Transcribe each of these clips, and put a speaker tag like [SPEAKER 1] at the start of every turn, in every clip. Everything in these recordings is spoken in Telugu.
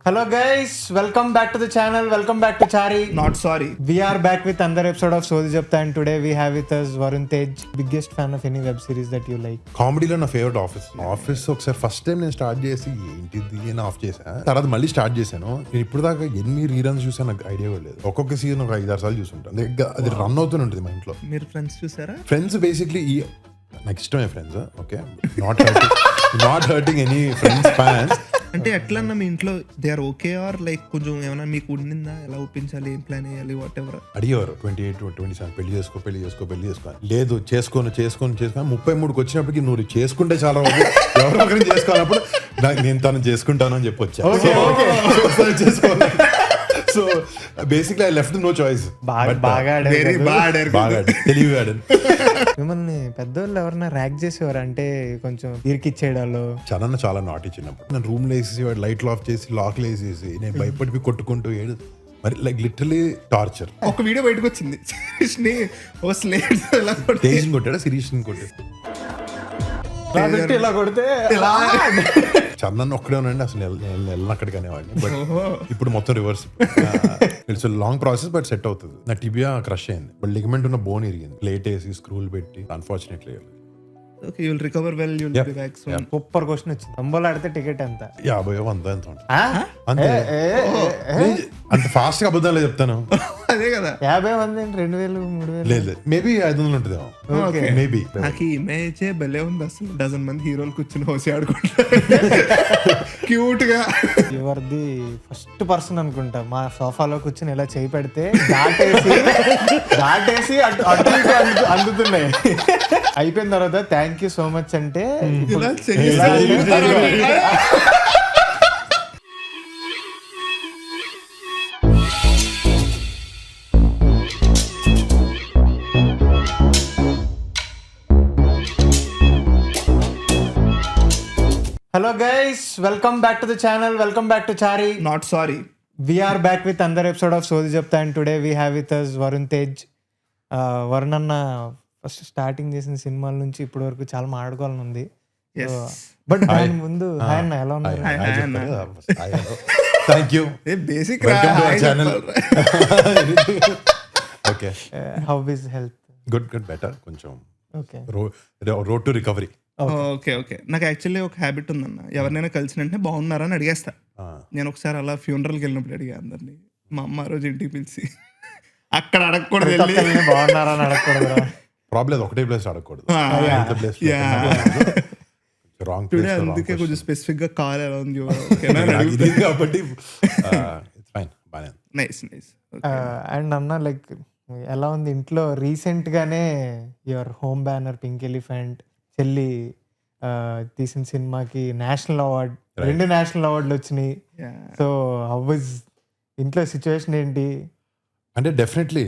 [SPEAKER 1] Hello guys, welcome back to the channel. Welcome back to Chari.
[SPEAKER 2] Not sorry.
[SPEAKER 1] We are back with another episode of Sodhi Japta, and today we have with us Varun Tej, biggest fan of any web series that you like.
[SPEAKER 3] కామెడీలో నా ఫేవరెట్ ఆఫీస్ ఒకసారి ఫస్ట్ టైం నేను స్టార్ట్ చేసి ఏంటిది అని ఆఫ్ చేశాను. తర్వాత మళ్ళీ స్టార్ట్ చేశాను. నేను ఇప్పుడు దాకా ఎన్ని రీరన్స్ చూసాను నాకు ఐడియా కూడా లేదు. ఒక్కొక్క సీజన్ ఒక 5-6 సార్లు చూసుంటాను. అది రన్ అవుతూనే ఉంటుంది మా ఇంట్లో.
[SPEAKER 2] మీరు ఫ్రెండ్స్ చూసారా?
[SPEAKER 3] ఫ్రెండ్స్ బేసిక్లీ నాకు ఇష్టమే friends. Okay, not hurting any friends fans.
[SPEAKER 2] అంటే ఎట్లన్నా మీ ఇంట్లో they are okay or like కొంచెం ఏమైనా మీకు ఉండిందా, ఎలా ఒప్పించాలి, ఏం ప్లాన్ వేయాలి, వాట్ ఎవర్
[SPEAKER 3] అడిగేవారు 28-27 పెళ్లి చేసుకో లేదు చేసుకోను 33కి వచ్చినప్పటికి నువ్వు చేసుకుంటే చాలా ఎవరో ఒకరిని చేసుకోవాలన్నప్పుడు నేను తను చేసుకుంటాను అని చెప్పి వచ్చా. చేసుకోవాలి. So basically I left no choice.
[SPEAKER 1] బాగా
[SPEAKER 3] తెలివిగా
[SPEAKER 1] మిమ్మల్ని పెద్దోళ్ళు ఎవరన్నా ర్యాక్ చేసేవారు అంటే కొంచెం ఇరికిచ్చేయడాలు.
[SPEAKER 3] చాలా నాటి చిన్నప్పుడు నేను రూమ్ లో వేసేసి వాడు లైట్లు ఆఫ్ చేసి లాక్లు వేసేసి నేను భయపడిపోయి కొట్టుకుంటూ ఏడు మరి లైక్ లిటరలీ టార్చర్.
[SPEAKER 2] ఒక వీడియో బయటకు వచ్చింది, శిరీష్ని ఓ స్లేట్ ఎలా
[SPEAKER 3] తేజ్ని కొట్టాడా శిరీష్ని కొట్టాడు.
[SPEAKER 1] ఇలా కొడితే
[SPEAKER 3] చందన్ ఒక్కడే ఉన్నాండి అసలు వెళ్ళను అక్కడికి అనేవాడిని. బట్ ఇప్పుడు మొత్తం reverse. It's long process but set అవుతుంది. నా టిబియా క్రష్ అయింది, బట్ లిగమెంట్ ఉన్న బోన్ ఇరిగింది. ప్లేట్ వేసి స్క్రూలు పెట్టి unfortunately.
[SPEAKER 2] Okay, you will recover well, you will be back soon.
[SPEAKER 1] Super question వచ్చింది. అంబోలో ఆడితే టికెట్ ఎంత?
[SPEAKER 3] 50 ఎంత ఉంటుంది అంతే. అంత ఫాస్ట్ గా అబద్ధాలే చెప్తాను.
[SPEAKER 2] అదే కదా,
[SPEAKER 1] 50 మంది 2000-3000
[SPEAKER 3] లేదు, మేబీ 500 ఉంటుందేమో. మేబీ
[SPEAKER 2] నాకు ఈ ఇమేజ్ భలే ఉంది అసలు. డజన్ మంది హీరోలు కూర్చుని హోసి ఆడుకుంటారు క్యూట్ గా.
[SPEAKER 1] యువర్ ది ఫస్ట్ పర్సన్ అనుకుంటా మా సోఫాలో కూర్చుని ఇలా చేయి పెడితే దాటేసి అటు ఇటు అందుతున్నాయి. అయిపోయిన తర్వాత థ్యాంక్ యూ సో మచ్ అంటే
[SPEAKER 2] ఇలా చేస్తారు.
[SPEAKER 1] Hello guys, welcome back to the channel. Welcome back to Chari.
[SPEAKER 2] Not sorry.
[SPEAKER 1] We are back with another episode of Sodhi Japta, and today we have with us Varun Tej. Varun అన్న ఫస్ట్ స్టార్టింగ్ చేసిన సినిమాల నుంచి ఇప్పటి వరకు చాలా మాట్లాడుకోవాలని ఉంది. బట్ దాని ముందు హాయ్ అన్న, ఎలా ఉన్నారు?
[SPEAKER 3] Thank you.
[SPEAKER 2] Basic
[SPEAKER 3] channel. Okay,
[SPEAKER 1] how is health?
[SPEAKER 3] Good better కొంచెం.
[SPEAKER 1] Okay,
[SPEAKER 3] road to recovery.
[SPEAKER 2] Okay okay. నాకు యాక్చువల్లీ ఒక హ్యాబిట్ ఉందన్న, ఎవరినైనా కలిసిన వెంటనే బాగున్నారా అని అడిగేస్తా. నేను ఒకసారి అలా ఫ్యూనరల్కి వెళ్ళినప్పుడు అడిగా అందరినీ. మా అమ్మ రోజు ఇంటికి పిలిచి అక్కడ అడగకూడదు,
[SPEAKER 1] బాగున్నారా అని అడగకూడదు.
[SPEAKER 3] ప్రాబ్లం ఒకటే ప్లేస్ అడగకూడదు. రాంగ్
[SPEAKER 2] టుడే అందుకే కొంచెం స్పెసిఫిక్ గా కాల్ ఎలా ఉంది
[SPEAKER 3] కాబట్టి ఫైన్, బానే.
[SPEAKER 2] Nice nice.
[SPEAKER 1] అండ్ అన్న లైక్ ఎలా ఉంది ఇంట్లో? రీసెంట్ గానే your home banner pink elephant చెల్లి తీసిన సినిమాకి నేషనల్ అవార్డ్, 2 నేషనల్ అవార్డులు వచ్చినాయి. సో హౌ వాజ్ ఇంట్లో సిచ్యువేషన్ ఏంటి?
[SPEAKER 3] అంటే డెఫినెట్లీ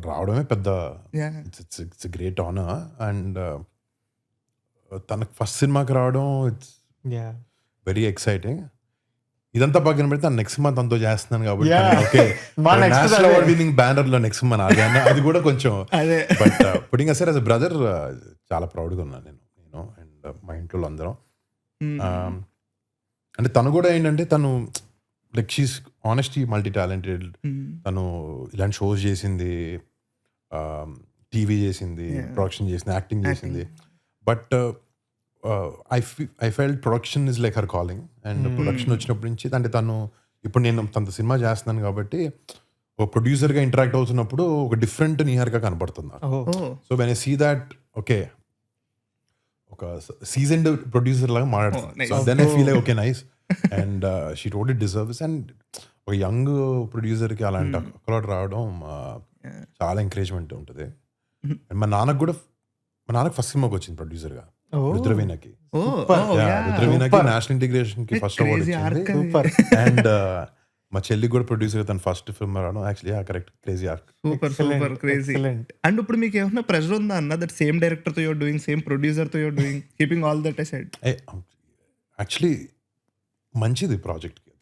[SPEAKER 3] రావడమే పెద్ద ఇట్స్ గ్రేట్ ఆనర్. అండ్ తనకు ఫస్ట్ సినిమాకి రావడం ఇట్స్ వెరీ ఎక్సైటింగ్. ఇదంతా పక్కన పెడితే తను నెక్స్ట్ మంత్ అంతా చేస్తున్నాను కాబట్టి okay, national award winning banner లో నెక్స్ట్ మంత్ అది కూడా కొంచెం. బట్ పుట్టింగ్ అసలు యాజ్ ఎ బ్రదర్ చాలా ప్రౌడ్గా ఉన్నాను నేను అండ్ మా ఇంట్లో అందరం. అంటే తను కూడా ఏంటంటే తను like she's honestly multi talented. తను ఇలాంటి షోస్ చేసింది, టీవీ చేసింది, ప్రొడక్షన్ చేసింది, యాక్టింగ్ చేసింది. But I felt production is like her calling. And production వచ్చినప్పటి నుంచి అంటే తను ఇప్పుడు నేను తన సినిమా చేస్తున్నాను కాబట్టి ఒక ప్రొడ్యూసర్గా ఇంటరాక్ట్ అవుతున్నప్పుడు ఒక డిఫరెంట్ నిహార్గా కనపడుతుంది. So when I see that okay ఒక సీజన్డ్ ప్రొడ్యూసర్ లాగా మాట్లాడుతుంది. So then I feel like okay nice and she totally deserves. And ఒక యంగ్ ప్రొడ్యూసర్కి అలాంటి అక్కడ రావడం చాలా ఎంకరేజ్మెంట్ ఉంటుంది. అండ్ మా నాన్నకు ఫస్ట్ సినిమాకి వచ్చింది ప్రొడ్యూసర్గా, రుద్రవీణకి. రుద్రవీణకి నేషనల్ ఇంటిగ్రేషన్ కి ఫస్ట్ అవార్డ్ వచ్చింది. అండ్ మా చెల్లి కూడా ప్రొడ్యూసర్ తన ఫస్ట్ ఫిల్మ్ రావడం actually correct crazy arc.
[SPEAKER 2] Super crazy. And ఇప్పుడు మీకు ఏమైనా ప్రెషర్ ఉందా అన్న, దట్ సేమ్ డైరెక్టర్ తో యూర్ డూయింగ్, సేమ్ ప్రొడ్యూసర్ తో you're doing, keeping all that aside?
[SPEAKER 3] Actually మంచిది ప్రాజెక్ట్ కి.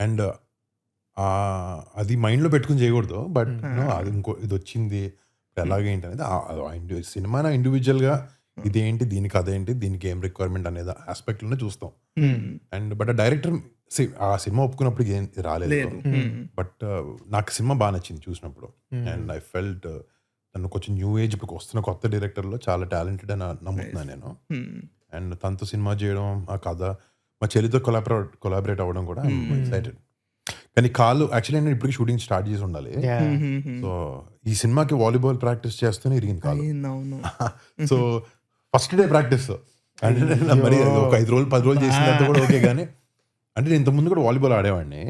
[SPEAKER 3] అండ్ అది మైండ్లో పెట్టుకుని చేయకూడదు. బట్ అది ఇంకో ఇది వచ్చింది ఎలాగేంటి అనేది సినిమా ఇండివిజువల్గా ఇదేంటి, దీని కథ ఏంటి, దీనికి ఏం రిక్వైర్మెంట్ అనేది ఆస్పెక్ట్లోనే చూస్తాం. అండ్ బట్ ఆ డైరెక్టర్ ఆ సినిమా ఒప్పుకున్నప్పుడు ఏం రాలేదు. బట్ నాకు సినిమా బాగా నచ్చింది చూసినప్పుడు. అండ్ ఐ ఫెల్ట్ తను కొంచెం న్యూ ఏజ్ ఇప్పుడు వస్తున్న కొత్త డైరెక్టర్లో చాలా టాలెంటెడ్ అని నమ్ముతున్నాను నేను. అండ్ తనతో సినిమా చేయడం, ఆ కథ, మా చెల్లితో కొలాబరేట్ అవ్వడం కూడా ఎక్సైటెడ్. కానీ కాళ్ళు యాక్చువల్లీ నేను ఇప్పటికి షూటింగ్ స్టార్ట్ చేసి ఉండాలి. సో ఈ సినిమాకి వాలీబాల్ ప్రాక్టీస్ చేస్తూనే ఇరిగింది కాళ్ళు. సో ఫస్ట్ డే ప్రాక్టీస్ అంటే మరి ఒక 5 రోజులు 10 రోజులు చేసినంత కూడా ఓకే. కానీ అంటే నేను ఇంతకుముందు కూడా వాలీబాల్ ఆడేవాడిని.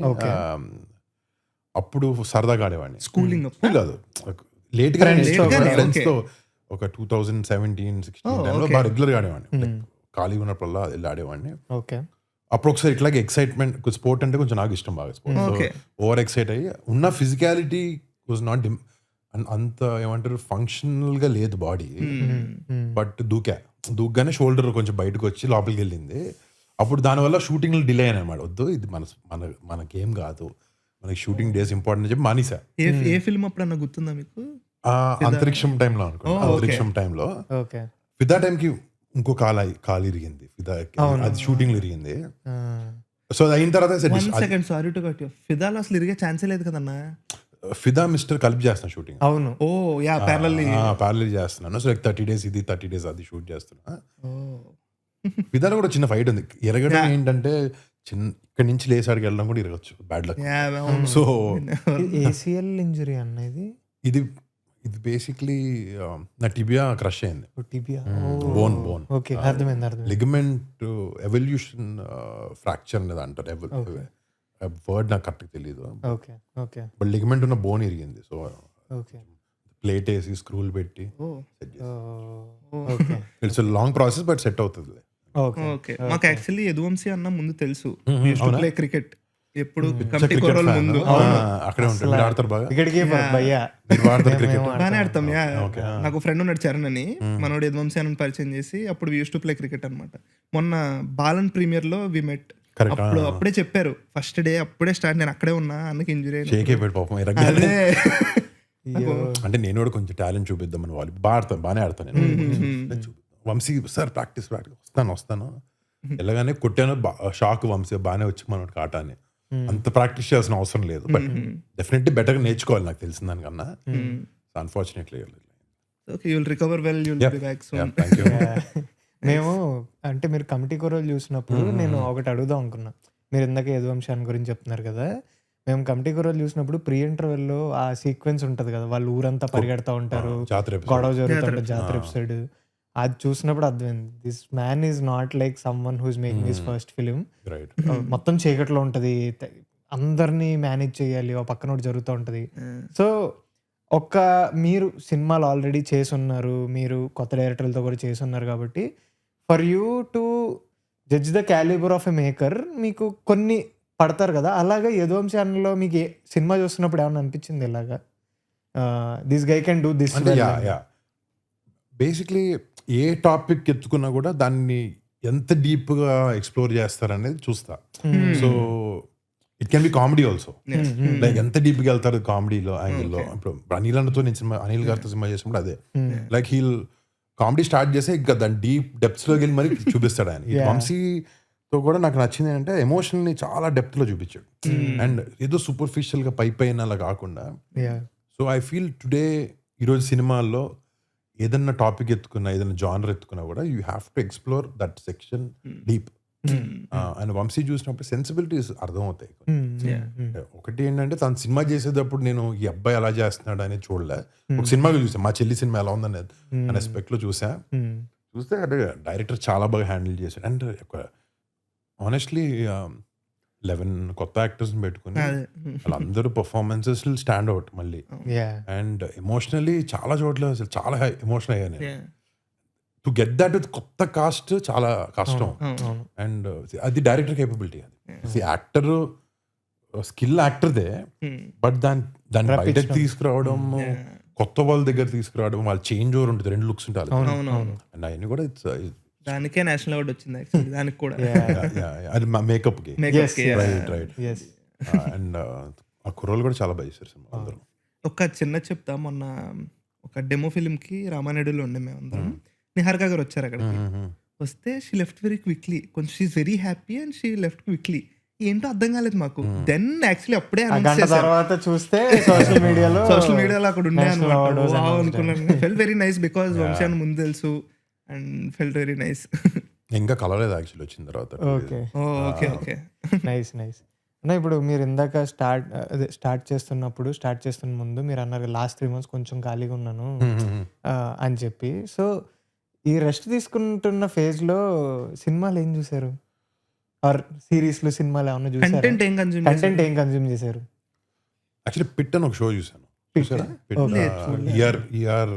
[SPEAKER 3] అప్పుడు సరదాగా ఆడేవాడిని.
[SPEAKER 2] స్కూలింగ్
[SPEAKER 3] కాదు, లేట్గా ఫ్రెండ్స్తో ఒక 2017-16 టైంలో బాగా రెగ్యులర్గా ఆడేవాడిని. ఖాళీగా ఉన్నప్పుడల్లా వెళ్ళి ఆడేవాడిని. అప్పుడు ఒకసారి ఇట్లాగే ఎక్సైట్మెంట్, స్పోర్ట్ అంటే కొంచెం నాకు ఇష్టం బాగా స్పోర్ట్. సో ఓవర్ ఎక్సైట్ అయ్యి ఉన్న ఫిజికాలిటీ వాజ్ నాట్ అంత ఏమంటారు ఫంక్షనల్గా లేదు బాడీ. బట్ దూగ్గానే షోల్డర్ కొంచెం బయటకు వచ్చి లోపలికి వెళ్ళింది. అప్పుడు దానివల్ల షూటింగ్లు డిలే అయినా అనమాట. వద్దు, ఇది మనకేం కాదు, మనకి షూటింగ్ డేస్ ఇంపార్టెంట్ అని చెప్పి మానేసా.
[SPEAKER 2] ఏ ఫిల్మ్ అప్పుడు గుర్తుందా మీకు?
[SPEAKER 3] అంతరిక్షం టైంలో అనుకో. అంతరిక్షం టైంలో ఫిదా టైంకి ఇంకో కాలు ఇరిగింది. ఫిదా అది షూటింగ్ లో ఇరిగింది. సో అయిన తర్వాత
[SPEAKER 2] సారీ టు కట్ యు, ఫిదాలో అసలు ఇరిగే ఛాన్సే లేదు కదన్నా.
[SPEAKER 3] ఫిదా మిస్టర్ కలిపి చేస్తున్నా షూటింగ్.
[SPEAKER 1] అవును.
[SPEAKER 2] ఓ యా,
[SPEAKER 3] ప్యారలల్ చేస్తున్నాను. సో 30 days ఇది 30 days అది షూట్ చేస్తున్నా. ఫిదాలో కూడా చిన్న ఫైట్ ఉంది. ఎరగడం ఏంటంటే ఇక్కడి నుంచి లేసాడికి వెళ్ళడం కూడా ఇరగచ్చు, bad luck. So
[SPEAKER 1] ACL injury అనేది
[SPEAKER 3] ఇది బేసిక్లీ నా టిబియా క్రష్ అయింది. బోన్ లిగమెంట్ ఎవల్యూషన్ ఫ్రాక్చర్ అనేది అంటారు. వర్డ్ నాకు కరెక్ట్ తెలియదు. బట్ లిగమెంట్ ఉన్న బోన్ ఇరిగింది. సో ప్లేట్ వేసి స్క్రూలు పెట్టి it's long process but set అవుతుంది.
[SPEAKER 2] మాకు యాక్చువల్లీ యదువంశీ అన్న ముందు తెలుసు, ప్లే క్రికెట్ ఎప్పుడు కమిటీ కొరల ముందు
[SPEAKER 3] అక్కడే ఉంటారు, ఆడతారు బాగా.
[SPEAKER 2] బాగానే ఆడతాం. నాకు ఫ్రెండ్ ఉన్నాడు చరణ్ అని, మనోడు యదువంశీ అని పరిచయం చేసి అప్పుడు వి యూస్ టు ప్లే క్రికెట్ అనమాట. మొన్న బాలన్ ప్రీమియర్ లో వి మెట్. అప్పుడే చెప్పారు ఫస్ట్ డే అప్పుడే స్టార్ట్. నేను అక్కడే ఉన్నా, అన్నకి ఇంజురీ
[SPEAKER 3] అంటే నేను కూడా కొంచెం టాలెంట్ చూపిద్దామని వాళ్ళు బాగానే ఆడతాను నేను. వంశీ సార్ ప్రాక్టీస్ వస్తాను ఎలాగానే కొట్టాను. షాక్ వంశీ బాగానే వచ్చి మనకి ఆట అని. అంత ప్రాక్టీస్ చేయాల్సిన అవసరం లేదు. బట్ డెఫినెట్లీ బెటర్గా నేర్చుకోవాలి నాకు తెలిసిన దానికన్నా. అన్ఫార్చునేట్లీ
[SPEAKER 1] మేము అంటే మీరు కమిటీ కొరలు చూసినప్పుడు నేను ఒకటి అడుగుదాం అనుకున్నా. మీరు ఇందాక యదువంశాన్ని గురించి చెప్తున్నారు కదా, మేము కమిటీ కొరలు చూసినప్పుడు ప్రీ ఇంటర్వెల్లో ఆ సీక్వెన్స్ ఉంటది కదా, వాళ్ళు ఊరంతా పరిగెడతా ఉంటారు, గొడవ జరుగుతుంటారు, జాతర ఎపిసోడ్. అది చూసినప్పుడు అర్థమైంది, this man is not like someone who's making his first film. మొత్తం చీకట్లో ఉంటది, అందరినీ మేనేజ్ చేయాలి, ఒక పక్కన ఒకటి జరుగుతూ ఉంటది. సో మీరు సినిమాలు ఆల్రెడీ చేసున్నారు, మీరు కొత్త డైరెక్టర్లతో కూడా చేసున్నారు కాబట్టి for you to judge the calibre of a maker మీకు కొన్ని పడతారు కదా. అలాగే యదువంశీ అన్నలో మీకు సినిమా చూస్తున్నప్పుడు ఏమన్నా అనిపించింది ఇలాగా this guy can do this?
[SPEAKER 3] Basically ఏ టాపిక్ ఎత్తుకున్నా కూడా దాన్ని ఎంత డీప్గా ఎక్స్ప్లోర్ చేస్తారనేది చూస్తా. So it can be comedy also. Like ఎంత డీప్గా వెళ్తారు కామెడీలో యాంగిల్లో. ఇప్పుడు అనిల్ గారితో సినిమా చేసినప్పుడు అదే, లైక్ హీల్ కామెడీ స్టార్ట్ చేస్తే ఇంకా దాని డీప్ డెప్త్స్లోకి వెళ్ళి మరి చూపిస్తాడు ఆయన. ఈ వంశీతో కూడా నాకు నచ్చింది ఏంటంటే ఎమోషనల్ని చాలా డెప్త్లో చూపించాడు. అండ్ ఏదో సూపర్ఫిషియల్గా పైన అలా కాకుండా. సో ఐ ఫీల్ టుడే ఈరోజు సినిమాల్లో ఏదన్నా టాపిక్ ఎత్తుకున్నా, ఏదైనా జానర్ ఎత్తుకున్నా కూడా you have to explore that section deep. And Vamshi చూసినప్పుడు సెన్సిబిలిటీస్ అర్థమవుతాయి. ఒకటి ఏంటంటే తను సినిమా చేసేటప్పుడు నేను ఈ అబ్బాయి ఎలా చేస్తున్నాడు అనేది చూడలే. ఒక సినిమాగా చూసా, మా చెల్లి సినిమా ఎలా ఉందని అనే స్పెక్ట్ లో చూస్తే అంటే డైరెక్టర్ చాలా బాగా హ్యాండిల్ చేశాడు. అండ్ ఆనెస్ట్లీ 11 కొత్త యాక్టర్స్ పెట్టుకుని వాళ్ళందరూ పర్ఫార్మెన్సెస్ స్టాండ్ అవుట్ మళ్ళీ. అండ్ ఎమోషనల్లీ చాలా చోట్ల అసలు చాలా ఎమోషనల్ అయ్యాను. టు గెట్ దట్ విత్ కొత్త కాస్ట్ చాలా కష్టం. అండ్ అది డైరెక్టర్ కేపబిలిటీ. అది యాక్టర్ స్కిల్ యాక్టర్దే, బట్ దాన్ని బయటకు తీసుకురావడం, కొత్త వాళ్ళ దగ్గర తీసుకురావడం, వాళ్ళ చేంజ్ ఓవర్ ఉంటుంది, 2 లుక్స్ ఉంటాయి. అండ్ అవన్నీ కూడా
[SPEAKER 2] దానికే నేషనల్ అవార్డు వచ్చింది దానికి కూడా.
[SPEAKER 3] అది మేకప్ కి. రైట్. అండ్ ఆ కుర్రోళ్ళు కూడా చాలా బాగా చేశారు సినిమా అందరూ.
[SPEAKER 2] ఒక చిన్న చెప్తా, మొన్న ఒక డెమో ఫిలింకి రామానాయుడులో ఉండే మేమందరం. నిహారిక గారు వచ్చారు అక్కడికి. వస్తే షీ లెఫ్ట్ వెరీ క్విక్లీ. కొంచెం she is very happy and she left quickly. ఏంటో అర్థం కాలేదు మాకు. దెన్ యాక్చువల్లీ అప్పుడే
[SPEAKER 1] గంట తర్వాత చూస్తే సోషల్
[SPEAKER 2] మీడియాలో అక్కడ ఉండే అనమాట. వావ్ అనుకున్నాను. ఫెల్ వెరీ నైస్ బికాస్ వంశీ అని ముందు తెలుసు అండ్ ఫెల్ట్ వెరీ నైస్.
[SPEAKER 3] ఇంకా కలవలేదు యాక్చువల్లీ వచ్చిన తర్వాత.
[SPEAKER 1] ఓకే
[SPEAKER 2] ఓకే
[SPEAKER 1] నైస్ నైస్ అన్న. ఇప్పుడు మీరు ఇందాక స్టార్ట్ చేస్తున్న ముందు మీరు అన్నారు లాస్ట్ 3 months కొంచెం ఖాళీగా ఉన్నాను అని చెప్పి. సో ఈ రెస్ట్ తీసుకుంటున్న ఫేజ్ లో సినిమాలు ఏం చూసారు? ఆర్ సిరీస్లు సినిమాలు ఏమన్నా చూసారు?
[SPEAKER 2] కంటెంట్ ఏం కన్జ్యూమ్
[SPEAKER 1] చేశారు?
[SPEAKER 3] యాక్చువల్లీ పిట్ అని ఒక షో చూసాను. ఈఆర్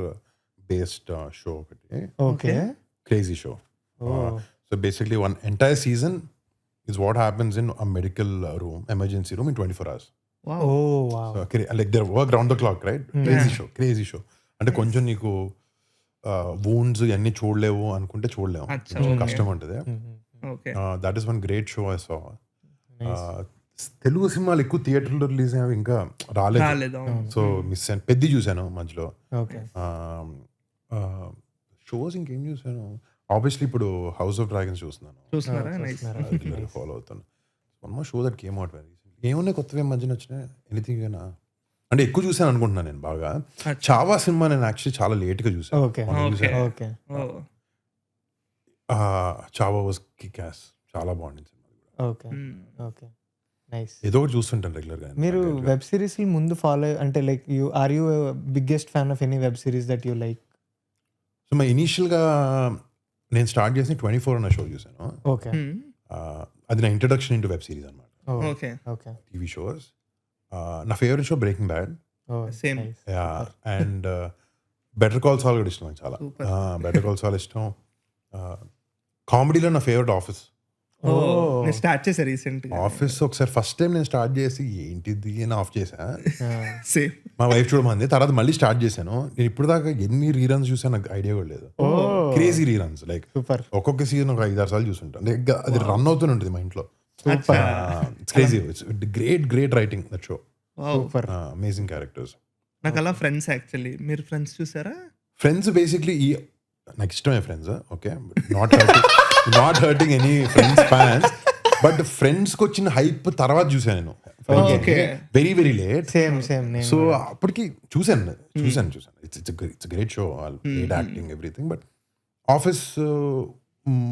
[SPEAKER 3] బేస్డ్ షో ఒకటి.
[SPEAKER 1] Okay
[SPEAKER 3] crazy show. So basically one entire season is what happens in a medical room, emergency room in 24 hours.
[SPEAKER 1] Wow.
[SPEAKER 3] So, like they work round the clock, right? Crazy show. అంటే కొంచెం నీకు wounds అన్ని చూడలేవు అనుకుంటే చూడలేము, కష్టం ఉంటుంది. That is one great show I saw. Telugu సినిమాలు ఎక్కువ థియేటర్లో రిలీజ్ అయ్యాయి, ఇంకా రాలేదు. సో మిస్ అయ్యాను. పెద్ద చూశాను మధ్యలో. షోస్ ఇంకేం చూసాను, ఆబ్వియస్లీ ఇప్పుడు హౌస్ ఆఫ్ డ్రాగన్స్ చూస్తున్నాను, ఫాలో అవుతాను. One more show that came out very recently. ఏమున్నాయి కొత్తవి మధ్యన వచ్చినాయి? ఎనీథింగ్ అయినా అంటే ఎక్కువ చూసాను అనుకుంటున్నాను నేను బాగా. చావా సినిమా నేను యాక్చువల్లీ చాలా లేట్గా చూసాను. చావా వాజ్ కిక్ యాస్, చాలా బాగుంది సినిమా. ఏదో ఒకటి చూస్తుంటాను రెగ్యులర్ గా.
[SPEAKER 1] మీరు వెబ్ సిరీస్ ముందు ఫాలో అంటే like are you biggest fan of any web series that you like?
[SPEAKER 3] So మా ఇనీషియల్గా నేను స్టార్ట్ చేసిన 24 అన్న షో చూసాను.
[SPEAKER 1] ఓకే,
[SPEAKER 3] అది నా ఇంట్రడక్షన్ ఇంటూ వెబ్ సిరీస్ అనమాట.
[SPEAKER 2] Okay,
[SPEAKER 3] TV shows. నా favourite show Breaking Bad.
[SPEAKER 2] Same.
[SPEAKER 3] And Better Call Saul కూడా ఇష్టం నాకు చాలా. బెటర్ కాల్ సాల్ ఇష్టం. కామెడీలో నా ఫేవరెట్ ఆఫీస్.
[SPEAKER 2] నేను స్టార్ట్ చేశా రీసెంట్
[SPEAKER 3] ఆఫీస్. ఒకసారి ఫస్ట్ టైం నేను స్టార్ట్ చేసి ఏంటిది అని ఆఫ్ చేసా.
[SPEAKER 2] సేమ్.
[SPEAKER 3] మా వైఫ్ చూడమంది, తర్వాత మళ్ళీ స్టార్ట్ చేశాను. నేను ఇప్పుడు దాకా ఎన్ని రీరన్స్ చూసాను నాకు ఐడియా కూడా లేదు. క్రేజీ రీరన్స్, లైక్ ఒక్కొక్క సీజన్ ఒక 5-6 సార్లు చూసుంటాను. అది రన్ అవుతూనే ఉంటుంది మా ఇంట్లో. It's crazy. It's great writing that show. Amazing characters.
[SPEAKER 2] నాకు అలా ఫ్రెండ్స్, యాక్చువల్లీ మీరు ఫ్రెండ్స్ చూసారా?
[SPEAKER 3] ఫ్రెండ్స్ బేసిక్లీ నాకు ఇష్టమే friends. Okay, not hurting any friends fans, but friends కి వచ్చిన హైప్ తర్వాత చూసాను నేను. Very very late. సో అప్పటికి చూసాను. It's great show, great acting, everything. But office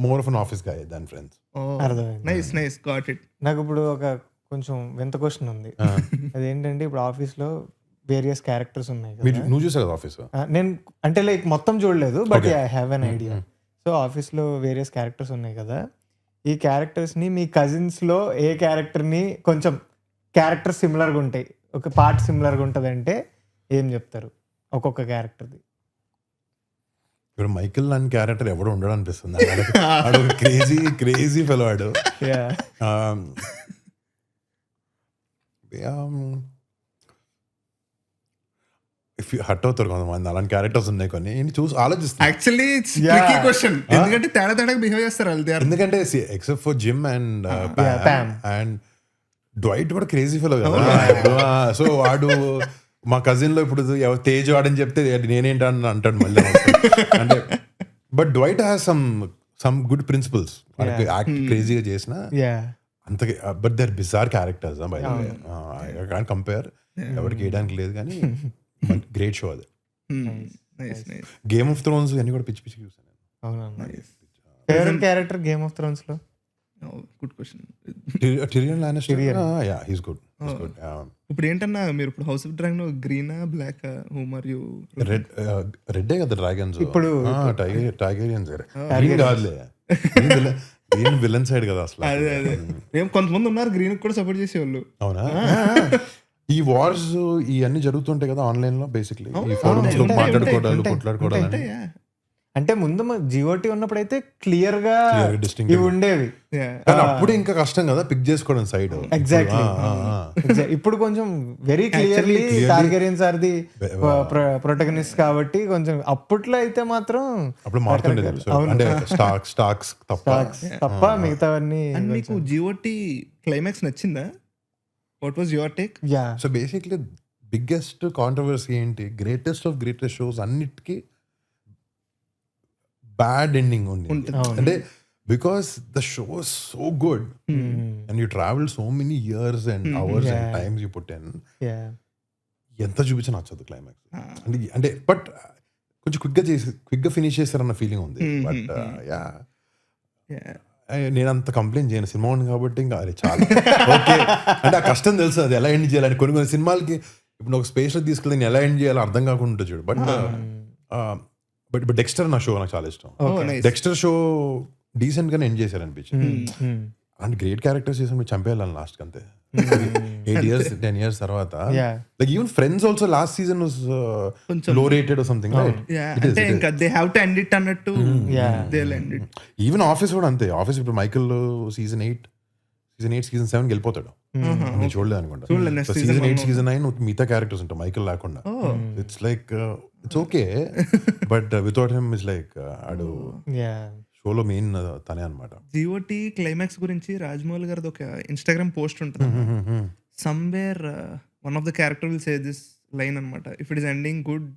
[SPEAKER 3] more of an office guy than friends.
[SPEAKER 2] Nice nice, got it.
[SPEAKER 1] నాకు ఇప్పుడు ఒక కొంచెం వింత క్వశ్చన్ ఉంది. అదేంటంటే ఇప్పుడు ఆఫీస్ లో వేరియస్ క్యారెక్టర్స్ ఉన్నాయి కదా.
[SPEAKER 3] నువ్వు చూసావు కదా ఆఫీస్?
[SPEAKER 1] నేను అంటే లైక్ మొత్తం చూడలేదు, but I have an idea. So ఆఫీస్లో వేరియస్ క్యారెక్టర్స్ ఉన్నాయి కదా. ఈ క్యారెక్టర్స్ని మీ కజిన్స్లో ఏ క్యారెక్టర్ని కొంచెం క్యారెక్టర్ సిమిలర్గా ఉంటాయి, ఒక పార్ట్ సిమిలర్గా ఉంటుంది అంటే ఏం చెప్తారు ఒక్కొక్క క్యారెక్టర్ది?
[SPEAKER 3] ఇప్పుడు మైకిల్ లాంటి క్యారెక్టర్ ఎవడో ఉండడం అనిపిస్తుంది. క్రేజీ ఫెలో వాడు. హట్ అవుతారు కొంతమంది, అలాంటి క్యారెక్టర్స్ ఉన్నాయి కొన్ని. చూసి ఆలోచిస్తాను.
[SPEAKER 2] యాక్చువల్లీ ట్రికీ క్వశ్చన్, ఎందుకంటే తేడా బిహేవ్ చేస్తారు వాళ్ళు.
[SPEAKER 3] ఎందుకంటే except for gym and PAM and Dwight కూడా క్రేజీ ఫెలో కదా. సో వాడు మా కజిన్ లో ఇప్పుడు తేజ్ వాడని చెప్తే నేనేంట అని అంటాడు మళ్ళీ. అంటే but Dwight has some good principles. Act క్రేజీగా చేసిన అంత, but they are bizarre characters. By the way I can't compare, ఎవరికి వేయడానికి లేదు, కానీ గ్రేట్ షో అది. గేమ్ ఆఫ్ థ్రోన్స్ అన్ని కూడా పిచ్చి చూసాను.
[SPEAKER 1] Favourite character Game of Thrones లో?
[SPEAKER 2] Good question.
[SPEAKER 3] Tyrion Lannister. Yeah, he is good.
[SPEAKER 2] ఇప్పుడు ఏంటన్నా మీరు ఇప్పుడు హౌస్ ఆఫ్ డ్రాగన్ గ్రీనా black whom are you?
[SPEAKER 3] Red కదా డ్రాగన్స్.
[SPEAKER 1] ఇప్పుడు
[SPEAKER 3] టైగరియన్స్ గ్రీన్ కాదులే, గ్రీన్ విలన్ సైడ్ కదా అసలు.
[SPEAKER 2] ఏం కొంతమంది ఉన్నారు గ్రీన్ కూడా సపోర్ట్ చేసేవాళ్ళు.
[SPEAKER 3] అవునా? ఈ వార్స్ ఇవన్నీ జరుగుతుంటాయి కదా ఆన్లైన్ లో, బేసిక్లీ ఈ ఫోరమ్స్ లో కొట్లాడుకోవడాలు.
[SPEAKER 1] అంటే ముందు జియోటీ ఉన్నప్పుడు అయితే క్లియర్ గా ఇవి ఉండేవి,
[SPEAKER 3] అప్పుడు ఇంకా కష్టం కదా పిక్ చేసుకోవడం సైడ్.
[SPEAKER 1] ఎగ్జాక్ట్లీ. ఇప్పుడు కొంచెం very clearly Targaryens are the protagonist కాబట్టి కొంచెం. అప్పట్లో అయితే మాత్రం
[SPEAKER 3] అప్పుడు మారుతుండేది అంటే స్టాక్స్
[SPEAKER 1] తప్ప మిగతావన్నీ.
[SPEAKER 2] మీకు జియోటీ క్లైమాక్స్ నచ్చిందా? What was your take?
[SPEAKER 3] So basically biggest controversy ఏంటి, గ్రేటెస్ట్ ఆఫ్ గ్రేటెస్ట్ షోస్ అన్నిటికీ బ్యాడ్ ఎండింగ్ ఉంది అంటే because the show so good and you travel so many years and hours and times you put in ఎంత చూపించినా నచ్చదు క్లైమాక్స్ అంటే బట్ కొంచెం క్విక్గా ఫినిష్ చేస్తారన్న ఫీలింగ్ ఉంది బట్ యా నేను అంత కంప్లైంట్ చేయను సినిమా ఉంది కాబట్టి ఇంకా అరే చాలా ఓకే అంటే ఆ కష్టం తెలుసు అది ఎలా ఎండ్ చేయాలని కొన్ని సినిమాలకి ఇప్పుడు ఒక స్పేస్ తీసుకెళ్తే నేను ఎలా ఎండ్ చేయాలో అర్థం కాకుండా ఉంటుంది చూడు బట్ డెక్స్టర్ నా షో నాకు చాలా ఇష్టం డెక్స్టర్ షో డీసెంట్ గానే ఎండ్ చేశారు అనిపించింది అండ్ గ్రేట్ క్యారెక్టర్స్ చేసి మీరు చంపేయాలని లాస్ట్ అంతే 8 years 10 years తర్వాత like even Friends also last season లో రేటెడ్ ఆర్ సంథింగ్ రైట్
[SPEAKER 2] అంటే ఇంకా they have to end it అన్నట్టు they will end it
[SPEAKER 3] even Office కూడా అంతే ఆఫీస్ ఇప్పుడు మైకల్ సీజన్ 7 వెళ్ళిపోతాడు నేను చూడలేదు అనుకుంటా సీజన్ 8 సీజన్ 9 మిగతా క్యారెక్టర్స్ ఉంటాయి మైకల్ లేకుండా it's like it's okay but without him is like ఆడు షోలో మెయిన్ తనే అనమాట.
[SPEAKER 2] జిఓటి క్లైమాక్స్ గురించి రాజమౌళి గారిది ఒక ఇన్స్టాగ్రామ్ పోస్ట్ ఉంటుంది. Somewhere one of the character will say this line అనమాట, if it is ending good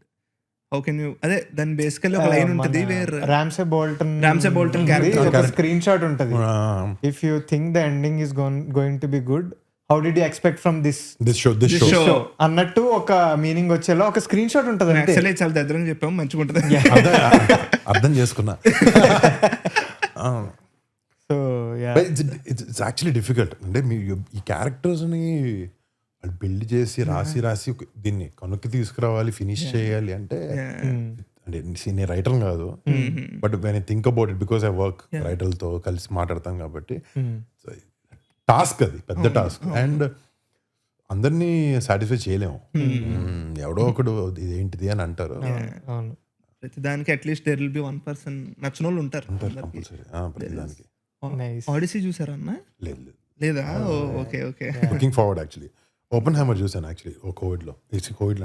[SPEAKER 2] how can you, అదే దాని బేసికల్లీ ఒక లైన్ ఉంటుంది where
[SPEAKER 1] Ramsay Bolton
[SPEAKER 2] character
[SPEAKER 1] screen shot ఉంటుంది, if you think the ending is going to be good how did you expect from this show అన్నట్టు ఒక మీనింగ్ వచ్చేలా ఒక స్క్రీన్ షాట్ ఉంటుంది.
[SPEAKER 2] యాక్చువల్లీ చాలా దగ్గర చెప్పాము, మంచిగా ఉంటుంది,
[SPEAKER 3] అర్థం చేసుకున్నా.
[SPEAKER 1] So
[SPEAKER 3] it's actually difficult. అంటే ఈ క్యారెక్టర్స్ ని బిల్డ్ చేసి రాసి దీన్ని కనుక్కి తీసుకురావాలి, ఫినిష్ చేయాలి అంటే నేను రైటర్ కాదు, but when I think about it because I work రైటర్లతో కలిసి మాట్లాడతాం కాబట్టి టాస్క్, అది పెద్ద టాస్క్. అండ్ అందరినీ సాటిస్ఫై చేయలేము, ఎవడో ఒకడు ఇదేంటిది అని అంటారు.
[SPEAKER 2] ప్రతి దానికి at least there will be one person నచ్చిన వాళ్ళు ఉంటారు. ఆడిసీ చూసారా అన్న? లేదా? Okay okay.
[SPEAKER 3] Looking forward actually. Open hammer చూసాను యాక్చువల్లీ కోవిడ్లో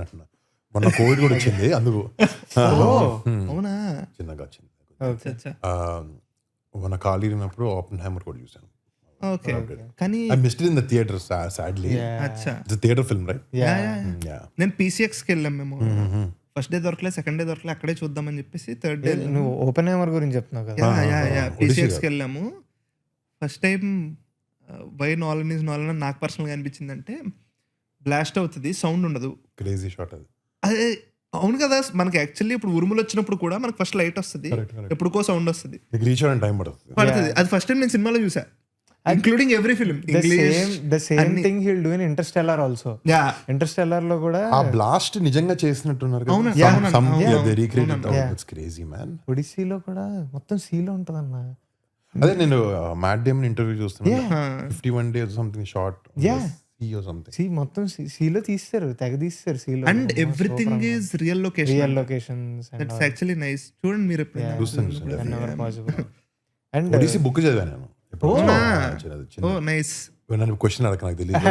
[SPEAKER 3] అంటున్నా, మొన్న కోవిడ్ కూడా వచ్చింది అందుకు.
[SPEAKER 2] అవునా?
[SPEAKER 3] చిన్నగా వచ్చింది. మొన్న ఖాళీ ఉన్నప్పుడు ఓపెన్ హ్యామర్ కూడా చూసాను.
[SPEAKER 2] ఓకే, కానీ
[SPEAKER 3] I missed it in the theater sadly.
[SPEAKER 2] అచ్చా,
[SPEAKER 3] it's a theater film, right?
[SPEAKER 2] Yeah. నేను PCX కి వెళ్ళాం మేము. ఫస్ట్ డే దొరకలే, సెకండ్ డే దొరకలే, అక్కడే చూద్దామని చెప్పేసి థర్డ్ డే.
[SPEAKER 1] నువ్వు ఓపెన్ హైమర్ గురించి చెప్తున్నావు కదా?
[SPEAKER 2] PCX కి వెళ్ళాము. First time why Nolan is Nolan నాకు పర్సనల్ గా అనిపించింది అంటే, బ్లాస్ట్ అవుతుంది, సౌండ్ ఉండదు,
[SPEAKER 3] క్రేజీ షాట్ అది.
[SPEAKER 2] అదే అవును కదా, మనకి యాక్చువల్లీ ఇప్పుడు ఉరుములు వచ్చినప్పుడు కూడా మనకి ఫస్ట్ లైట్ వస్తుంది, ఎప్పుడుకో సౌండ్ వస్తుంది, పడుతుంది. అది ఫస్ట్ టైం నేను సినిమాలో చూసా, including every film.
[SPEAKER 1] The same thing he'll do in Interstellar also. Interstellar లో కూడా
[SPEAKER 3] ఆ బ్లాస్ట్ నిజంగా చేసినట్టున్నారు కదా. they recreated it. It's crazy man.
[SPEAKER 1] ఒడిస్సీలో కూడా మొత్తం సీలో ఉంటదన్న.
[SPEAKER 3] అదే నేను మ్యాట్ డేమన్ ఇంటర్వ్యూ చూస్తున్నా, 51 days something short. Sea or something.
[SPEAKER 1] Sea మొత్తం సీలో తీస్తారు, తెగ తీస్తారు సీలో.
[SPEAKER 2] And everything is real locations. That's actually nice. చూడండి మీరు ఎప్పుడైనా.
[SPEAKER 1] Whenever possible. And
[SPEAKER 3] Odyssey book చదివాను నేను. నన్ను క్వశ్చన్ అడగ, నాకు తెలియదు.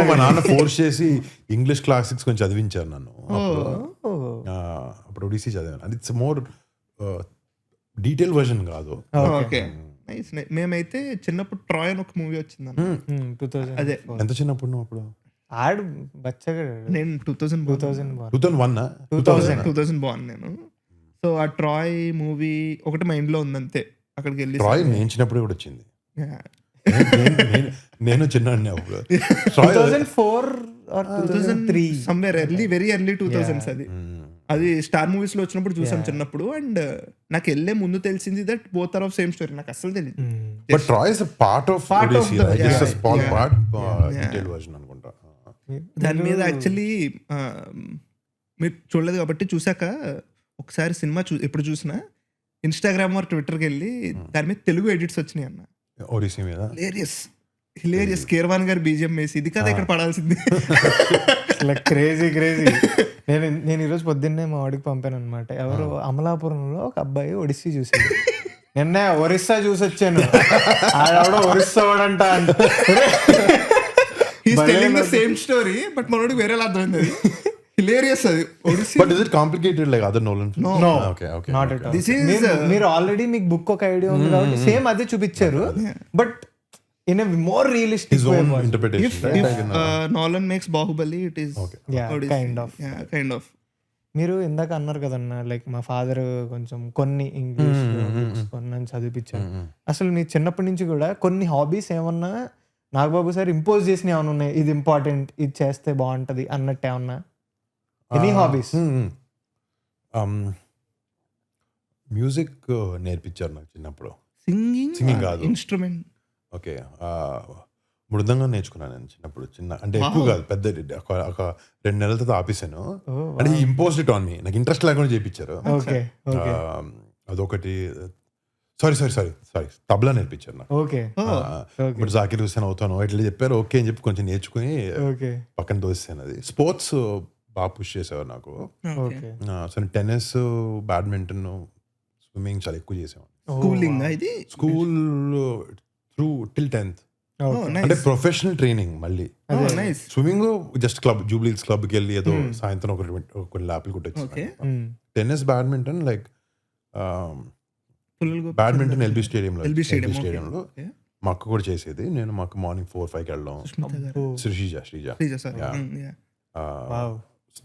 [SPEAKER 3] మా నాన్న ఫోర్స్ చేసి ఇంగ్లీష్ క్లాసిక్స్ కొంచెం చదివించారు నన్ను. అప్పుడు ఒడిస్సీ చదివాను. అది ఇట్స్ మోర్ డీటెయిల్ వర్షన్ కాదు.
[SPEAKER 2] మేమైతే చిన్నప్పుడు ట్రాయ్ అని ఒక మూవీ వచ్చింది. అదే
[SPEAKER 3] ఎంత చిన్నప్పుడు నువ్వు? అప్పుడు
[SPEAKER 1] ఆడు బచ్చగా
[SPEAKER 2] నేను 2001 బాగున్నాను నేను. సో ఆ ట్రాయ్ మూవీ ఒకటి మైండ్ లో ఉంది అంతే. అక్కడికి వెళ్ళి
[SPEAKER 3] ట్రాయ్ నేను చిన్నప్పుడు కూడా వచ్చింది. నేను చిన్న 2004
[SPEAKER 1] or 2003
[SPEAKER 2] somewhere very early 2000s. అది స్టార్ మూవీస్ లో వచ్చినప్పుడు చూసాం చిన్నప్పుడు. అండ్ నాకు వెళ్ళే ముందు తెలిసింది that both are of same story. నాకు అసలు తెలియదు.
[SPEAKER 3] But Troy is part of detail version అనుకుంటా.
[SPEAKER 2] దాని మీద యాక్చువల్లీ మీరు చూడలేదు కాబట్టి చూసాక ఒకసారి సినిమా ఎప్పుడు చూసినా ఇన్స్టాగ్రామ్ ఆర్ ట్విట్టర్కి వెళ్ళి దాని మీద తెలుగు ఎడిట్స్ వచ్చినాయి అన్న.
[SPEAKER 3] ఒడిస్సీ మీద
[SPEAKER 2] హిలేరియస్ కీర్వాన్ గారు బీజిఎం వేసి, ఇది కదా ఇక్కడ పడాల్సింది.
[SPEAKER 1] క్రేజీ నేను ఈరోజు పొద్దున్నే మా వాడికి పంపాను అనమాట. ఎవరు అమలాపురంలో ఒక అబ్బాయి ఒడిస్సీ చూసాడు. నిన్న ఒరిస్సా చూసి వచ్చాను, ఆడెవడో ఒరిస్సా వాడంట.
[SPEAKER 2] సేమ్ స్టోరీ బట్ మనోడికి వేరేలా అర్థమైంది. అది hilarious అది Odissi.
[SPEAKER 3] But is it complicated like other Nolan films?
[SPEAKER 1] No.
[SPEAKER 3] Okay.
[SPEAKER 1] Not at all. This is మీరు ఆల్రెడీ మీకు బుక్ ఒక ఐడియా ఉంది కాబట్టి సేమ్ అదే చూపించారు, but in a more realistic
[SPEAKER 3] his
[SPEAKER 1] way.
[SPEAKER 3] own interpretation.
[SPEAKER 2] If Nolan makes Bahubali, it is
[SPEAKER 1] Odyssey. Kind of. మీరు ఇందాక అన్నారు కదన్నా లైక్ మా ఫాదర్ కొంచెం కొన్ని ఇంగ్లీష్ బుక్స్ కొన్ని చదివిపించారు. అసలు మీ చిన్నప్పటి నుంచి కూడా కొన్ని హాబీస్ ఏమన్నా నాగబాబు సార్ ఇంపోజ్ చేసిన ఏమైనా ఉన్నాయి, ఇది ఇంపార్టెంట్, ఇది చేస్తే బాగుంటది అన్నట్టు ఏమన్నా ఎనీ హాబీస్?
[SPEAKER 3] మ్యూజిక్ నేర్పించారు నాకు చిన్నప్పుడు.
[SPEAKER 2] సింగింగ్
[SPEAKER 3] సింగింగ్ కాదు,
[SPEAKER 2] ఇన్స్ట్రుమెంట్.
[SPEAKER 3] ఓకే, మృదంగం నేర్చుకున్నాను నేను చిన్నప్పుడు. అంటే ఎక్కువ కాదు, పెద్ద ఒక 2 నెలల తర్వాత ఆపేసాను. అంటే ఇంపోజ్డ్ ఇట్ ఆన్ మీ, నాకు ఇంట్రెస్ట్ లేకుండా చేయించారు.
[SPEAKER 1] ఓకే ఓకే
[SPEAKER 3] అదొకటి. సారీ తబలా నేర్పించారు నాకు.
[SPEAKER 1] ఓకే
[SPEAKER 3] ఇప్పుడు జాకిర్ హుస్సేన్ అవుతాను ఇట్లా చెప్పారు. ఓకే అని చెప్పి కొంచెం నేర్చుకుని
[SPEAKER 1] ఓకే
[SPEAKER 3] పక్కన దోసాను. అది స్పోర్ట్స్ బాగా పుష్ చేసేవారు నాకు.
[SPEAKER 1] Okay
[SPEAKER 3] so tennis, badminton, swimming చాలా ఎక్కువ చేసేవాడిని.
[SPEAKER 2] స్కూలింగ్ ఇది
[SPEAKER 3] school through till 10th.
[SPEAKER 2] Oh,
[SPEAKER 3] అంటే ప్రొఫెషనల్ ట్రైనింగ్. మళ్ళీ
[SPEAKER 2] నైస్.
[SPEAKER 3] స్విమ్మింగ్ జస్ట్ క్లబ్, జూబ్లీస్ క్లబ్కి వెళ్ళి ఏదో సాయంత్రం కొన్ని ల్యాప్లు కొట్టచ్చు.
[SPEAKER 2] Okay.
[SPEAKER 3] Tennis, badminton like badminton LB స్టేడియంలో మా అక్క కూడా చేసేది. నేను మాకు మార్నింగ్ 4-5కి వెళ్ళడం. Sreeja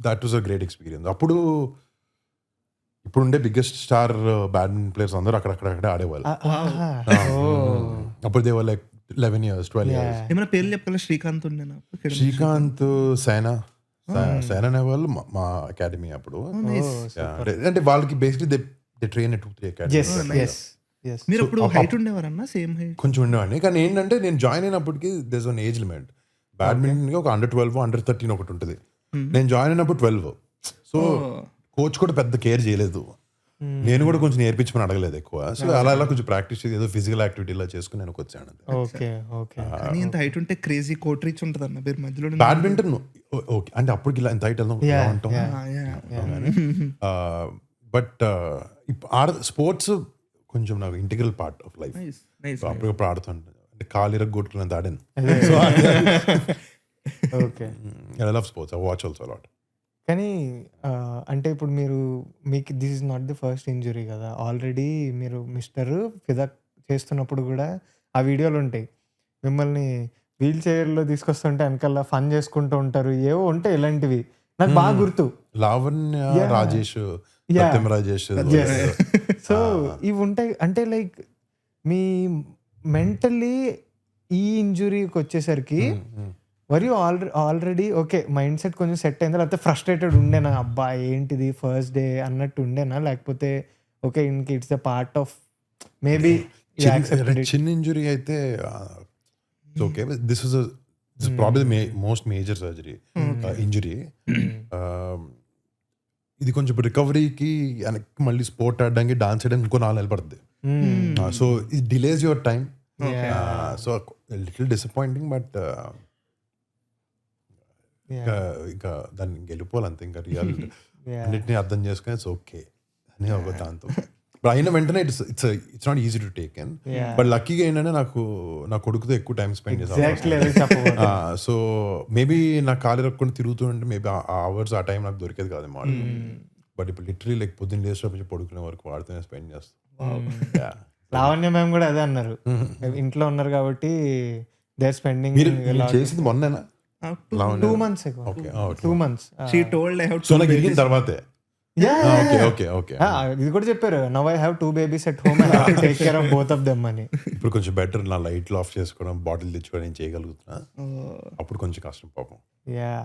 [SPEAKER 3] that was a great experience. అప్పుడు ఇప్పుడుండే బిగ్గెస్ట్ స్టార్ బ్యాడ్మింటన్ ప్లేయర్స్ అందరూ అక్కడక్కడే ఆడేవాళ్ళు. అప్పుడు they were like 11 years 12 years.
[SPEAKER 2] ఏమైనా పేర్లు చెప్పగల? శ్రీకాంత్ ఉండేనా?
[SPEAKER 3] శ్రీకాంత్, సేనా అనే వాళ్ళు మా అకాడమీ అప్పుడు. అంటే వాళ్ళకి బేసిక్లీ దే ట్రైన్ 2-3 అకాడమీ.
[SPEAKER 2] మీరు అప్పుడు హైట్ ఉండేవారన్నా? సేమ్ హైట్
[SPEAKER 3] కొంచెం ఉండేవాడిని. కానీ ఏంటంటే నేను జాయిన్ అయినప్పటికి దేర్ వన్ ఏజ్ లిమిట్. బ్యాడ్మింటన్కి ఒక under-12, under-13 ఒకటి ఉంటుంది. నేను జాయిన్ అయినప్పుడు 12. సో కోచ్ కూడా పెద్ద కేర్ చేయలేదు. నేను కూడా కొంచెం నేర్పించమని అడగలేదు ఎక్కువ. సో అలా కొంచెం ప్రాక్టీస్ చేసి ఏదో ఫిజికల్ యాక్టివిటీ ఇలా చేసుకుని నేను వచ్చాను.
[SPEAKER 2] కానీ ఇంత హైట్ ఉంటే క్రేజీ కోట్ రీచ్ ఉంటుంది అన్న పేరు మధ్యలో.
[SPEAKER 3] బ్యాడ్మింటన్ ఓకే అంటే అప్పటికి ఇలా ఇంత హైట్ ఉంటాం. బట్ స్పోర్ట్స్ కొంచెం నాకు ఇంటిగ్రల్ పార్ట్ ఆఫ్ లైఫ్. అప్పటికప్పుడు ఆడుతుంటాను. అంటే కాలు ఇరగొట్టుకుని దాడాను. I love sports. I watch also lot.
[SPEAKER 1] కానీ అంటే ఇప్పుడు మీకు this is not the first injury కదా. ఆల్రెడీ మీరు మిస్టర్ ఫిదా చేస్తున్నప్పుడు కూడా ఆ వీడియోలు ఉంటాయి. మిమ్మల్ని వీల్ చైర్లో తీసుకొస్తుంటే వెనకాల ఫన్ చేసుకుంటూ ఉంటారు. ఏవో ఉంటాయి ఇలాంటివి. నాకు బాగా గుర్తు.
[SPEAKER 3] లావణ్య, రాజేష్, సత్యం రాజేష్.
[SPEAKER 1] సో ఇవి ఉంటాయి. అంటే లైక్ మీ మెంటల్లీ ఈ ఇంజురీకి వచ్చేసరికి were you already okay mind set కొంచెం సెట్ అయిందా, లేకపోతే ఫ్రస్ట్రేటెడ్ ఉండేనా, అబ్బా ఏంటిది ఫస్ట్ డే అన్నట్టు ఉండేనా, లేకపోతే ఓకే ఇంక it's a part of maybe
[SPEAKER 3] చిన్న ఇంజురీ అయితే okay. This is probably most major surgery injury. ఇది కొంచెం రికవరీకి వెనక్కి మళ్ళీ స్పోర్ట్ ఆడడానికి, డాన్స్ చేయడానికి ఇంకో 4 నెలలు పడుతుంది. So it delays your time. So little disappointing. But ఇంకా దాన్ని గెలిపోవాలంతే. ఇంకా రియల్ అన్నిటిని అర్థం చేసుకుని ఇట్స్ ఓకే అని ఒక దాంతో. బట్ అయిన వెంటనే it's not easy to take in. But లక్కీగా ఏంటంటే నా కొడుకుతో ఎక్కువ టైం స్పెండ్ చేసాను. సో మేబీ నా కాలు రక్కుండా తిరుగుతూ ఉంటే మేబీ ఆ అవర్స్ ఆ టైం నాకు దొరికేది కాదు మాట. బట్ ఇప్పుడు లిటరలీ లైక్ పొద్దున్న లేచి పడుకునే వరకు వాడితోనే స్పెండ్ చేస్తాం.
[SPEAKER 1] లావణ్య మ్యామ్ కూడా అదే అన్నారు, ఇంట్లో ఉన్నారు కాబట్టి దేర్ స్పెండింగ్.
[SPEAKER 3] చేసింది మొన్నేనా?
[SPEAKER 1] 2 months ago. 2 months.
[SPEAKER 2] She told I have
[SPEAKER 3] so నాకు ఎరిగిన తర్వాతే ఓకే
[SPEAKER 1] ఇది కూడా చెప్పారు. Now I have 2 babies at home and I have to take care of both of them అని.
[SPEAKER 3] ఇప్పుడు కొంచెం బెటర్. నా లైట్లు ఆఫ్ చేసుకోవడం, బాటిల్ తెచ్చుకోవడం నేను చేయగలుగుతున్నా. అప్పుడు కొంచెం కష్టం పాపం.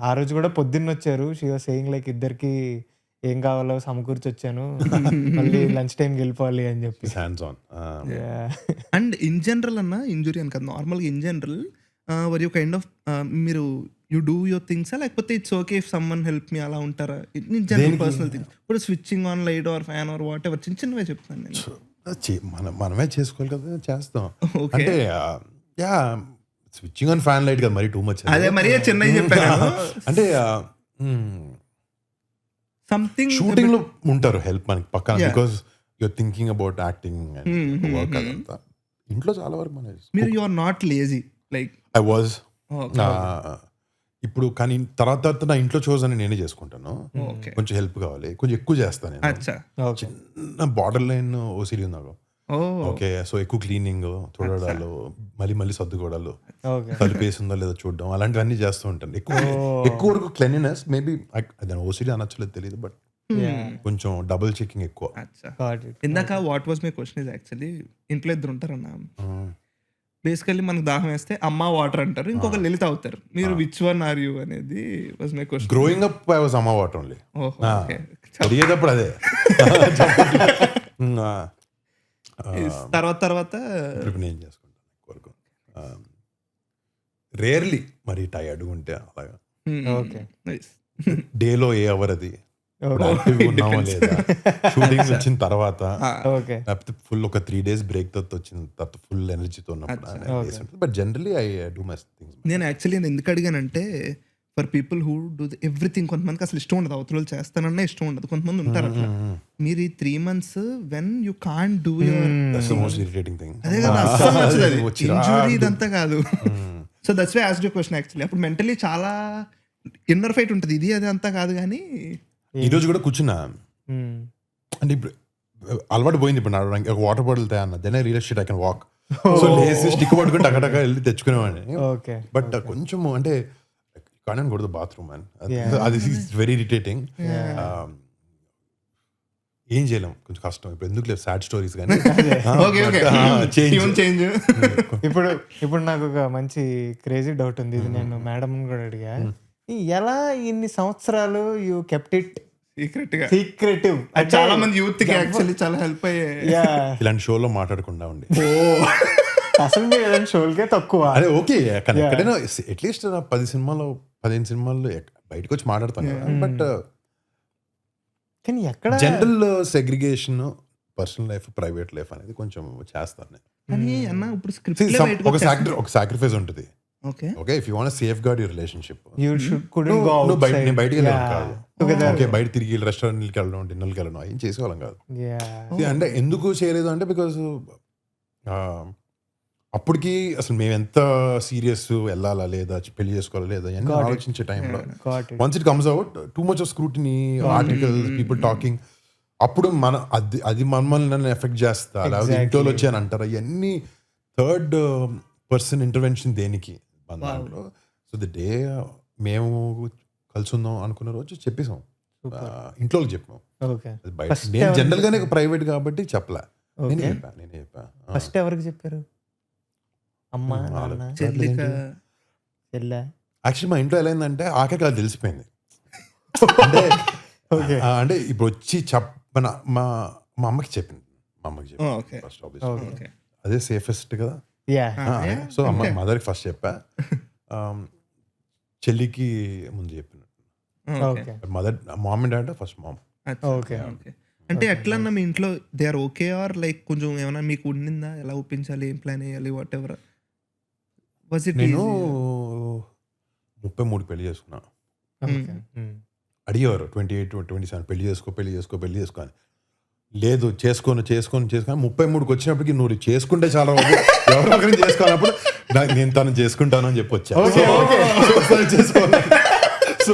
[SPEAKER 1] ఆ రోజు కూడా పొద్దున్న వచ్చారు. షీ వాస్ సేయింగ్ లైక్ ఇద్దరికి ఏం కావాలో సమకూర్చి వచ్చాను, మళ్ళీ లంచ్ టైంకి వెళ్ళిపోవాలి అని చెప్పి.
[SPEAKER 3] Hands on.
[SPEAKER 2] And in general అన్న ఇంజురీ అని కదా, నార్మల్గా in general where you kind of మీరు యూ డూ యువర్ థింగ్స్ లేకపోతే it's okay if someone help me అలా ఉంటారా? జనరల్ పర్సనల్ థింగ్స్ ఇప్పుడు switching on light or fan or whatever చిన్నవే చెప్తాను నేను.
[SPEAKER 3] మనమే చేసుకోవాలి కదా, చేస్తాం. అంటే స్విచ్చింగ్ ఆన్ ఫ్యాన్ లైట్ కదా, మరీ టూ మచ్.
[SPEAKER 2] అదే మరీ చిన్నవి చెప్పాను.
[SPEAKER 3] అంటే
[SPEAKER 2] సంథింగ్
[SPEAKER 3] షూటింగ్ లో ఉంటారు హెల్ప్ మనకి పక్కన, because you're thinking about acting and work అదంతా. ఇంట్లో చాలా వరకు మన
[SPEAKER 2] మీరు you are not lazy like
[SPEAKER 3] I was. ఇప్పుడు కానీ తర్వాత నా ఇంట్లో షోస్ అని నేనే చేసుకుంటాను. కొంచెం హెల్ప్ కావాలి, కొంచెం ఎక్కువ చేస్తాను నేను. చిన్న బార్డర్ లైన్ ఓసిడి ఉంది నాకు. ఓకే, సో ఎక్కువ క్లీనింగ్, తుడడాలు, మళ్ళీ సర్దుకోవడాలు, తలుపేసి ఉందో లేదో చూడడం, అలాంటివన్నీ చేస్తూ ఉంటాను. ఎక్కువ వరకు క్లీనినెస్. మేబీ దాని ఓసిడి అనొచ్చలేదు తెలియదు, బట్ కొంచెం డబుల్ చెకింగ్ ఎక్కువ.
[SPEAKER 2] అచ్చా.
[SPEAKER 1] Got it.
[SPEAKER 2] ఇందాక what was my question is actually ఇంట్లో ఇద్దరు ఉంటారన్న. బేసికల్లీ మనకు దాహం వేస్తే అమ్మ వాటర్ అంటారు, ఇంకొక లలిత అవుతారు. మీరు విచ్ వన్ ఆర్ యూ అనేది was my question.
[SPEAKER 3] Growing up I was అమ్మ వాటర్ ఓన్లీ.
[SPEAKER 2] ఓహో, ఓకే.
[SPEAKER 3] అడిగేటప్పుడు అదే.
[SPEAKER 2] తర్వాత
[SPEAKER 3] ఇప్పుడు నేను చేసుకుంటాను వరకు. రేర్లీ మరి టైర్డ్ ఉంటే అలాగా.
[SPEAKER 1] ఓకే.
[SPEAKER 3] డేలో ఏ అవర్ అది, యాక్టివ్ ఉన్నామా లేదా, షూటింగ్స్ వచ్చిన తర్వాత,
[SPEAKER 1] ఓకే.
[SPEAKER 3] లేకపోతే ఫుల్ ఒక 3 days బ్రేక్ తర్వాత వచ్చిన తర్వాత ఫుల్ ఎనర్జీతో ఉన్నప్పుడు. But generally I do my things.
[SPEAKER 2] నేను యాక్చువల్లీ ఎందుకు అడిగానంటే for people who do everything, కొంతమందికి అసలు ఇష్టం ఉండదు, అవతల చేస్తానన్నా ఇష్టం ఉండదు, కొంతమంది ఉంటారు అట్లా. మీరు ఈ 3 months when you can't do your,
[SPEAKER 3] most irritating thing.
[SPEAKER 2] అదే కదా అస్సలు నచ్చదు అది. ఇంజురీ ఇదంతా కాదు. So that's why asked you question actually. అప్పుడు మెంటలీ చాలా ఇన్నర్ ఫైట్ ఉంటుంది, ఇది అది అంతా కాదు కానీ.
[SPEAKER 3] ఈ రోజు కూడా కూర్చున్నా అంటే ఇప్పుడు అలవాటు పోయింది. ఇప్పుడు నడవడానికి ఒక వాటర్ బాటిల్ తే అన్న, then I realize shit I can walk. So లేసి స్టిక్ పట్టుకుని టకటక వెళ్ళి తెచ్చుకునేవాడిని.
[SPEAKER 1] ఓకే.
[SPEAKER 3] బట్ కొంచెం అంటే can go to the bathroom and అది వెరీ ఇరిటేటింగ్. ఏం చేయలేం, కొంచెం కష్టం. ఇప్పుడు ఎందుకు లేదు సాడ్ స్టోరీస్ కానీ
[SPEAKER 2] చేంజ్.
[SPEAKER 1] ఇప్పుడు నాకు ఒక మంచి క్రేజీ డౌట్ ఉంది, ఇది నేను మేడం కూడా అడిగా. ఎలా ఇన్ని సంవత్సరాలు యూ కెప్ట్ ఇట్ సీక్రెటివ్?
[SPEAKER 2] చాలా మంది యూత్ కి యాక్చువల్లీ చాలా హెల్ప్ అయ్యే
[SPEAKER 3] ఇలాంటి షోలో మాట్లాడకుండా ఉండి.
[SPEAKER 1] అసలు మీరు ఇలాంటి షోలకే తక్కువ.
[SPEAKER 3] అదే ఓకే, కానీ ఎక్కడైనా అట్లీస్ట్ 15 సినిమాల్లో బయటకు వచ్చి మాట్లాడతాను. బట్
[SPEAKER 1] కానీ ఎక్కడ
[SPEAKER 3] general segregation, personal life, private life అనేది కొంచెం చేస్తాను నేను.
[SPEAKER 2] కానీ అన్న ఇప్పుడు స్క్రిప్ట్
[SPEAKER 3] ఒక సాక్రిఫైస్ ఉంటుంది.
[SPEAKER 2] Okay,
[SPEAKER 3] if you want safeguard your relationship,
[SPEAKER 1] నేను
[SPEAKER 3] బయటికి వెళ్ళాను కాదు. ఓకే, బయట తిరిగి రెస్టారెంట్కి వెళ్ళడం, డిన్నర్కి వెళ్ళడం ఏం చేసేవాళ్ళం కాదు. అంటే ఎందుకు చేయలేదు అంటే బికాస్ అప్పటికి అసలు మేము ఎంత సీరియస్ వెళ్ళాలా లేదా, పెళ్లి చేసుకోవాలా లేదా అని ఆలోచించే టైంలో once it comes out too much of scrutiny, articles, people talking, అప్పుడు అది మమ్మల్ని ఎఫెక్ట్ చేస్తా, లేకపోతే ఇంట్లో వచ్చి అని అంటారు. అవన్నీ థర్డ్ పర్సన్ ఇంటర్వెన్షన్ దేనికి మన దాంట్లో. సో ది డే మేము కలిసి ఉందాం అనుకున్న రోజు చెప్పేసాం, ఇంట్లో చెప్పాం. నేను జనరల్ గానే ప్రైవేట్ కాబట్టి చెప్పలే, నేనే చెప్పా.
[SPEAKER 1] ఫస్ట్ ఎవరికి చెప్పారు? అమ్మ,
[SPEAKER 3] యాక్చువల్లీ మా ఇంట్లో ఎలా అయిందంటే ఆఖరికి అది తెలిసిపోయింది. అంటే ఇప్పుడు వచ్చి చెప్పన మా అమ్మకి చెప్పింది, ఫస్ట్ ఆబ్వియస్లీ అదే సేఫెస్ట్ కదా. సో అమ్మ మదర్కి ఫస్ట్ చెప్పా, చెల్లికి ముందు చెప్పిన. Mother mom and dad first mom.
[SPEAKER 2] అంటే ఎట్లన్నా మీ ఇంట్లో they are okay or like కొంచెం ఏమైనా మీకు ఉండిందా, ఎలా ఒప్పించాలి, ఏం ప్లాన్ వేయాలి, వాట్ ఎవర్?
[SPEAKER 3] నేను 33 పెళ్లి చేసుకున్నా. అడిగేవారు 28, 27 పెళ్లి చేసుకో అని. లేదు చేసుకోను 33కి వచ్చినప్పటికి నువ్వు చేసుకుంటే చాలా ఎవరో ఒకరిని చేసుకోనప్పుడు నేను తను చేసుకుంటాను అని చెప్పి వచ్చా. So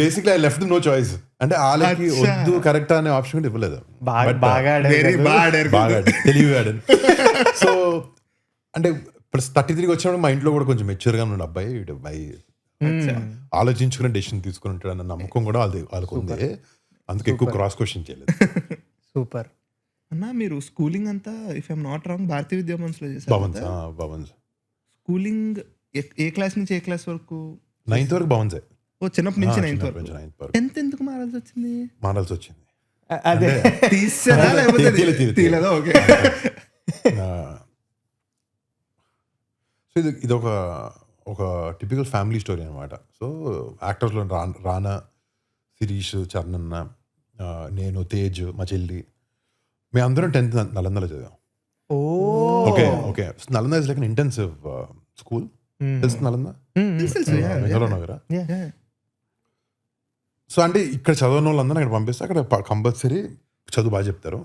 [SPEAKER 3] basically I left no choice. అంటే వాళ్ళకి వద్దు కరెక్ట్ అనే ఆప్షన్ ఇవ్వలేదు. బాగా తెలివిగాడు. సో అంటే ఇప్పుడు 33కి వచ్చినప్పుడు మా ఇంట్లో కూడా కొంచెం మెచ్యూర్గా ఉన్న అబ్బాయి ఆలోచించుకునే డెసిషన్ తీసుకుని ఉంటాడు అన్న నమ్మకం కూడా వాళ్ళకు ఉంది. అందుకే ఎక్కువ క్రాస్ క్వశ్చన్ చేయలేదు.
[SPEAKER 1] సూపర్
[SPEAKER 2] అన్న. మీరు స్కూలింగ్ అంతా ఇఫ్ ఐఎమ్ నాట్ రాంగ్ భారతీయ విద్యాభవన్స్లో చేశారు.
[SPEAKER 3] భవన్స్ స్కూలింగ్
[SPEAKER 2] ఏ క్లాస్ నుంచి ఏ క్లాస్ వరకు?
[SPEAKER 3] 9th వరకు భవన్సే.
[SPEAKER 2] ఓ చిన్నప్పటి నుంచి 9th వరకు. 10th ఎందుకు మారాల్సి వచ్చింది?
[SPEAKER 1] అదే
[SPEAKER 2] తీసారా లేకపోతే తీయలేదా? ఓకే.
[SPEAKER 3] సో ఇది ఒక టిపికల్ ఫ్యామిలీ స్టోరీ అనమాట. సో యాక్టర్స్లో రానా, శిరీష్, చరణన్న, నేను, తేజ్, మా చెల్లి, మేమందరం 10th నలందలో చదివాం. Okay. Nalanda is like an intensive school. తెలుసు నలంద? నగరా. సో అంటే ఇక్కడ చదవని వాళ్ళందరూ అక్కడ పంపిస్తే అక్కడ కంపల్సరీ చదువు బాగా చెప్తారు,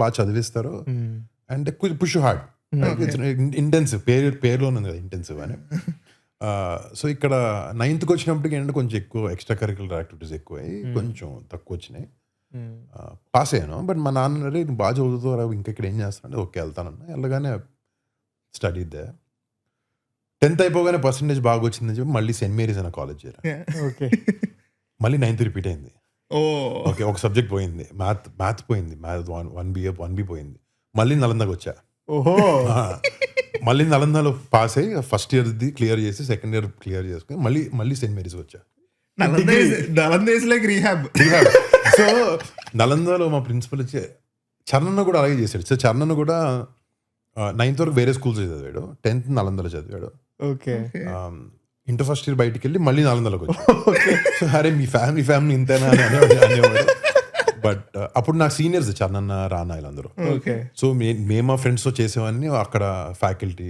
[SPEAKER 3] బాగా చదివిస్తారు. And push hard, intensive. పేరులోనే ఉంది కదా ఇంటెన్సివ్ అని. సో ఇక్కడ 9th వచ్చినప్పటికి ఏంటంటే కొంచెం ఎక్కువ ఎక్స్ట్రా కరిక్యులర్ యాక్టివిటీస్ ఎక్కువ కొంచెం తక్కువ వచ్చినాయి. పాస్ అయ్యాను. బట్ మా నాన్న నువ్వు బాగా చదువుతావు ఇంకా ఇక్కడ ఏం చేస్తానంటే ఓకే వెళ్తానన్నా. వెళ్ళగానే స్టడీ దే. 10th అయిపోగానే పర్సంటేజ్ బాగా వచ్చిందని చెప్పి మళ్ళీ సెయింట్ మేరీస్ అనే కాలేజ్ చేరా. మళ్ళీ 9th రిపీట్ అయింది.
[SPEAKER 2] ఓ
[SPEAKER 3] ఓకే, ఒక సబ్జెక్ట్ పోయింది, మ్యాథ్ పోయింది, మ్యాథ్ 1B పోయింది. మళ్ళీ నలందకు వచ్చా.
[SPEAKER 1] ఓహో
[SPEAKER 3] ఆ, మళ్ళీ నలందలో పాస్ అయ్యి ఫస్ట్ ఇయర్ది క్లియర్ చేసి సెకండ్ ఇయర్ క్లియర్ చేసుకుని మళ్ళీ సెయింట్ మేరీస్ వచ్చా.
[SPEAKER 2] Nalanda is like rehab.
[SPEAKER 3] So నలందలో మా ప్రిన్సిపల్ వచ్చి చరణ్ కూడా అలాగే చేశాడు. సో చరణ్ కూడా 9th వరకు వేరే స్కూల్స్ చదివాడు, 10th నలందలో చదివాడు.
[SPEAKER 1] ఓకే
[SPEAKER 3] ఇంటర్ ఫస్ట్ ఇయర్ బయటికి వెళ్ళి మళ్ళీ నలందలోకి వచ్చి సో అరే మీ ఫ్యామిలీ ఇంతేనా అని అనేవాడు. బట్ అప్పుడు నాకు సీనియర్స్ చరణ్, రానా వీళ్ళందరూ.
[SPEAKER 1] ఓకే
[SPEAKER 3] సో మేము మా ఫ్రెండ్స్తో చేసేవన్నీ అక్కడ ఫ్యాకల్టీ,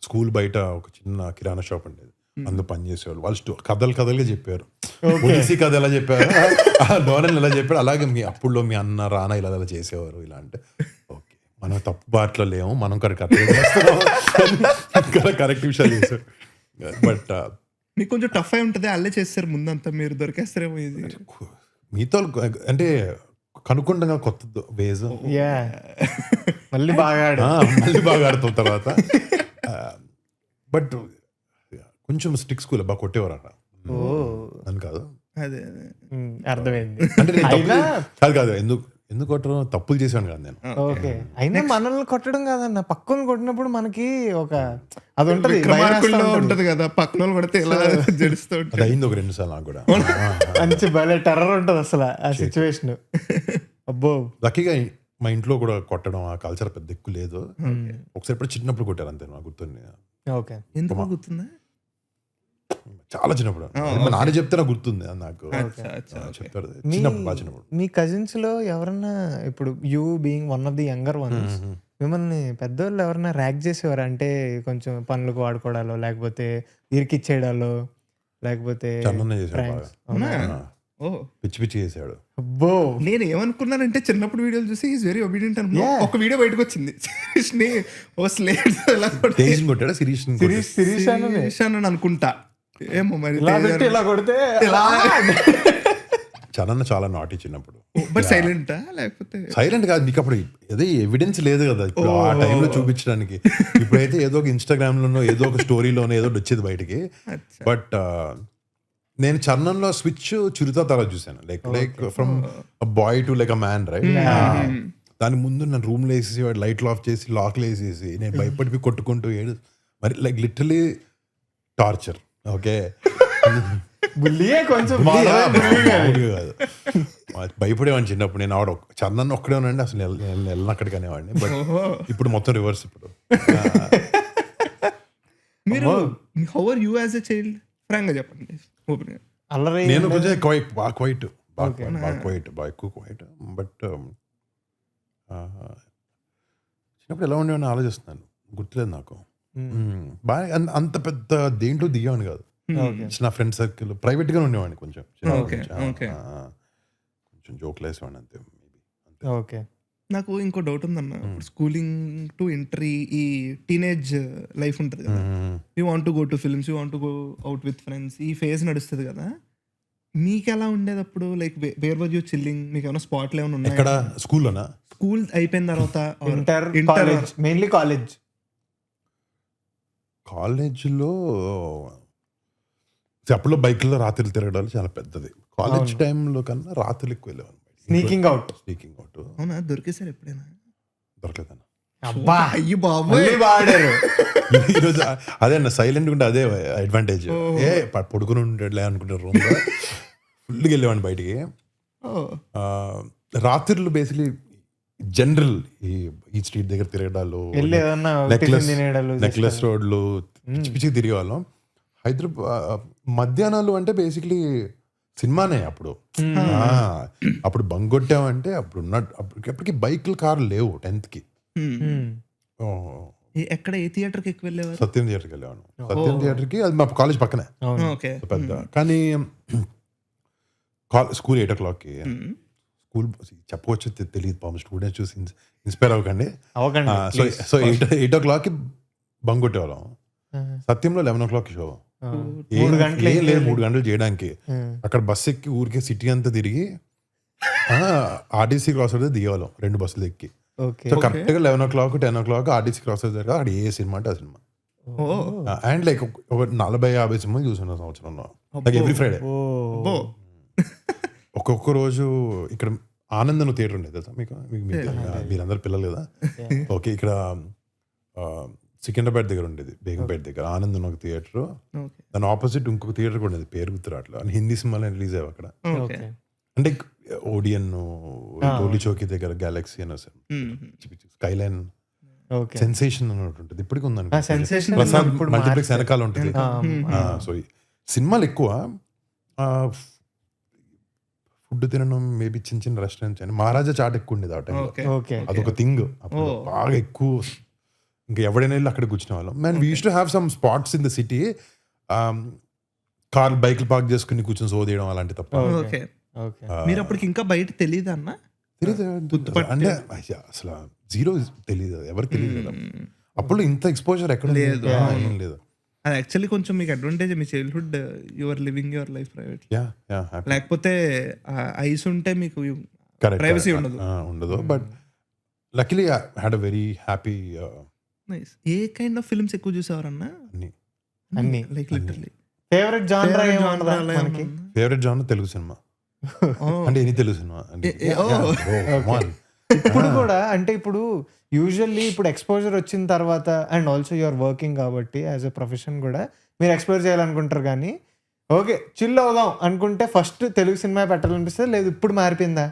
[SPEAKER 3] స్కూల్ బయట ఒక చిన్న కిరాణా షాప్ ఉండేది, అందులో పనిచేసేవాళ్ళు. వాళ్ళు కథలుగా చెప్పారు. ఒడిసి కథ ఎలా చెప్పారు, డోరన్ ఎలా చెప్పారు, అలాగే అప్పుడులో మీ అన్న రానా ఇలా చేసేవారు. ఇలా అంటే ఓకే మనం తప్పు బాట్లో లేము, మనం కరెక్ట్ విషయాలు చేసాం. బట్
[SPEAKER 2] మీకు కొంచెం టఫ్ అయి ఉంటుంది, అల్లే చేస్తారు ముందంతా, మీరు దొరికేస్తారేమో ఇది.
[SPEAKER 3] మీతో అంటే కనుక్కుంటాం కొత్త వేజ్,
[SPEAKER 1] యా మళ్ళీ బాగా
[SPEAKER 3] మళ్ళీ బాగా ఆడుతాం తర్వాత. బట్ కొంచెం స్టిక్ స్కూల్ బాగా కొట్టేవారు అక్కడ అని కాదు.
[SPEAKER 2] అదే
[SPEAKER 1] అర్థమైంది.
[SPEAKER 3] అంటే నేను కాదు ఎందుకు కొట్టరు, తప్పులు చేశాను కదా నేను.
[SPEAKER 1] ఓకే అయినా మనల్ని కొట్టడం కాదన్న, పక్కన కొట్టినప్పుడు మనకి ఒక అది ఉంటది,
[SPEAKER 2] ఉంటది కదా, పక్కన వాళ్ళు కొడితే ఎలా జడుస్తూ
[SPEAKER 3] అది
[SPEAKER 2] ఉంటుంది.
[SPEAKER 3] అయింది ఒక 2 సార్లు నాకు కూడా.
[SPEAKER 1] మంచి భలే టెర్రర్ ఉంటది అసలు ఆ సిచ్యువేషన్. అబ్బో
[SPEAKER 3] లక్కీగా మా ఇంట్లో కూడా కొట్టడం ఆ కల్చర్ పెద్ద ఎక్కువ లేదు. ఒకసారి ఎప్పుడు చిన్నప్పుడు కొట్టారు అంతే నాకు గుర్తుంది.
[SPEAKER 1] ఓకే
[SPEAKER 2] ఎందుకు గుర్తుందా?
[SPEAKER 3] చాలా చిన్నప్పుడు మా నాన్న చెప్తే నాకు గుర్తుంది. నాకు చెప్తారు చిన్నప్పుడు, బాగా చిన్నప్పుడు.
[SPEAKER 1] మీ కజిన్స్ లో ఎవరన్నా, ఇప్పుడు you being one of the younger once, మిమ్మల్ని పెద్దోళ్ళు ఎవరన్నా ర్యాక్ చేసేవారు అంటే కొంచెం పనులకు వాడుకోవడాలో, లేకపోతే ఇరికిచ్చేయడాలో, లేకపోతే
[SPEAKER 3] చన్ననే చేశాడు
[SPEAKER 1] pranks?
[SPEAKER 3] బాగా.
[SPEAKER 2] ఓ
[SPEAKER 3] పిచ్చి చేశాడు.
[SPEAKER 1] అబ్బో
[SPEAKER 2] నేను ఏమనుకున్నానంటే చిన్నప్పుడు వీడియోలు చూసి ఈజ్ వెరీ ఒబీడియంట్ అనుకున్నా. ఒక వీడియో బయటకు వచ్చింది, శిరీష్ ని ఓ స్లేట్ ఎలా
[SPEAKER 3] తేజ్ కొట్టాడా శిరీష్
[SPEAKER 2] అని అనుకుంటా. ఏమో మరి
[SPEAKER 1] ఇలా పెట్టి ఇలా కొడితే
[SPEAKER 3] చరణ్ చాలా నాటి చిన్నప్పుడు.
[SPEAKER 2] బట్ సైలెంటా లేకపోతే
[SPEAKER 3] సైలెంట్ కాదు, నీకు అప్పుడు ఏదో ఎవిడెన్స్ లేదు కదా ఇప్పుడు ఆ టైంలో చూపించడానికి. ఇప్పుడైతే ఏదో ఒక ఇన్స్టాగ్రామ్ లోనో ఏదో ఒక స్టోరీలోనో ఏదో వచ్చేది బయటికి. బట్ నేను చరణంలో స్విచ్ చిరుతా తర్వాత చూసాను, like from boy to like a man, right. దాని ముందు నన్ను రూమ్లో వేసేసి వాడు లైట్లు ఆఫ్ చేసి లాక్లు వేసేసి నేను భయపడిపోయి కొట్టుకుంటూ మరి లైక్ లిటరలీ టార్చర్. ఓకే
[SPEAKER 1] కొంచెం
[SPEAKER 3] కాదు, భయపడేవాడిని చిన్నప్పుడు. నేను ఆవిడ చరణ్ ఒక్కడే ఉన్నాండి, అసలు వెళ్ళను అక్కడికి అనేవాడిని. బట్ ఇప్పుడు మొత్తం రివర్స్. ఇప్పుడు
[SPEAKER 2] మీరు how are you as a child, ఫ్రాంక్ గా చెప్పండి.
[SPEAKER 1] అల్లరి
[SPEAKER 3] నేను కొంచెం బాగా క్వైట్, బాగా ఎక్కువ క్వైట్. బట్ చిన్నప్పుడు ఎలా ఉండేవాడిని ఆలోచిస్తున్నాను, గుర్తులేదు నాకు. బాగా అంత పెద్ద దేంట్లో దిగేవాడిని కాదు. నా ఫ్రెండ్ సర్కిల్ ప్రైవేట్ గా ఉండేవాడిని, కొంచెం కొంచెం జోక్లు వేసేవాడిని అంతే.
[SPEAKER 1] ఓకే
[SPEAKER 2] నాకు ఇంకో డౌట్ ఉందన్న, స్కూలింగ్ టు ఇంటర్ ఈ టీనేజ్ లైఫ్ ఉంటుంది కదా, you want to go to films, you want to go out with friends, ఈ ఫేజ్ నడుస్తుంది కదా. మీకు ఎలా ఉండేది అప్పుడు? Like where was you chilling? మీకు ఏమైనా స్పాట్లు ఏమైనా ఉన్నాయి?
[SPEAKER 3] ఎక్కడ స్కూల్లోనా?
[SPEAKER 2] స్కూల్ అయిపోయిన తర్వాత
[SPEAKER 1] ఇంటర్ మెయిన్లీ కాలేజ్లో
[SPEAKER 3] అప్పుడులో బైక్లో రాత్రులు తిరగడాలు చాలా పెద్దది. కాలేజ్ టైంలో కన్నా రాత్రులు ఎక్కువ వెళ్ళేవాళ్ళు.
[SPEAKER 1] Sneaking out.
[SPEAKER 2] అవునా? దొరికేసారు ఎప్పుడైనా?
[SPEAKER 3] దొరకలేదన్న.
[SPEAKER 1] అబ్బా
[SPEAKER 2] అయ్యి బాబోయ్
[SPEAKER 1] వాడారు
[SPEAKER 3] ఈరోజు అదే అన్న, సైలెంట్ ఉంటే అదే అడ్వాంటేజ్. పడుకుని ఉండేట్లే అనుకుంటారు రూమ్ లో. ఫుల్గా వెళ్ళేవాడిని బయటికి. రాత్రులు జనరల్ ఈ స్ట్రీట్ దగ్గర తిరగడాలు, నెక్లెస్ రోడ్లు పిచ్చి పిచ్చి తిరిగేవాళ్ళం. హైదరాబాద్ మధ్యాహ్నాలు అంటే బేసిక్లీ సినిమానే. అప్పుడు బంక్ కొట్టామంటే అప్పటికి బైక్లు కార్లు లేవు 10th కి.
[SPEAKER 2] ఎక్కడ ఏ థియేటర్కి ఎక్కువ వెళ్ళేవారు?
[SPEAKER 3] సత్యం థియేటర్కి వెళ్ళేవాను. సత్యం థియేటర్కి అది మా కాలేజ్ పక్కనే పెద్ద. కానీ స్కూల్ 8 o'clockకి. స్కూల్ చెప్పవచ్చు తెలియదు పాపం, స్టూడెంట్స్ చూసి ఇన్స్పైర్ అవ్వకండి. సో 8 o'clockకి బంక్ కొట్టేవాళ్ళం. సత్యంలో 11 o'clock షో. 3 గంటలు చేయడానికి అక్కడ బస్ ఎక్కి ఊరికే సిటీ అంతా తిరిగి ఆర్టీసీ క్రాస్ రోడ్ దిగేవాళ్ళం 2 బస్సులు ఎక్కి. సో కరెక్ట్ గా 11 o'clock 10 o'clock RTC cross road దగ్గర అక్కడ ఏ సినిమా అంటే ఆ సినిమా. అండ్ లైక్ ఒక 40-50 సినిమాలు చూసాను సంవత్సరంలో, లైక్ ఎవ్రీ ఫ్రైడే. ఒక్కొక్క రోజు ఇక్కడ ఆనందం థియేటర్ ఉండేది తెలుసా మీకు? మీరందరూ పిల్లలు కదా? ఓకే, ఇక్కడ సికింద్రాబాద్ దగ్గర ఉండేది, బేగంపేట దగ్గర ఆనందం ఒక థియేటర్. దాని ఆపోజిట్ ఇంకొక థియేటర్ కూడా ఉండేది, పేరు గుర్తురాట్లో. అని హిందీ సినిమాలు రిలీజ్ అయ్యాయి అక్కడ. అంటే ఓడియన్, టోలీ చౌకీ దగ్గర గ్యాలక్సీ అని స్కైలైన్ సెన్సేషన్ అన్నట్టు ఉంటుంది, ఇప్పటికి ఉందండి. ప్రసాద్ మల్టీప్లెక్స్ వెనకాల ఉంటుంది. సో సినిమాలు ఎక్కువ, ఫుడ్ తినడం మేబీ చిన్న చిన్న రెస్టారెంట్స్ అని. మహారాజా చాట్ ఎక్కువ ఉండేది ఆ టైంలో, అదొక థింగ్ బాగా ఎక్కువ. ఇంకా ఎవడైనా వెళ్ళి అక్కడ కూర్చునే వాళ్ళం. Man we use to have some spots in the city, car బైక్లు పార్క్ చేసుకుని కూర్చొని సోదేయడం అలాంటి తప్ప.
[SPEAKER 2] మీరు అప్పటికి ఇంకా బయట తెలియదు అన్న?
[SPEAKER 3] తెలియదు అంటే అసలు జీరో తెలియదు, ఎవరికి తెలియదు. అప్పుడు ఇంత ఎక్స్పోజర్ ఎక్కడ లేదు, ఏం లేదు.
[SPEAKER 2] అది యాక్చువల్లీ కొంచెం మీకు advantage, me childhood your living your life private. లేకపోతే ఐస్ ఉంటే మీకు ప్రైవసీ
[SPEAKER 3] ఉండదు. But luckily I had a very happy.
[SPEAKER 2] Nice. A kind of films ఎక్కువ చూసేవారన్నా?
[SPEAKER 1] అన్ని
[SPEAKER 2] like literally
[SPEAKER 1] favourite genre
[SPEAKER 3] favourite genre Telugu cinema. అంటే ఎనీ తెలుగు సినిమా
[SPEAKER 1] ఇప్పుడు కూడా. అంటే ఇప్పుడు యూజువల్లీ ఇప్పుడు ఎక్స్పోజర్ వచ్చిన తర్వాత అండ్ ఆల్సో యూఆర్ వర్కింగ్ కాబట్టి యాజ్ ఎ ప్రొఫెషన్ కూడా మీరు ఎక్స్ప్లోర్ చేయాలనుకుంటారు. కానీ ఓకే చిల్ అవుదాం అనుకుంటే ఫస్ట్ తెలుగు సినిమా పెట్టాలనిపిస్తుంది, లేదు ఇప్పుడు మారిపోయిందా?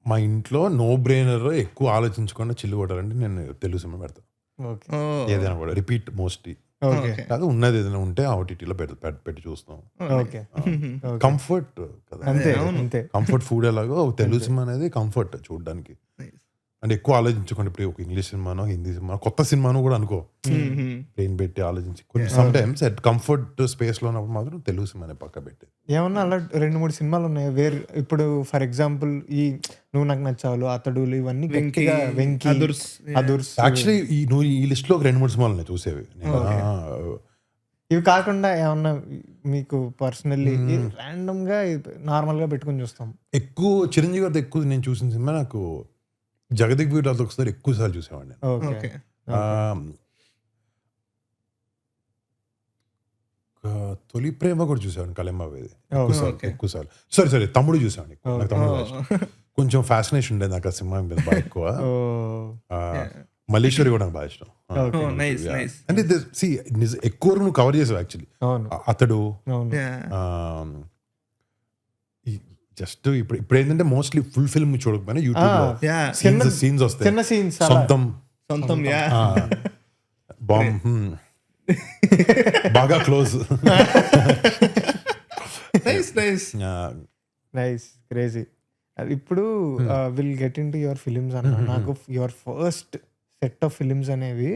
[SPEAKER 3] మా ఇంట్లో నో బ్రెయినర్, ఎక్కువ ఆలోచించకుండా చిల్లు కొట్టాలంటే నేను తెలుగు సినిమా పెడతాను. ఏదైనా కూడా రిపీట్ మోస్ట్లీ కాదు, ఉన్నది ఏదైనా ఉంటే ఓటీటీలో పెట్టి చూస్తాం. కంఫర్ట్ కదా, కంఫర్ట్ ఫుడ్ ఎలాగో తెలుగు సినిమా అనేది కంఫర్ట్ చూడడానికి. అంటే ఎక్కువ ఆలోచించుకోండి. ఇప్పుడు ఒక ఇంగ్లీష్ సినిమానో హిందీ సినిమా కొత్త సినిమానో కూడా అనుకో, బ్రెయిన్ పెట్టి ఆలోచించి కొన్ని some times at comfort space లో ఉన్నప్పుడు మాత్రం తెలుగు సినిమానే పక్క పెట్టి.
[SPEAKER 1] ఏమన్నా అలా 2-3 సినిమాలు ఉన్నాయి వేరు. ఇప్పుడు ఫర్ ఎగ్జాంపుల్ ఈ నువ్వు నాకు నచ్చావులు, అతడులు, ఇవన్నీ గట్టిగా, వెంకీ, అదుర్స్.
[SPEAKER 3] యాక్చువల్లీ నువ్వు ఈ లిస్ట్ లో 2-3 సినిమాలు ఉన్నాయి చూసేవి.
[SPEAKER 1] ఇవి కాకుండా ఏమన్నా మీకు పర్సనల్లీ ర్యాండమ్ గా నార్మల్ గా పెట్టుకుని చూస్తాం?
[SPEAKER 3] ఎక్కువ చిరంజీవి గారితో ఎక్కువ నేను చూసిన సినిమా నాకు జగదిక్ వీరుడు ఒకసారి ఎక్కువ సార్లు చూసేవాడిని. తొలి ప్రేమ కూడా చూసేవాడిని, కలెంబావేది ఎక్కువ సార్లు. సారీ తమ్ముడు చూసేవాడిని. నాకు తమ్ముడు కొంచెం ఫ్యాసినేషన్ ఉండేది నాకు ఆ సినిమా మీద బాగా ఎక్కువ. మల్లేశ్వరి కూడా నాకు బాగా ఇష్టం. అంటే ఎక్కువ నువ్వు కవర్ చేసావు యాక్చువల్లీ. అతడు జస్ట్ ఇప్పుడు ఏంటంటే మోస్ట్లీ ఫుల్ ఫిల్మ్ చూడకపోయినా యూట్యూబ్ లో సీన్స్ వస్తాయి. సొంతం బాంబ్ బాగా క్లోజ్.
[SPEAKER 1] Nice, crazy. ఇప్పుడు will get in to your films అన్న. నాకు your first set of films అనేవి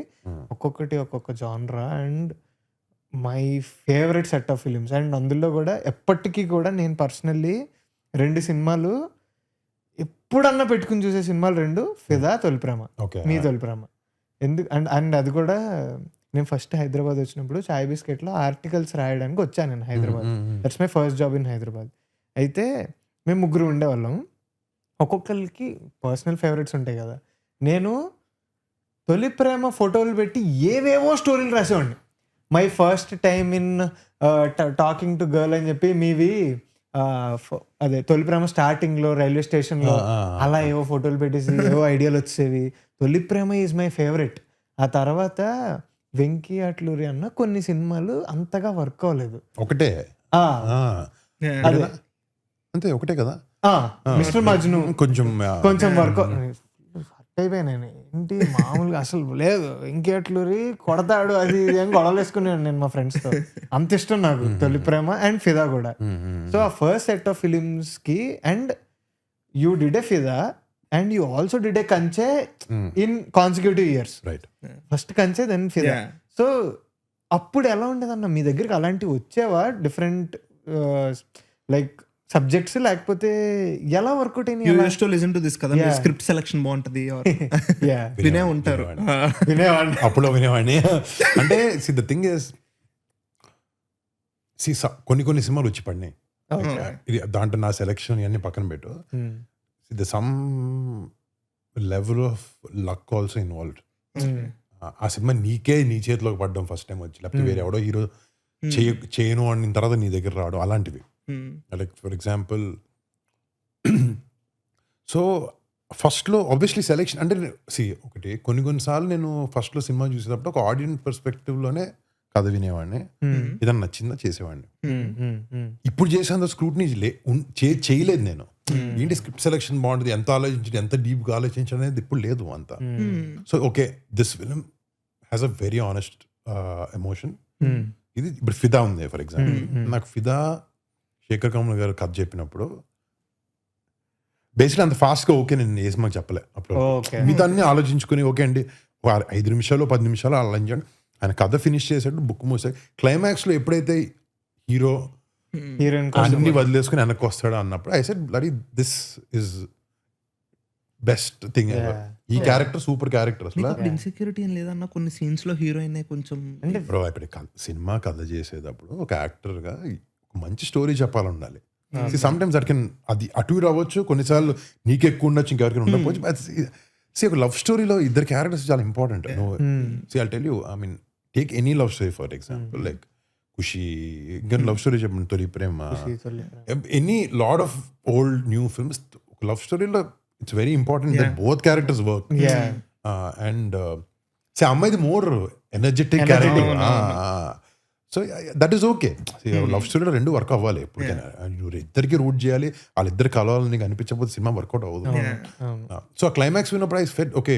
[SPEAKER 1] ఒక్కొక్కటి ఒక్కొక్క జానరా and my favourite set of films. And అందులో కూడా ఎప్పటికీ కూడా నేను పర్సనల్లీ 2 సినిమాలు ఎప్పుడన్నా పెట్టుకుని చూసే సినిమాలు 2, ఫిదా, తొలి ప్రేమ. మీ తొలి ప్రేమ ఎందుకు అండ్ అది కూడా నేను ఫస్ట్ హైదరాబాద్ వచ్చినప్పుడు చాయ్ బిస్కెట్లో ఆర్టికల్స్ రాయడానికి వచ్చాను నేను Hyderabad. That's my first job in Hyderabad. అయితే మేము 3 ఉండేవాళ్ళం. ఒక్కొక్కరికి పర్సనల్ ఫేవరెట్స్ ఉంటాయి కదా. నేను తొలి ప్రేమ ఫోటోలు పెట్టి ఏవేవో స్టోరీలు రాసేవాడిని. My first time in talking to girl అని చెప్పి, మీవి అదే తొలి ప్రేమ స్టార్టింగ్ లో రైల్వే స్టేషన్ లో అలా ఏవో ఫోటోలు పెట్టేసి ఏవో ఐడియాలు వచ్చేవి. తొలి ప్రేమ ఈజ్ మై ఫేవరెట్. ఆ తర్వాత వెంకీ అట్లూరి అన్న కొన్ని సినిమాలు అంతగా వర్క్ అవ్వలేదు.
[SPEAKER 3] ఒకటే
[SPEAKER 1] అదే
[SPEAKER 3] అంతే ఒకటే కదా.
[SPEAKER 1] మిస్టర్ మజ్ను కొంచెం వర్క్ అయిపోయినాయి. ఏంటి మామూలుగా అసలు లేదు, వెంకీ అట్లూరి కొడతాడు అది ఇది అని గొడవలు వేసుకున్నాను నేను మా ఫ్రెండ్స్ తో. అంత ఇష్టం నాకు తొలి ప్రేమ అండ్ ఫిదా కూడా. సో ఆ ఫస్ట్ సెట్ ఆఫ్ ఫిలిమ్స్ కి అండ్ యూ డిడ్ ఎ ఫిదా and you also did a కంచె ఇన్ కాన్సిక్యూటివ్ ఇయర్స్. ఫస్ట్ కంచె దెన్ ఫిదా. సో అప్పుడు ఎలా ఉండేదన్న మీ దగ్గరికి అలాంటివి వచ్చేవా డిఫరెంట్ లైక్ సబ్జెక్ట్స్, లేకపోతే ఎలా వర్కౌట్ అయినాయి?
[SPEAKER 2] స్క్రిప్ట్ సెలక్షన్ బాగుంటది వినే ఉంటారు.
[SPEAKER 3] అప్పుడు వినేవాడిని. అంటే ద థింగ్ ఇస్ కొన్ని సినిమాలు వచ్చి పడినాయి. దాంట్లో నా సెలక్షన్ ఇవన్నీ పక్కన పెట్టు. The sum level of luck also involved. ఆ సినిమా నీ చేతిలోకి పడ్డం ఫస్ట్ టైం వచ్చి, లేకపోతే వేరే ఎవడో హీరో చేయను అని తర్వాత నీ దగ్గర రావడం, అలాంటివి. లైక్ ఫర్ ఎగ్జాంపుల్ సో ఫస్ట్లో ఆబ్వియస్లీ సెలెక్షన్ అంటే ఒకటి కొన్నిసార్లు నేను ఫస్ట్లో సినిమా చూసేటప్పుడు ఒక ఆడియన్స్ పర్స్పెక్టివ్లోనే కథ వినేవాడిని, ఏదన్నా నచ్చిందా చేసేవాడిని. ఇప్పుడు చేసేంత స్క్రూటినీ చేయలేదు నేను. ఏంటి స్క్రిప్ట్ సెలెక్షన్ బాగుంటుంది, ఎంత ఆలోచించడం, ఎంత డీప్గా ఆలోచించడం అనేది ఇప్పుడు లేదు అంతా. So okay, this film has a very honest emotion. ఇది ఇప్పుడు ఫిదా ఉంది ఫర్ ఎగ్జాంపుల్. నాకు ఫిదా శేఖర్ కమల్ గారు కథ చెప్పినప్పుడు బేసిక్లీ అంత ఫాస్ట్గా ఓకే నేను ఏ సినిమాకి చెప్పలే. అప్పుడు మిగతాన్ని ఆలోచించుకుని ఓకే అండి 5 నిమిషాలు 10 నిమిషాలు ఆలోచించండి. ఆయన కథ ఫినిష్ చేసాడు, బుక్ మూసాడు. క్లైమాక్స్లో ఎప్పుడైతే హీరో అన్ని వదిలేసుకుని వెనక్కి వస్తాడు అన్నప్పుడు I said Larry this is best thing ever. ఈ క్యారెక్టర్ సూపర్ క్యారెక్టర్. అసలు
[SPEAKER 2] ఇన్సెక్యూరిటీ ఏం లేదన్న కొన్ని సీన్స్ లో హీరోయిన్ కొంచెం
[SPEAKER 3] బ్రో ఇప్పుడు సినిమా కథ చేసేటప్పుడు ఒక యాక్టర్గా ఒక మంచి స్టోరీ చెప్పాలి ఉండాలి. సమ్ టైమ్స్ దట్ కెన్ అది అటు ఇటు అవ్వచ్చు, కొన్నిసార్లు నీకు ఎక్కువ ఉండొచ్చు, ఇంకెవరికి ఉండకపోవచ్చు. ఒక లవ్ స్టోరీలో ఇద్దరు క్యారెక్టర్స్ చాలా important. I tell you, I mean take any love story for example like Kushi, ఇంకా లవ్ స్టోరీ చెప్పండి, Tholi Prema, any lot of old new films. Love స్టోరీలో it's very important that both characters work. And అమ్మాయిది more energetic character. So that is okay. Love స్టోరీలో రెండు వర్క్ అవ్వాలి ఎప్పటికైనా. నువ్వు ఇద్దరికి రూట్ చేయాలి, వాళ్ళిద్దరు కలవాలని నీకు అనిపించకపోతే సినిమా వర్కౌట్ అవ్వదు. సో ఆ క్లైమాక్స్ విన్నప్పుడు ఐ ఫెల్ ఓకే,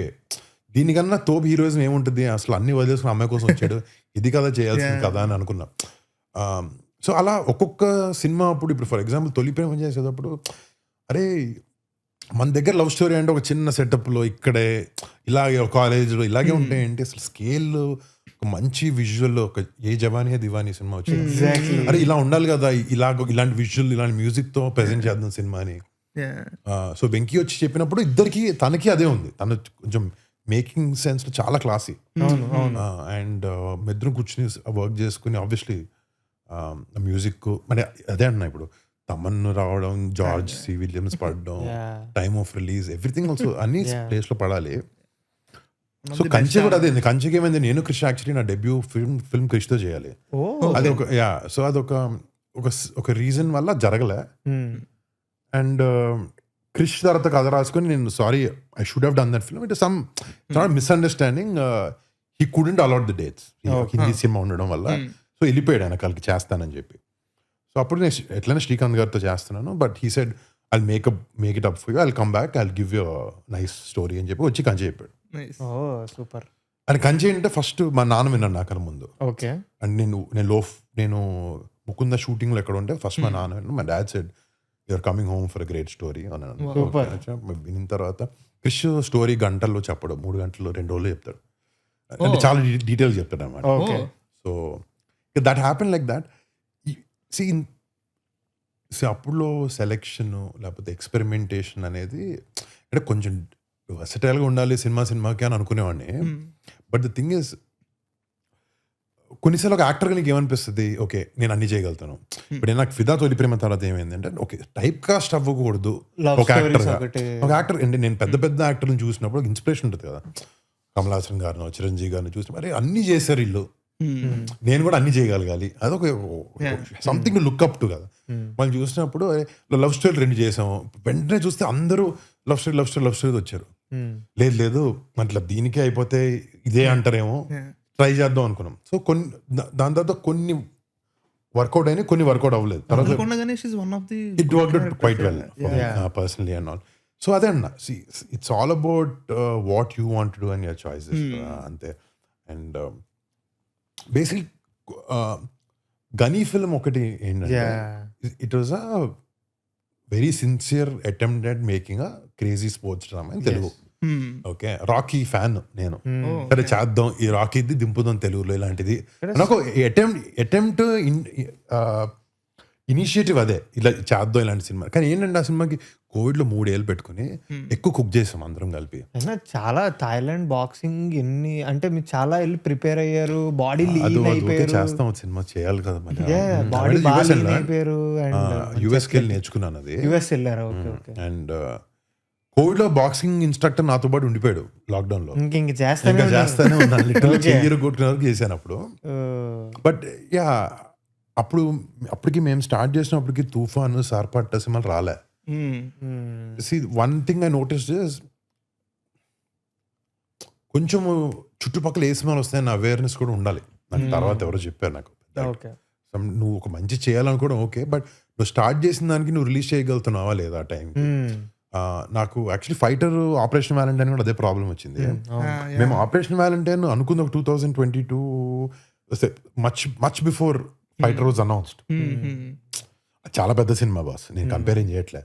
[SPEAKER 3] దీనికన్నా తోపు హీరోయిజం ఏముంటుంది, అసలు అన్ని వదిలేసుకుని అమ్మాయి కోసం వచ్చాడు, ఇది కదా చేయాల్సింది కదా అని అనుకున్నా. సో అలా ఒక్కొక్క సినిమా అప్పుడు ఇప్పుడు ఫర్ ఎగ్జాంపుల్ తొలి ప్రేమ చేసేటప్పుడు అరే మన దగ్గర లవ్ స్టోరీ అంటే ఒక చిన్న సెటప్లో ఇక్కడే ఇలాగే ఒక కాలేజ్లో ఇలాగే ఉంటాయంటే అసలు స్కేల్ ఒక మంచి విజువల్, ఒక ఏ జవానీ హే దివానీ సినిమా వచ్చింది, అరే ఇలా ఉండాలి కదా, ఇలాంటి విజువల్ ఇలాంటి మ్యూజిక్తో ప్రెజెంట్ చేద్దాం సినిమాని. సో వెంకీ వచ్చి చెప్పినప్పుడు ఇద్దరికి తనకి అదే ఉంది, తను కొంచెం మేకింగ్ సెన్స్ లో చాలా క్లాసీ. అండ్ ఇద్దరు కూర్చుని వర్క్ చేసుకుని ఆబ్వియస్లీ మ్యూజిక్ మరి అదే అన్నా ఇప్పుడు తమన్ రావడం, జార్జ్ సి విలియమ్స్ పడడం, time of release, everything also అన్ని ప్లేస్ లో పడాలి. సో కంచె కూడా అదే. కంచెకి ఏమైంది, నేను క్రిష్ యాక్చువల్లీ నా డెబ్యూ ఫిల్మ్ క్రిష్తో చేయాలి. అది ఒక సో అదొక ఒక రీజన్ వల్ల జరగలే. అండ్ క్రిష్ తర్వాత కథ రాసుకొని నేను sorry I should have done that film, it some not misunderstanding, he couldn't allot the dates Hindi సినిమా ఉండడం వల్ల. సో వెళ్ళిపోయాడు ఆయన కలికి చేస్తానని చెప్పి. సో అప్పుడు నేను ఎట్లయినా శ్రీకాంత్ గారితో చేస్తున్నాను, but he said I'll make it up for you, I'll come back, I'll give you nice story అని చెప్పి వచ్చి కంచె చెప్పాడు.
[SPEAKER 1] సూపర్.
[SPEAKER 3] అని కంచె అంటే ఫస్ట్ మా నాన్న విన్నాడు నాకన్నా ముందు.
[SPEAKER 1] ఓకే.
[SPEAKER 3] అండ్ నేను ముకుంద షూటింగ్లో ఎక్కడ ఉంటే ఫస్ట్ మా నాన్న విన్నాడు. మా dad said you're coming home for great story అని విన్న తర్వాత క్రిష్ స్టోరీ గంటల్లో చెప్పడం, 3 గంటల్లో 2 రోజులు చెప్తాడు, అంటే చాలా డీటెయిల్స్ చెప్తాడు అనమాట. So that happen like that. అప్పుడులో సెలెక్షన్ లేకపోతే ఎక్స్పెరిమెంటేషన్ అనేది అంటే కొంచెం వర్సటైల్గా ఉండాలి సినిమాకి అని అనుకునేవాడిని. బట్ ద థింగ్ ఇస్ కొన్నిసార్లు ఒక యాక్టర్గా నీకు ఏమనిపిస్తుంది, ఓకే నేను అన్ని చేయగలుగుతాను. ఇప్పుడు నాకు ఫిదా తొలి ప్రేమ తర్వాత ఏమైందంటే ఓకే టైప్ కాస్ట్ అవ్వకూడదు ఒక యాక్టర్ అంటే నేను పెద్ద యాక్టర్ని చూసినప్పుడు ఇన్స్పిరేషన్ ఉంటుంది కదా, కమల్ హాసన్ గారినో చిరంజీవి గారిని చూసినప్పుడు అరే అన్ని చేశారు వీళ్ళు, నేను కూడా అన్ని చేయగలగాలి, అదొక సంథింగ్ లుక్ అప్ టు కదా. వాళ్ళు చూసినప్పుడు లవ్ స్టోరీ 2 చేసాము, వెంటనే చూస్తే అందరూ లవ్ స్టోరీ వచ్చారు. లేదు మతలబ్ దీనికే అయిపోతే ఇదే అంటారేమో, ట్రై చేద్దాం అనుకున్నాం. సో దాని తర్వాత కొన్ని వర్కౌట్ అయినాయి, కొన్ని వర్కౌట్ అవ్వలేదు. తర్వాత it worked quite well personally and all. So అదే అన్న, it's all about what you want to do and your choices అంతే. అండ్ బేసిక్ గనీ ఫిల్మ్ ఒకటి ఏంటంటే it was a very sincere attempt at making a crazy sports drama in Telugu. Okay, Rocky fan నేను, సరే చేద్దాం ఈ రాకీది దింపుదాం తెలుగులో ఇలాంటిది నాకు అటెంప్ట్ ఇనిషియేటివ్ అదే, ఇలా చేద్దాం ఇలాంటి సినిమా. కానీ ఏంటంటే ఆ సినిమాకి కోవిడ్లో 3 ఏళ్ళు పెట్టుకుని ఎక్కువ కుక్ చేసాం అందరం కలిపి.
[SPEAKER 1] అయినా చాలా థాయిలాండ్ బాక్సింగ్ ఎన్ని అంటే మీరు చాలా వెళ్ళి ప్రిపేర్ అయ్యారు, బాడీ లీన్ అయిపోయారు.
[SPEAKER 3] చేస్తాం సినిమా చేయాలి కదా మరి.
[SPEAKER 1] బాడీ బాగా లీన్ అయిపోయారు. అండ్
[SPEAKER 3] యుఎస్కి వెళ్ళి నేర్చుకున్నాను అది.
[SPEAKER 1] యుఎస్ వెళ్ళారు. ఓకే.
[SPEAKER 3] అండ్ కోవిడ్ లో బాక్సింగ్ ఇన్స్ట్రక్టర్ నాతో పాటు ఉండిపోయాడు లాక్డౌన్ లో.
[SPEAKER 1] ఇంక చేస్తానే
[SPEAKER 3] ఉన్నాను, లిటరల్ చెయ్యరు కొట్టుకునే వరకు చేశాను అప్పుడు. బట్ యా అప్పటికి మేము స్టార్ట్ చేసినప్పటికి తుఫాన్, సార్పట్ట సినిమాలు రాలే. One thing I notice is కొంచెము చుట్టుపక్కల ఏ సినిమాలు వస్తాయన్న అవేర్నెస్ కూడా ఉండాలి. నాకు తర్వాత ఎవరో చెప్పారు నాకు, నువ్వు ఒక మంచి చేయాలనుకోవడం ఓకే, బట్ నువ్వు స్టార్ట్ చేసిన దానికి నువ్వు రిలీజ్ చేయగలుగుతున్నావా లేదా ఆ టైంకి. నాకు యాక్చువల్లీ ఫైటర్ ఆపరేషన్ వ్యాలంటైన్ కూడా అదే ప్రాబ్లం వచ్చింది. మేము ఆపరేషన్ వ్యాలంటైన్ అనుకుంది ఒక 2022 much before fighter was announced. చాలా పెద్ద సినిమా బాస్, నేను కంపేరింగ్ చేయట్లే.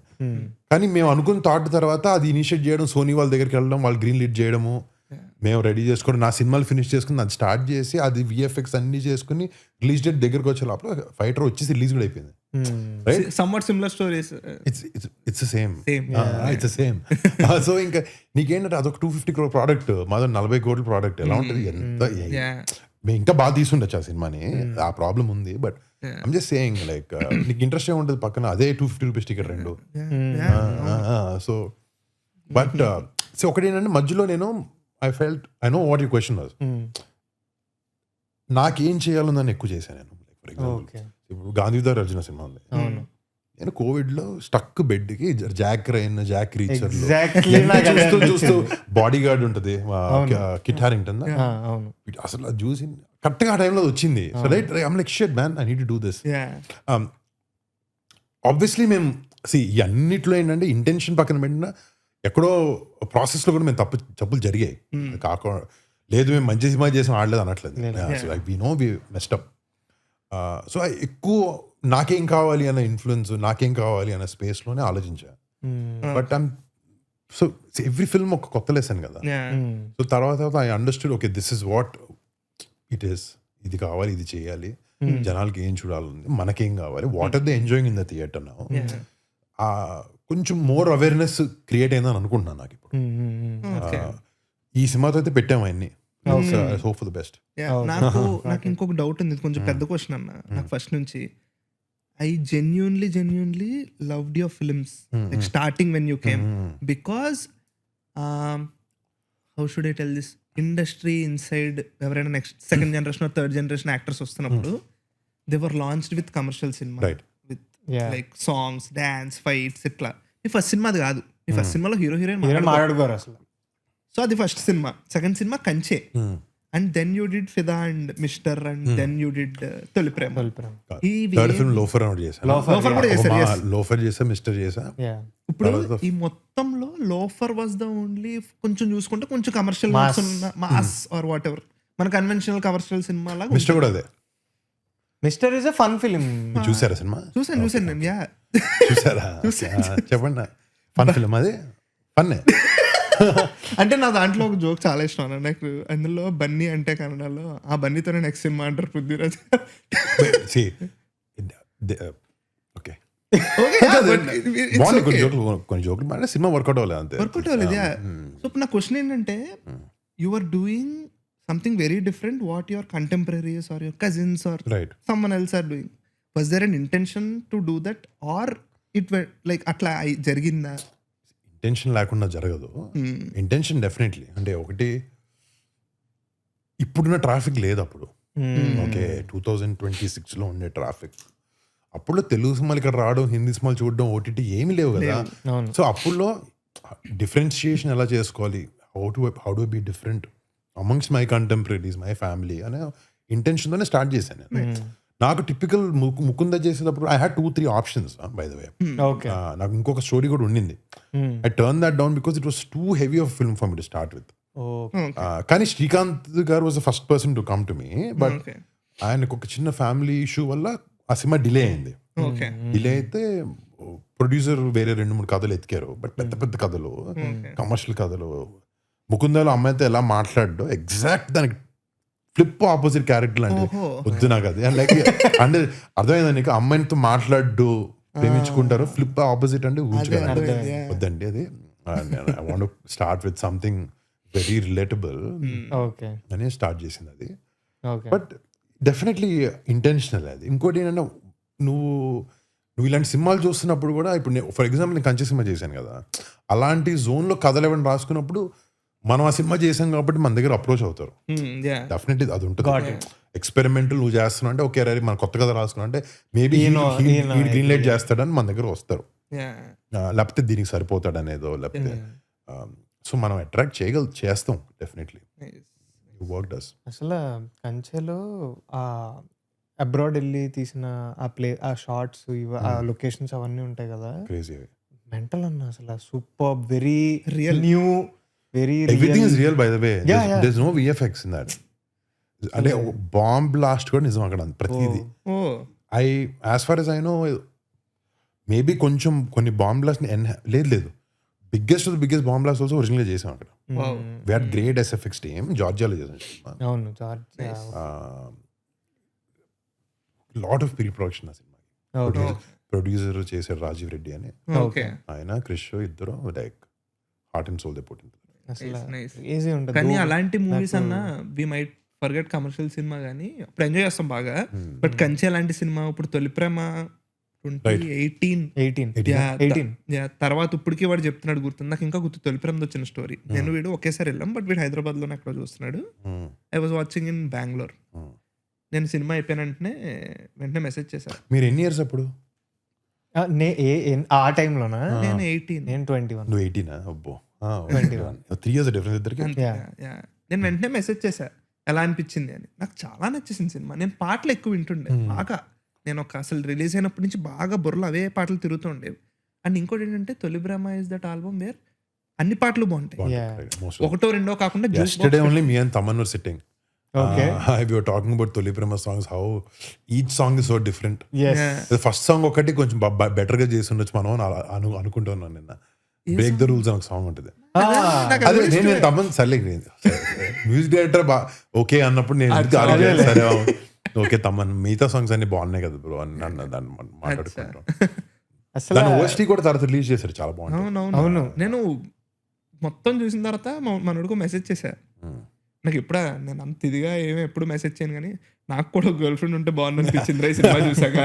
[SPEAKER 3] కానీ మేము అనుకున్న థాట్ తర్వాత అది ఇనిషియేట్ చేయడం, సోనీ వాళ్ళ దగ్గరికి వెళ్ళడం, వాళ్ళు గ్రీన్ లీడ్ చేయడము, మేము రెడీ చేసుకోవడం, నా సినిమాలు ఫినిష్ చేసుకుని అది స్టార్ట్ చేసి అది విఎఫ్ఎక్స్ అన్ని చేసుకుని రిలీజ్ డేట్ దగ్గరకు వచ్చే లోపల ఫైటర్ వచ్చేసి రిలీజ్ కూడా అయిపోయింది.
[SPEAKER 2] somewhat similar stories.
[SPEAKER 3] It's the same. It's the same. So ఇంకా నీకేంటంటే అదొక 250 crore ప్రోడక్ట్, మాదో 40 కోట్ల ప్రోడక్ట్. ఎలా ఉంటుంది, ఎంత మేము ఇంకా బాగా తీసుండొచ్చు ఆ సినిమాని, ఆ ప్రాబ్లం ఉంది. But I'm just saying like నీకు ఇంట్రెస్ట్ ఏముంటుంది పక్కన అదే 250 రూపీస్ టికెట్ రెండు. సో బట్ సో ఒకటి ఏంటంటే మధ్యలో నేను I know what you question was, నాకేం చేయాలని ఎక్కువ చేశాను నేను. ఫర్ ఎగ్జాంపుల్ ఇప్పుడు గాంధీధర్ అర్జున సినిమా ఉంది, నేను కోవిడ్ లో స్టక్ బెడ్ కి జాక్ రైన్, జాక్ రీచర్ చూస్తూ బాడీ గార్డ్ ఉంటుంది, కిట్ హారింగ్టన్, అసలు అది చూసి కరెక్ట్ గా ఆ టైంలో వచ్చింది. So right I'm like shit man, I need to do this. Obviously మేము ఈ అన్నిట్లో ఏంటంటే ఇంటెన్షన్ పక్కన పెట్టినా ఎక్కడో ప్రాసెస్ లో కూడా మేము తప్పులు జరిగాయి. కాకుండా లేదు మేము మంచి సినిమా చేసాం ఆడలేదు అనట్లేదు. We know we messed up. So ఎక్కువ నాకేం కావాలి అన్న ఇన్ఫ్లుయెన్స్, నాకేం కావాలి అన్న స్పేస్ లోనే ఆలోచించా. బట్ సో ఎవ్రీ ఫిల్మ్ ఒక కొత్త లెసన్ కదా. సో తర్వాత I understood, okay this is what it is, ఇది కావాలి, ఇది చేయాలి, జనాలకి ఏం చూడాలి, మనకేం కావాలి, what are they enjoying in the theatre now. కొంచెం మోర్ అవేర్నెస్ క్రియేట్ అయిందని అనుకుంటున్నాను నాకు ఇప్పుడు. ఈ సినిమాతో అయితే పెట్టాము అన్ని. Hope for the best.
[SPEAKER 2] నాకు ఇంకొక డౌట్ ఉంది, కొంచెం పెద్ద క్వశ్చన్ అన్న. నాకు ఫస్ట్ నుంచి I genuinely loved your films, like starting when you came, because how should I tell this, industry inside ఎవరైనా next second generation third generation actors వస్తున్నప్పుడు they were launched with commercial cinema,
[SPEAKER 1] Right.
[SPEAKER 2] with like songs, dance, fights ఇట్లా. ఈ ఫస్ట్ సినిమా అది కాదు. ఈ ఫస్ట్ సినిమాలో హీరో హీరోయిన్
[SPEAKER 1] మాట్లాడుకోరు అసలు.
[SPEAKER 2] సో అది first cinema. Second cinema Kanche, and then you did Fidaa and Mister, and then you did Tholi Prema.
[SPEAKER 3] Third film loafer
[SPEAKER 2] కూడా చేశారు.
[SPEAKER 3] లోఫర్ చేసా, మిస్టర్ చేసా.
[SPEAKER 2] ఇప్పుడు ఈ మొత్తంలో లోఫర్ వాజ్ ద ఓన్లీ కొంచెం చూసుకుంటే కొంచెం commercial mass or what ever, మన కన్వెన్షనల్ కమర్షియల్ సినిమా లాగా.
[SPEAKER 3] మిస్టర్ కూడా అదే.
[SPEAKER 1] Mister is a fun film.
[SPEAKER 3] చూసారా సినిమా?
[SPEAKER 2] చూసాను నేను. యా
[SPEAKER 3] చూసారా? చెప్పండి. ఫన్ ఫిల్మ్ అది, ఫన్నే.
[SPEAKER 2] అంటే నా దాంట్లో ఒక జోక్ చాలా ఇష్టం అన్న నాకు. అందులో బన్నీ అంటే కన్నడలో ఆ బన్నీతోనే నెక్స్ట్ సినిమా అంటారు పృథ్వీరాజ్.
[SPEAKER 3] కొన్ని జోకులు సినిమా వర్కౌట్ అవ్వలేదు, అంతే.
[SPEAKER 2] వర్కౌట్ అవ్వలేదు. సో ఇప్పుడు నా క్వశ్చన్ ఏంటంటే, you are doing something very different what your contemporaries or your cousins or someone else are doing. Was there an intention to do that or it like అట్లా జరిగిందా?
[SPEAKER 3] ఇంటెన్షన్ లేకుండా జరగదు. Intention definitely. అంటే ఒకటి, ఇప్పుడున్న ట్రాఫిక్ లేదు అప్పుడు. ఓకే 2026లో ఉండే ట్రాఫిక్. అప్పుడులో తెలుగు సినిమాలు ఇక్కడ రావడం, హిందీ సినిమాలు చూడడం, ఓటీటీ ఏమీ లేవు కదా. సో అప్పుడులో డిఫరెన్షియేషన్ ఎలా చేసుకోవాలి, how do be different amongst my contemporaries, my family అనే ఇంటెన్షన్తోనే స్టార్ట్ చేశాను నేను. నాకు టిపికల్ ముకుంద చేసేటప్పుడు I had 2-3 options by the వే. నాకు ఇంకొక స్టోరీ కూడా ఉండింది. I turn that down because it was too heavy of film for me to start with. కానీ శ్రీకాంత్ గారు was the first person to come to me. But ఆయనకు ఒక చిన్న ఫ్యామిలీ ఇష్యూ వల్ల ఆ సినిమా డిలే అయింది. డిలే అయితే ప్రొడ్యూసర్ వేరే 2-3 కథలు ఎత్తికారు. బట్ పెద్ద పెద్ద కథలు, కమర్షియల్ కథలు. ముకుందలో అమ్మాయితో ఎలా మాట్లాడో ఎగ్జాక్ట్ దానికి ఫ్లిప్ ఆపోజిట్ క్యారెక్టర్ అంటే వద్దు నాకు అది. లైక్ అంటే అర్థమైందా నీకు? అమ్మాయితో మాట్లాడు, ప్రేమించుకుంటారు, ఫ్లిప్ ఆపోజిట్ అంటే వద్దండి అది. I want to start with something very relatable అని స్టార్ట్ చేసింది అది. బట్ డెఫినెట్లీ ఇంటెన్షనల్ అది. ఇంకోటి ఏంటంటే, నువ్వు ఇలాంటి సినిమాలు చూస్తున్నప్పుడు కూడా, ఇప్పుడు ఫర్ ఎగ్జాంపుల్ నేను కంచె సినిమా చేశాను కదా, అలాంటి జోన్లో కథలు ఎవరైనా రాసుకున్నప్పుడు మనం ఆ సినిమా చేసాం కాబట్టి మన దగ్గర అప్రోచ్ అవుతారు.
[SPEAKER 2] యా
[SPEAKER 3] డెఫినెట్లీ అది ఉంటుంది. ఎక్స్పెరిమెంటల్ నువ్వు చేస్తున్నావు అంటే ఓకే రే మన కొత్త కథ రాస్తున్నావు అంటే మేబీ గ్రీన్ లైట్ చేస్తాడని మన దగ్గర వస్తారు.
[SPEAKER 2] యా
[SPEAKER 3] లేకపోతే దీనికి సరిపోతాడు అనేదో లేకపోతే సో మనం అట్రాక్ట్ చేస్తాం డెఫినెట్లీ. Work does.
[SPEAKER 1] అసలు కంచెలో ఆ అబ్రాడ్ వెళ్ళి తీసిన ఆ షార్ట్స్ ఆ లొకేషన్స్ అవన్నీ ఉంటాయి కదా,
[SPEAKER 3] క్రేజీ.
[SPEAKER 1] మెంటల్ అన్న అసలు super, very
[SPEAKER 2] Real.
[SPEAKER 1] New, very
[SPEAKER 3] everything is real by the way. There is no VFX in that. అంటే బాంబ్ బ్లాస్ట్ కూడా నిజం అక్కడ ప్రతిదీ.
[SPEAKER 2] Oh
[SPEAKER 3] as far as I know maybe కొంచెం కొన్ని బాంబ్ బ్లాస్ట్ లేదు బిగ్గెస్ట్ బాంబ్ బ్లాస్ట్ ఆల్సో ఒరిజినల్గా చేసాం అక్కడ.
[SPEAKER 2] wow.
[SPEAKER 3] We had great SFX team, జార్జియాలో చేసాం సినిమా.
[SPEAKER 1] అవును George.
[SPEAKER 3] Lot of pre production ఆ సినిమా.
[SPEAKER 1] ఓకే
[SPEAKER 3] ప్రొడ్యూసర్ చేశాడు రాజీవ్ రెడ్డి అని,
[SPEAKER 2] ఓకే
[SPEAKER 3] ఆయన క్రిష్ ఇద్దరు లైక్ హార్ట్ అండ్ సోల్ దే పుట్టింది.
[SPEAKER 1] అసలు
[SPEAKER 2] nice.
[SPEAKER 1] ఈజీ ఉంటుంది.
[SPEAKER 2] కానీ అలాంటి మూవీస్ అన్నా వి మైట్ ఫర్గెట్ కమర్షియల్ సినిమా కానీ అప్పుడు ఎంజాయ్ చేస్తాం బాగా. బట్ కంచె అలాంటి సినిమా ఇప్పుడు తొలి ప్రేమ 2018 తర్వాత ఇప్పటికీ వాడు చెప్తున్నాడు గుర్తుంది నాకు, ఇంకా గుర్తు తొలి ప్రేమ వచ్చిన స్టోరీ. నేను వీడు ఒకేసారి వెళ్ళాం, బట్ వీడు హైదరాబాద్ లోనే అక్కడ చూస్తున్నాడు. I was watching in Bengaluru. నేను సినిమా అయిపోయిన వెంటనే మెసేజ్ చేశాను.
[SPEAKER 3] మీరు ఎన్ని ఇయర్స్ అప్పుడు?
[SPEAKER 1] ఆ టైంలోనా?
[SPEAKER 2] నేను 18.
[SPEAKER 1] నేను 21.
[SPEAKER 3] నువ్వు 18? అబ్బో
[SPEAKER 1] 21.
[SPEAKER 3] 3 years డిఫరెన్స్ ఇద్దరికి.
[SPEAKER 2] నేను వెంటనే మెసేజ్ చేశా ఎలా అనిపించింది అని. నాకు చాలా నచ్చేసింది సినిమా. నేను పాటలు ఎక్కువ వింటుండే బాగా. నేను అసలు రిలీజ్ అయినప్పటి నుంచి బాగా బుర్రలో అవే పాటలు తిరుగుతూ ఉండేవి. అండ్ ఇంకోటి ఏంటంటే తొలి బ్రహ్మ ఇస్ దట్ ఆల్బమ్ వేర్ అన్ని పాటలు బాగుంటాయి, ఒకటో రెండో కాకుండా.
[SPEAKER 3] Yesterday only me and Taman were sitting.
[SPEAKER 1] Okay.
[SPEAKER 3] We were talking about Toli Prema songs, how each song is so different.
[SPEAKER 1] Yes.
[SPEAKER 3] The first song ఒకటి కొంచెం బెటర్ గా చేసి ఉండొచ్చు మనం అనుకుంటున్నాను. నిన్న బ్రేక్ ద రూల్స్ అని ఒక సాంగ్ ఉంటుంది. అదే నేను తమన్ సర్లే మ్యూజిక్ డైరెక్టర్ ఓకే అన్నప్పుడు నేను సరే ఓకే తమన్ మిగతా సాంగ్స్ అన్ని బాగున్నాయి కదా బ్రో అని దాన్ని మాట్లాడుకుంటాం. దాని ఓఎస్టీ కూడా తర్వాత రిలీజ్ చేశారు, చాలా బాగుంది.
[SPEAKER 2] అవును నేను మొత్తం చూసిన తర్వాత మనోడికి మెసేజ్ చేశా. నాకు ఎప్పుడా నేను అంత ఇదిగా ఏమో ఎప్పుడు మెసేజ్ చేయను కానీ నాకు కూడా గర్ల్ ఫ్రెండ్ ఉంటే బాగుంది అనిపించింది రా ఈ సినిమా చూసాక.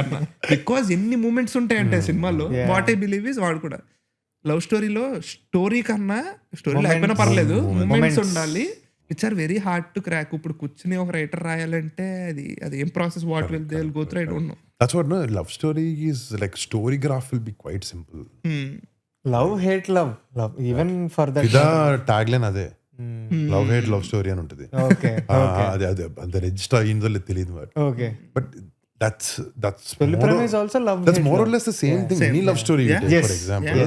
[SPEAKER 2] బికాజ్ ఎన్ని మూమెంట్స్ ఉంటాయంటే సినిమాలో. వాట్ ఐ బిలీవ్ ఇస్ వాడు కూడా లవ్ స్టోరీలో స్టోరీ కన్నా స్టోరీ లేకపోయినా పర్లేదు, మూమెంట్స్ ఉండాలి which are very hard to crack. ఇప్పుడు కూర్చుని ఒక రైటర్ రాయాలంటే అది ఏం process, what will they will go through, I don't know.
[SPEAKER 3] That's what love story is like. Story graph will be quite simple.
[SPEAKER 1] Love hate love even for that
[SPEAKER 3] ఇదా ట్యాగ్లైన్ అదే, లవ్ హేట్ లవ్ స్టోరీ అని ఉంటుంది.
[SPEAKER 1] ఓకే
[SPEAKER 3] అదే అంత రిజిస్టర్ అయ్యిందో లేదు తెలియదు.
[SPEAKER 1] Okay
[SPEAKER 3] but that's
[SPEAKER 1] Tholi Prema is also love.
[SPEAKER 3] that's more or less the same thing. Any love story you take, for example,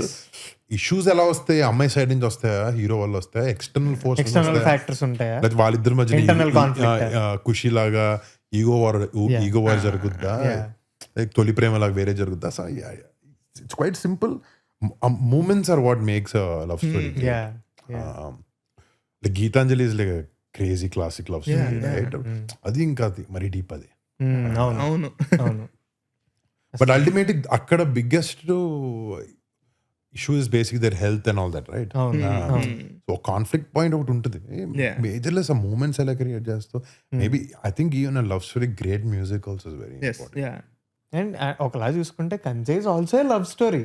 [SPEAKER 3] issues ఎలా వస్తాయి, అమ్మాయి సైడ్ నుంచి వస్తాయా, హీరో వల్ల వస్తాయా, ఎక్స్టర్నల్ ఫోర్స్
[SPEAKER 1] ఫ్యాక్టర్స్ ఉంటాయా,
[SPEAKER 3] లేకపోతే వాళ్ళిద్దరి మధ్య ఖుషి లాగా ఈగో వార్ జరుగుద్దా, తొలి ప్రేమ లాగా వేరే జరుగుద్దా. So it's quite simple. Moments are what makes love story. Gitanjali is like crazy classic love story, right? అది ఇంకా మరి డీప్ అది.
[SPEAKER 2] అవును
[SPEAKER 3] బట్ అల్టిమేట్లీ అక్కడ biggest issue is basic their health and all that, right? So conflict point ఒకటి ఉంటుంది. మేజర్లెస్ ఆ మూమెంట్స్ ఎలా క్రియేట్ చేస్తావు. Maybe I think even love story great music also is very important.
[SPEAKER 1] And ఒకలా చూసుకుంటే Kanche is also a love story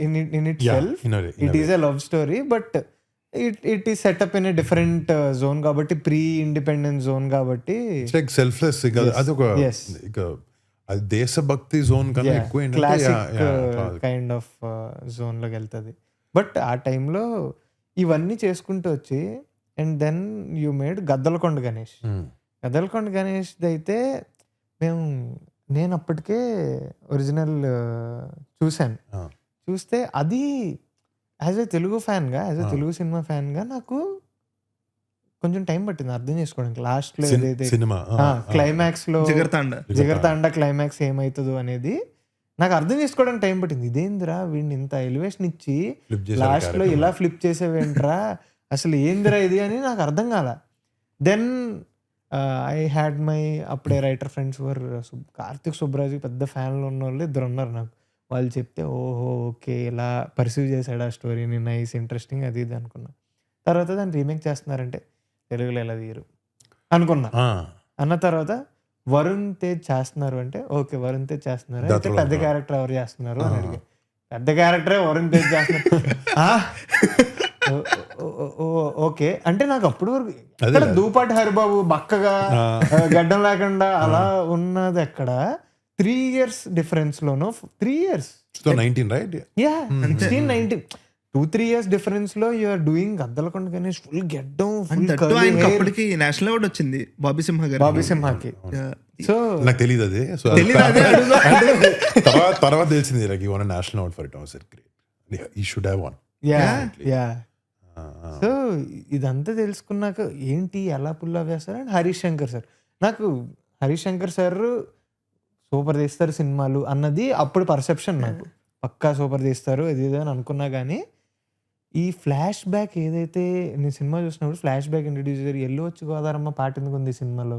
[SPEAKER 1] in it self. It is a love story but it is setup in a different zone కాబట్టి, ప్రీ ఇండిపెండెన్స్ జోన్ కాబట్టి
[SPEAKER 3] లైక్ సెల్ఫ్లెస్. అది ఒక అది దేశభక్తి జోన్ కన్నా ఎక్కువ
[SPEAKER 1] క్లాసిక్ కైండ్ ఆఫ్ జోన్ లోకి వెళ్తుంది. బట్ ఆ టైంలో ఇవన్నీ చేసుకుంటూ వచ్చి and then you made Gaddalakonda Ganesh. Gaddalakonda గణేష్ది అయితే నేను అప్పటికే ఒరిజినల్ చూశాను. చూస్తే అది యాజ్ ఏ తెలుగు ఫ్యాన్గా, యాజ్ ఏ తెలుగు సినిమా ఫ్యాన్గా నాకు కొంచెం టైం పట్టింది అర్థం చేసుకోవడానికి. లాస్ట్ లో ఏదైతే క్లైమాక్స్ లో జిగర్తాండ క్లైమాక్స్ ఏమవుతుందో అనేది నాకు అర్థం చేసుకోవడానికి టైం పట్టింది. ఇదేందిరా వీడిని ఇంత ఎలివేషన్ ఇచ్చి లాస్ట్ లో ఇలా ఫ్లిప్ చేసేవేంట్రా, అసలు ఏందిరా ఇది అని నాకు అర్థం కాల. దెన్ ఐ హ్యాడ్ మై అప్పుడే writer friends were Karthik Subraj పెద్ద ఫ్యాన్లు ఉన్న వాళ్ళు ఇద్దరు ఉన్నారు నాకు. వాళ్ళు చెప్తే ఓహో ఓకే ఇలా పర్సీవ్ చేశాడు ఆ స్టోరీని, నైస్ ఇంట్రెస్టింగ్ అది ఇది అనుకున్నా. తర్వాత దాన్ని రీమేక్ చేస్తున్నారంటే తెలుగులో ఎలా తీయరు అనుకున్నా. అన్న తర్వాత వరుణ్ తేజ్ చేస్తున్నారు అంటే ఓకే వరుణ్ తేజ్ చేస్తున్నారు అయితే పెద్ద క్యారెక్టర్ ఎవరు చేస్తున్నారు అని అడిగా. పెద్ద క్యారెక్టరే వరుణ్ తేజ్ చేస్తున్నారు ఓకే. అంటే నాకు అప్పటి వరకు ఎక్కడ దూపాటి హరిబాబు బక్కగా గడ్డం లేకుండా అలా ఉన్నది ఎక్కడ 3 years డిఫరెన్స్ లోను 3 years
[SPEAKER 3] 19 right
[SPEAKER 1] yeah 16-19 2-3 years difference లో you are doing Gaddalakonda Ganesh full గెడ్డం ఫుల్
[SPEAKER 2] ఆయనకి అప్పటికి నేషనల్ అవార్డ్ వచ్చింది బాబీ సింహ గారు.
[SPEAKER 1] బాబీ సింహాకి. సో
[SPEAKER 3] నాకు తెలియదు అది. సో తర్వాత తెలిసింది like you want national award for it was great you should have one.
[SPEAKER 1] Yeah so ఇదంతా తెలుసుకున్నాక ఏంటి ఎలా పుల్ ఆఫ్ చేస్తారు అండ్ హరీష్ శంకర్ సార్. నాకు హరీష్ శంకర్ సార్ సూపర్ తీస్తారు సినిమాలు అన్నది అప్పుడు పర్సెప్షన్ నాకు. పక్కా సూపర్ తీస్తారు ఇది అని అనుకున్నా కానీ ఈ ఫ్లాష్ బ్యాక్ ఏదైతే నేను సినిమా చూసినప్పుడు ఫ్లాష్ బ్యాక్ ఇంట్రడ్యూస్ చేశారు. వెళ్ళొచ్చు గోదారమ్మ పాట ఎందుకు ఉంది సినిమాలో.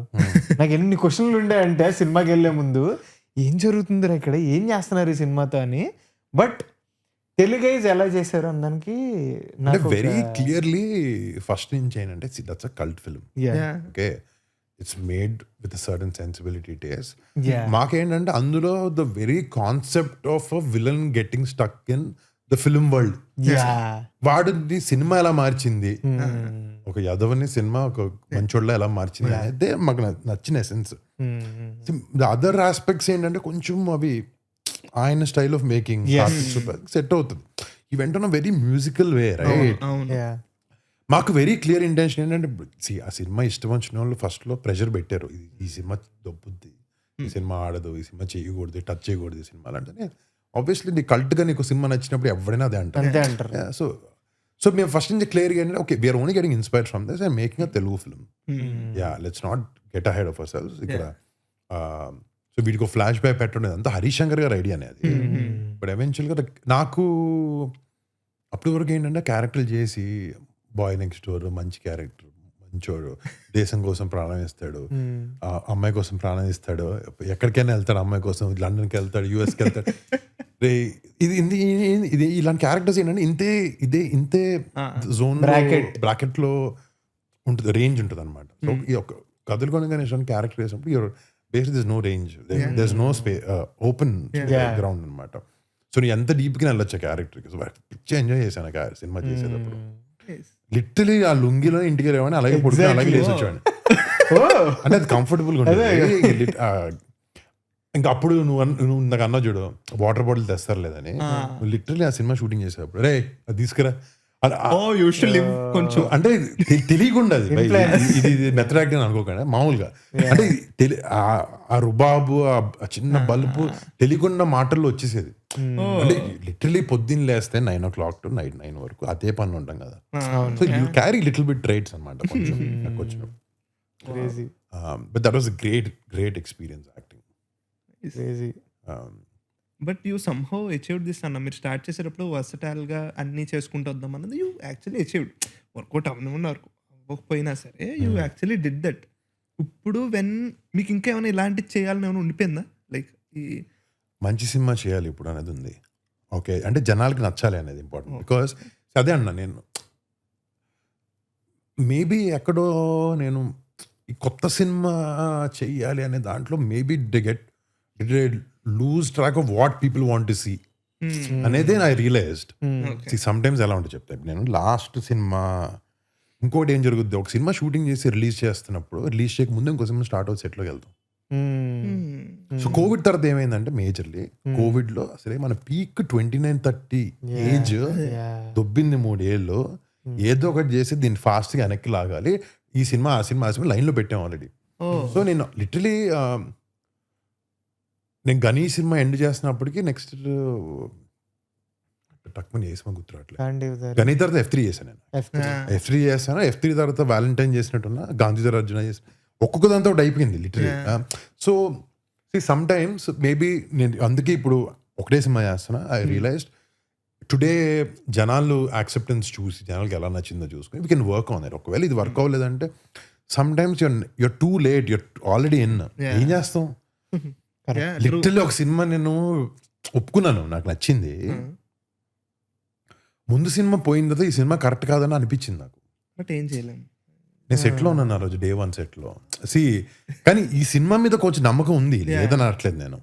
[SPEAKER 1] నాకు ఎన్ని క్వశ్చన్లు ఉండే సినిమాకి వెళ్ళే ముందు ఏం జరుగుతుంది ఇక్కడ, ఏం చేస్తున్నారు ఈ సినిమాతో అని. బట్ తెలుగైజ్ ఎలా చేశారు అనడానికి నాకు
[SPEAKER 3] వెరీ క్లియర్లీ ఫస్ట్ నుంచి ఏంటంటే that's a cult film. Okay it's made with certain sensibility taste. మాకేంటంటే అందులో the very concept of a villain getting stuck in the film world. వాడు సినిమా ఎలా మార్చింది, ఒక యదవని సినిమా ఒక మంచోళ్ళ ఎలా మార్చింది అయితే మాకు నచ్చిన ఎసెన్స్. ద అదర్ ఆస్పెక్ట్స్ ఏంటంటే కొంచెం అవి ఆయన స్టైల్ ఆఫ్ మేకింగ్ సెట్ అవుతుంది. ఈ వెంట వెరీ మ్యూజికల్ వే రైట్. మాకు వెరీ క్లియర్ ఇంటెన్షన్ ఏంటంటే ఆ సినిమా ఇష్టం వచ్చిన వాళ్ళు ఫస్ట్ లో ప్రెషర్ పెట్టారు. ఈ సినిమా దొబ్బుద్ది, ఈ సినిమా ఆడదు, ఈ సినిమా చేయకూడదు, టచ్ చేయకూడదు ఈ సినిమాలు అంటే. ఆబ్వియస్లీ నీ కల్ట్ గా నీకు సినిమా నచ్చినప్పుడు ఎవరైనా అదే అంటారు. సో మేము ఫస్ట్ నుంచి క్లియర్గా ఏంటంటే okay we're only getting inspired from this and making a Telugu film. Yeah let's not get ahead of ourselves ఇక్కడ. సో వీడికి ఫ్లాష్ బ్యాక్ పెట్టడం అంతా హరీష్ శంకర్ గారు ఐడియా అనేది. బట్ ఎవెన్చువల్గా నాకు అప్పటి వరకు ఏంటంటే క్యారెక్టర్ చేసి బాయ్ నెక్స్ట్ డోర్ మంచి క్యారెక్టర్, మంచోడు, దేశం కోసం ప్రాణం ఇస్తాడు, అమ్మాయి కోసం ప్రాణం ఇస్తాడు, ఎక్కడికైనా వెళ్తాడు అమ్మాయి కోసం, లండన్కి వెళ్తాడు, యూఎస్కి వెళ్తాడు. ఇది ఇలాంటి క్యారెక్టర్స్ ఏంటంటే ఇంతే జోన్ బ్రాకెట్ లో ఉంటుంది, రేంజ్ ఉంటుంది అనమాట. సో ఈ ఒక కథలుకొని గణేష్ క్యారెక్టర్ వేసినప్పుడు your base this no range, there no open ground అనమాట. సో నీ ఎంత డీప్గా వెళ్ళొచ్చు క్యారెక్టర్కి. సో పిచ్చి ఎంజాయ్ చేశాను సినిమా చేసేటప్పుడు. లిటరలీ ఆ లుంగిలో ఇంటికి వెళ్ళేవాడిని, అలాగే పడుకుని అలాగే లేచి వచ్చేవాడిని. అంటే అది కంఫర్టబుల్గా ఉంటుంది. ఇంకా అప్పుడు నువ్వు నాకు అన్నా చూడు వాటర్ బాటిల్ తెస్తారు లేదని, లిటరలీ ఆ సినిమా షూటింగ్ చేసేటప్పుడు రే అది తీసుకురా
[SPEAKER 2] కొంచెం
[SPEAKER 3] అంటే తెలియకుండా ఇది మెథడ్ యాక్టింగ్ అనుకోకుండా మామూలుగా అంటే ఆ రుబాబు ఆ చిన్న బల్బు తెలియకుండా మాటల్లో వచ్చేసేది. అంటే లిటరలీ పొద్దున్న లేస్తే 9 o'clock to night 9 వరకు అదే పని ఉంటాం కదా. So you carry little bit traits అనమాట కొంచెం నాకు వచ్చినప్పుడు. But that was great experience acting.
[SPEAKER 2] But you somehow achieved this అన్న. మీరు స్టార్ట్ చేసేటప్పుడు వర్సటైల్ గా అన్ని చేసుకుంటూ వద్దాం అన్నది యూ యాక్చువల్లీ అచీవ్డ్. వర్కౌట్ అవ్వకపోయినా సరే యూ యాక్చువల్లీ డిడ్ దట్. ఇప్పుడు మీకు ఇంకా ఏమైనా ఇలాంటివి చేయాలని ఏమైనా ఉండిపోయిందా? లైక్ ఈ
[SPEAKER 3] మంచి సినిమా చేయాలి ఇప్పుడు అనేది ఉంది. ఓకే అంటే జనాలకి నచ్చాలి అనేది ఇంపార్టెంట్. బికాస్ అదే అన్నా నేను మేబీ ఎక్కడో నేను ఈ కొత్త సినిమా చెయ్యాలి అనే దాంట్లో maybe lose track of what people want to see అనేది ఐ రియలైజ్డ్. సమ్ టైమ్స్ ఎలా ఉంటుంది చెప్తాను. నేను లాస్ట్ సినిమా ఇంకోటి ఏం జరుగుద్ది, ఒక సినిమా షూటింగ్ చేసి రిలీజ్ చేస్తున్నప్పుడు రిలీజ్ చేయక ముందు ఇంకో సినిమా స్టార్ట్ అవుతుంది సెట్లోకి వెళ్తాం. సో కోవిడ్ తర్వాత ఏమైందంటే మేజర్లీ కోవిడ్ లో అసలే మన పీక్ 29-30 ఏజ్ దొబ్బింది 3 ఏళ్ళు. ఏదో ఒకటి చేసి దీన్ని ఫాస్ట్ గా వెనక్కి లాగాలి, ఈ సినిమా ఆ సినిమా లైన్ లో పెట్టాం ఆల్రెడీ. సో నేను లిటరలీ నేను గనీ సినిమా ఎండ్ చేస్తున్నప్పటికీ నెక్స్ట్ టక్మని ఏ సినిమా గుర్తురాట్లేదు. గనీ తర్వాత F3 చేశాను నేను. F3 చేశాను. F3 తర్వాత వ్యాలంటైన్ చేసినట్టున్నా, గాంధీధర్ అర్జున చేసిన, ఒక్కొక్క దాంతో ఒకటి అయిపోయింది literally. So sometimes maybe నేను అందుకే ఇప్పుడు ఒకటే సినిమా చేస్తున్నా. ఐ రియలైజ్డ్ టుడే జనాలు యాక్సెప్టెన్స్ చూసి జనాలకి ఎలా నచ్చిందో చూసుకుని we can work on it. ఒకవేళ ఇది వర్క్ అవ్వలేదంటే sometimes you're too late, you're already in. ఏం చేస్తాం? లిటరల్లీ ఒక సినిమా నేను ఒప్పుకున్నాను, నాకు నచ్చింది. ముందు సినిమా పోయిన తర్వాత ఈ సినిమా కరెక్ట్ కాదని అనిపించింది నాకు.
[SPEAKER 2] బట్ ఏం చేయలేము.
[SPEAKER 3] నేను సెట్లో ఉన్నాను ఆ రోజు, Day 1 సెట్లో. కానీ ఈ సినిమా మీద కొంచెం నమ్మకం ఉంది, లేదని అనట్లేదు నేను.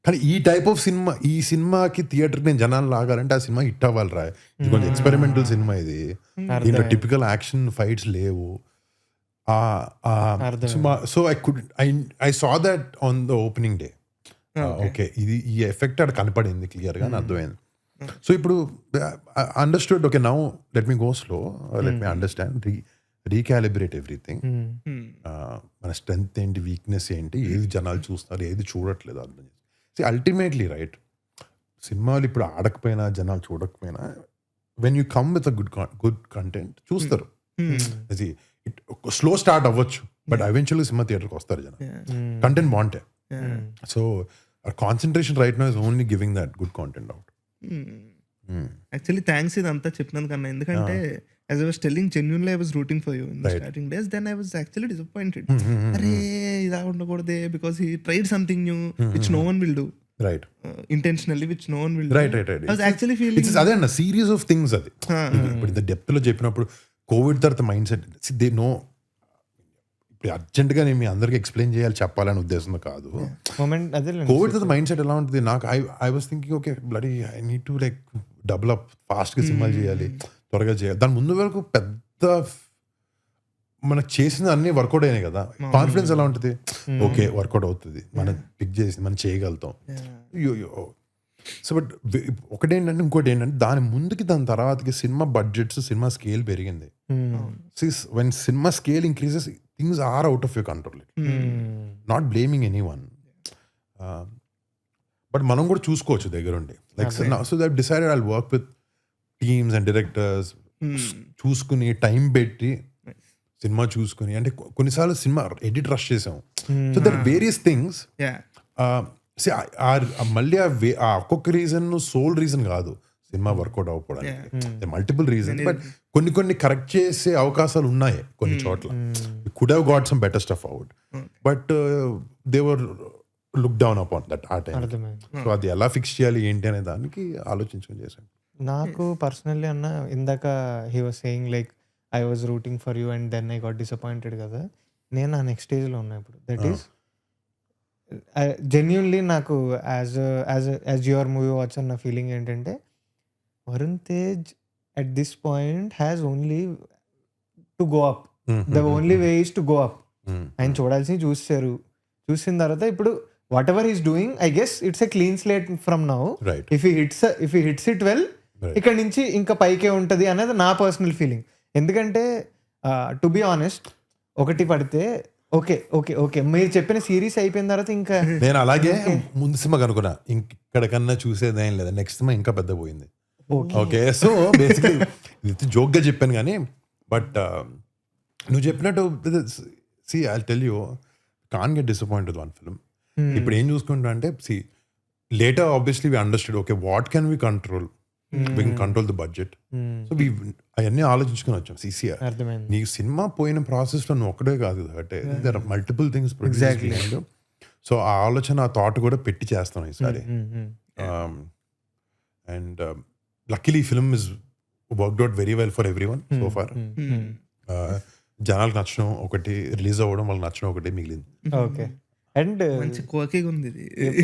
[SPEAKER 3] కానీ ఈ టైప్ ఆఫ్ సినిమా, ఈ సినిమాకి థియేటర్కి నేను జనాలు లాగాలంటే ఆ సినిమా హిట్ అవ్వాలి రా. ఇది కొంచెం ఎక్స్పెరిమెంటల్ సినిమా, ఇది దీంట్లో టిపికల్ యాక్షన్ ఫైట్స్ లేవు. So I saw that on the opening day. Okay, ఇది ఈ ఎఫెక్ట్ అక్కడ కనపడింది క్లియర్గా అని అర్థమైంది. సో ఇప్పుడు understood, okay now let me go slow, let me understand, recalibrate everything. మన స్ట్రెంగ్త్ ఏంటి, వీక్నెస్ ఏంటి, ఏది జనాలు చూస్తున్నారు, ఏది చూడట్లేదు అర్థం చేసి. అల్టిమేట్లీ రైట్, సినిమాలు ఇప్పుడు ఆడకపోయినా జనాలు చూడకపోయినా when you come with a good content చూస్తారు. అది స్లో స్టార్ట్ అవ్వచ్చు, బట్ ఎవెన్చువల్లీ సినిమా థియేటర్కి వస్తారు జనం, కంటెంట్ బాగుంటాయి. So concentration right now is only giving that good content out.
[SPEAKER 2] Actually thanks ఇదంతా చెప్పినందుకన్నా, ఎందుకంటే as I was telling, genuinely I was rooting for you in the starting days. Then I was actually disappointed. Arey ida undakudade, because he tried something new which no one will do,
[SPEAKER 3] right?
[SPEAKER 2] Intentionally, which no one will do.
[SPEAKER 3] Right.
[SPEAKER 2] I was actually feeling
[SPEAKER 3] it's అదే అన్న సీరీస్ ఆఫ్ థింగ్స్. అది ఇప్పుడు ఇంత డెప్త్ లో చెప్పినప్పుడు కోవిడ్ తర్వాత మైండ్ సెట్ దే నో. ఇప్పుడు అర్జెంట్గా నేను మీ అందరికి ఎక్స్ప్లెయిన్ చేయాలి, చెప్పాలని ఉద్దేశంతో కాదు. కోవిడ్ తర్వాత మైండ్ సెట్ ఎలా ఉంటుంది నాకు, I was thinking okay bloody I need to like double up, ఫాస్ట్గా సినిమాలు చేయాలి, త్వరగా చేయాలి. దాని ముందు వరకు పెద్ద మనకు చేసిన అన్ని వర్కౌట్ అయినాయి కదా, కాన్ఫిడెన్స్ ఎలా ఉంటుంది, ఓకే వర్కౌట్ అవుతుంది, మనం పిక్ చేసి మనం చేయగలుగుతాం. సో బట్ ఒకటేంటంటే, ఇంకోటి ఏంటంటే దాని ముందుకి దాని తర్వాతకి సినిమా బడ్జెట్స్, సినిమా స్కేల్ పెరిగింది. When cinema scale increases, things are out of your control. Not blaming anyone, but మనం కూడా చూసుకోవచ్చు దగ్గరుండి. Like so that decided I'll work with teams and directors, చూసుకుని టైం పెట్టి సినిమా చూసుకుని, అంటే కొన్నిసార్లు సినిమా ఎడిట్ రష్ చేసాం. సో దట్ వేరియస్ థింగ్స్ మళ్ళీ ఒక్కొక్క రీజన్ సోల్ రీజన్ కాదు సినిమా వర్కౌట్ అవ్వకపోవడానికి, మల్టిపుల్ రీజన్. బట్ కొన్ని కరెక్ట్ చేసే అవకాశాలు ఉన్నాయి కొన్ని చోట్ల. Could have got some better stuff out, but they were look down upon that ఆ టైం. సో అది ఎలా ఫిక్స్ చేయాలి ఏంటి అనే దానికి ఆలోచించుకొని చేశాను.
[SPEAKER 1] నాకు పర్సనల్లీ అన్న, ఇందాక he was saying like I was rooting for you and then I got disappointed కదా, నేను ఆ నెక్స్ట్ స్టేజ్లో ఉన్నా ఇప్పుడు. దట్ ఈస్ జెన్యున్లీ నాకు యాజ్ యువర్ మూవీ వాచ్ అన్న ఫీలింగ్ ఏంటంటే, Varun Tej at this point has only to go up. The only way is to go up. ఆయన చూడాల్సింది చూసారు, చూసిన తర్వాత ఇప్పుడు whatever is doing, I guess it's a clean slate from now. If he hits it well, ఇక్కడ నుంచి ఇంకా పైకే ఉంటుంది అనేది నా పర్సనల్ ఫీలింగ్. ఎందుకంటే టు బి ఆనెస్ట్, ఒకటి పడితే ఓకే ఓకే ఓకే మీరు చెప్పిన సిరీస్ అయిపోయిన తర్వాత ఇంకా
[SPEAKER 3] నేను అలాగే ముందు సినిమా కనుక్కున్నా, ఇంకడకన్నా చూసేది ఏం లేదా, నెక్స్ట్ సినిమా ఇంకా పెద్ద పోయింది. ఓకే, సో బేసిక్లీ జోక్గా చెప్పాను కానీ, బట్ నువ్వు చెప్పినట్టు see I tell you, can get disappoint with one film. ఇప్పుడు ఏం చూసుకుంటా అంటే, see later obviously we understood, okay what can we control, we can control the budget. So we అవన్నీ ఆలోచించుకొని వచ్చాం. సిసిఆర్ నీ సినిమా పోయిన ప్రాసెస్ లో నువ్వు ఒక్కడే కాదు, అంటే there are multiple things produce. So ఆ ఆలోచన, ఆ థాట్ కూడా పెట్టి చేస్తాం ఈసారి. And luckily film is worked out very well for everyone so far. జనాలకు నచ్చడం ఒకటి, రిలీజ్ అవ్వడం వాళ్ళకి నచ్చడం ఒకటి మిగిలింది.
[SPEAKER 1] ఓకే, అండ్
[SPEAKER 2] మంచి కోకేగా ఉంది ఇది.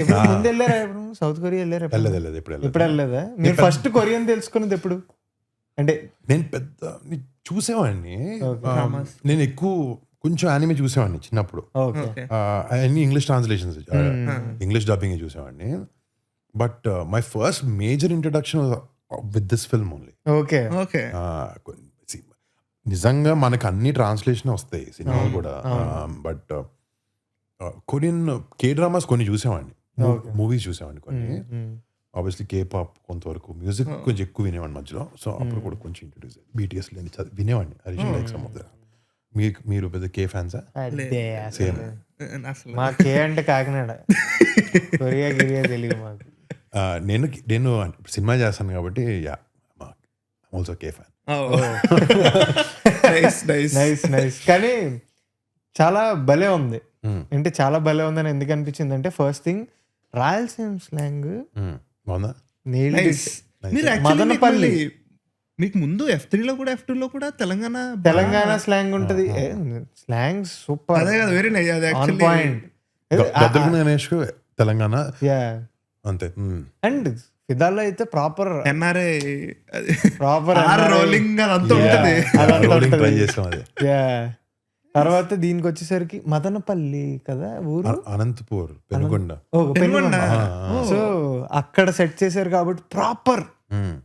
[SPEAKER 1] ముందు వెళ్ళారా ఎప్పుడు సౌత్ కొరియా? వెళ్ళారా?
[SPEAKER 3] వెళ్ళలేదు.
[SPEAKER 1] ఇప్పుడు వెళ్ళలేదా మీరు? ఫస్ట్ కొరియన్ తెలుసుకున్నది ఎప్పుడు? అంటే
[SPEAKER 3] నేను పెద్ద చూసేవాడిని, నేను ఎక్కువ కొంచెం యానిమే చూసేవాడిని చిన్నప్పుడు. అన్ని ఇంగ్లీష్ ట్రాన్స్లేషన్స్, ఇంగ్లీష్ డబ్బింగ్ చూసేవాడిని. But my first major introduction with this film only.
[SPEAKER 1] Okay
[SPEAKER 2] okay,
[SPEAKER 3] నిజంగా మనకు అన్ని ట్రాన్స్లేషన్ వస్తాయి సినిమాలు కూడా, బట్ కొరియన్ కే డ్రామాస్ కొన్ని చూసేవాడిని, మూవీస్ చూసేవాడిని కొన్ని. ఆబ్వియస్లీ కే పాప్ కొంతవరకు, మ్యూజిక్ కొంచెం ఎక్కువ వినేవాడిని మధ్యలో. సో అప్పుడు కూడా కొంచెం ఇంట్రడ్యూస్ BTS లేని వినేవాడిని. Harish like some of them. మీరు పెద్ద కే ఫ్యాన్సా? సేమ్.
[SPEAKER 1] మా కే అంటే కాకినాడ, కొరియా గిరియా తెలియదు మాకు.
[SPEAKER 3] నేను సినిమా చేస్తాను కాబట్టి ఆల్సో కే ఫ్యాన్.
[SPEAKER 1] నైస్. కానీ చాలా భలే ఉంది. అంటే చాలా భలే ఉందని ఎందుకు అనిపించింది అంటే, first thing Rayalaseema slang
[SPEAKER 2] Madanapalle. మీకు ముందు F3 లో కూడా F2 లో కూడా తెలంగాణ
[SPEAKER 1] స్లాంగ్ ఉంటది. స్లాంగ్ సూపర్,
[SPEAKER 2] అదే కదా, వెరీ నైస్. అది
[SPEAKER 1] on point.
[SPEAKER 3] Ganesh Telangana
[SPEAKER 1] yeah
[SPEAKER 3] అంతే.
[SPEAKER 1] అండ్ ఫిదాలో అయితే ప్రాపర్
[SPEAKER 2] ఎన్ఆర్ఐ
[SPEAKER 1] ప్రాపర్
[SPEAKER 2] రోలింగ్ అదంతా ఉంటది.
[SPEAKER 3] రోలింగ్ ట్రై చేసాం అది.
[SPEAKER 1] యా తర్వాత దీనికి వచ్చేసరికి మదనపల్లి కదా ఊరు,
[SPEAKER 3] అనంతపూర్ పెనుగొండ.
[SPEAKER 1] పెనుగొండ. సో అక్కడ సెట్ చేశారు కాబట్టి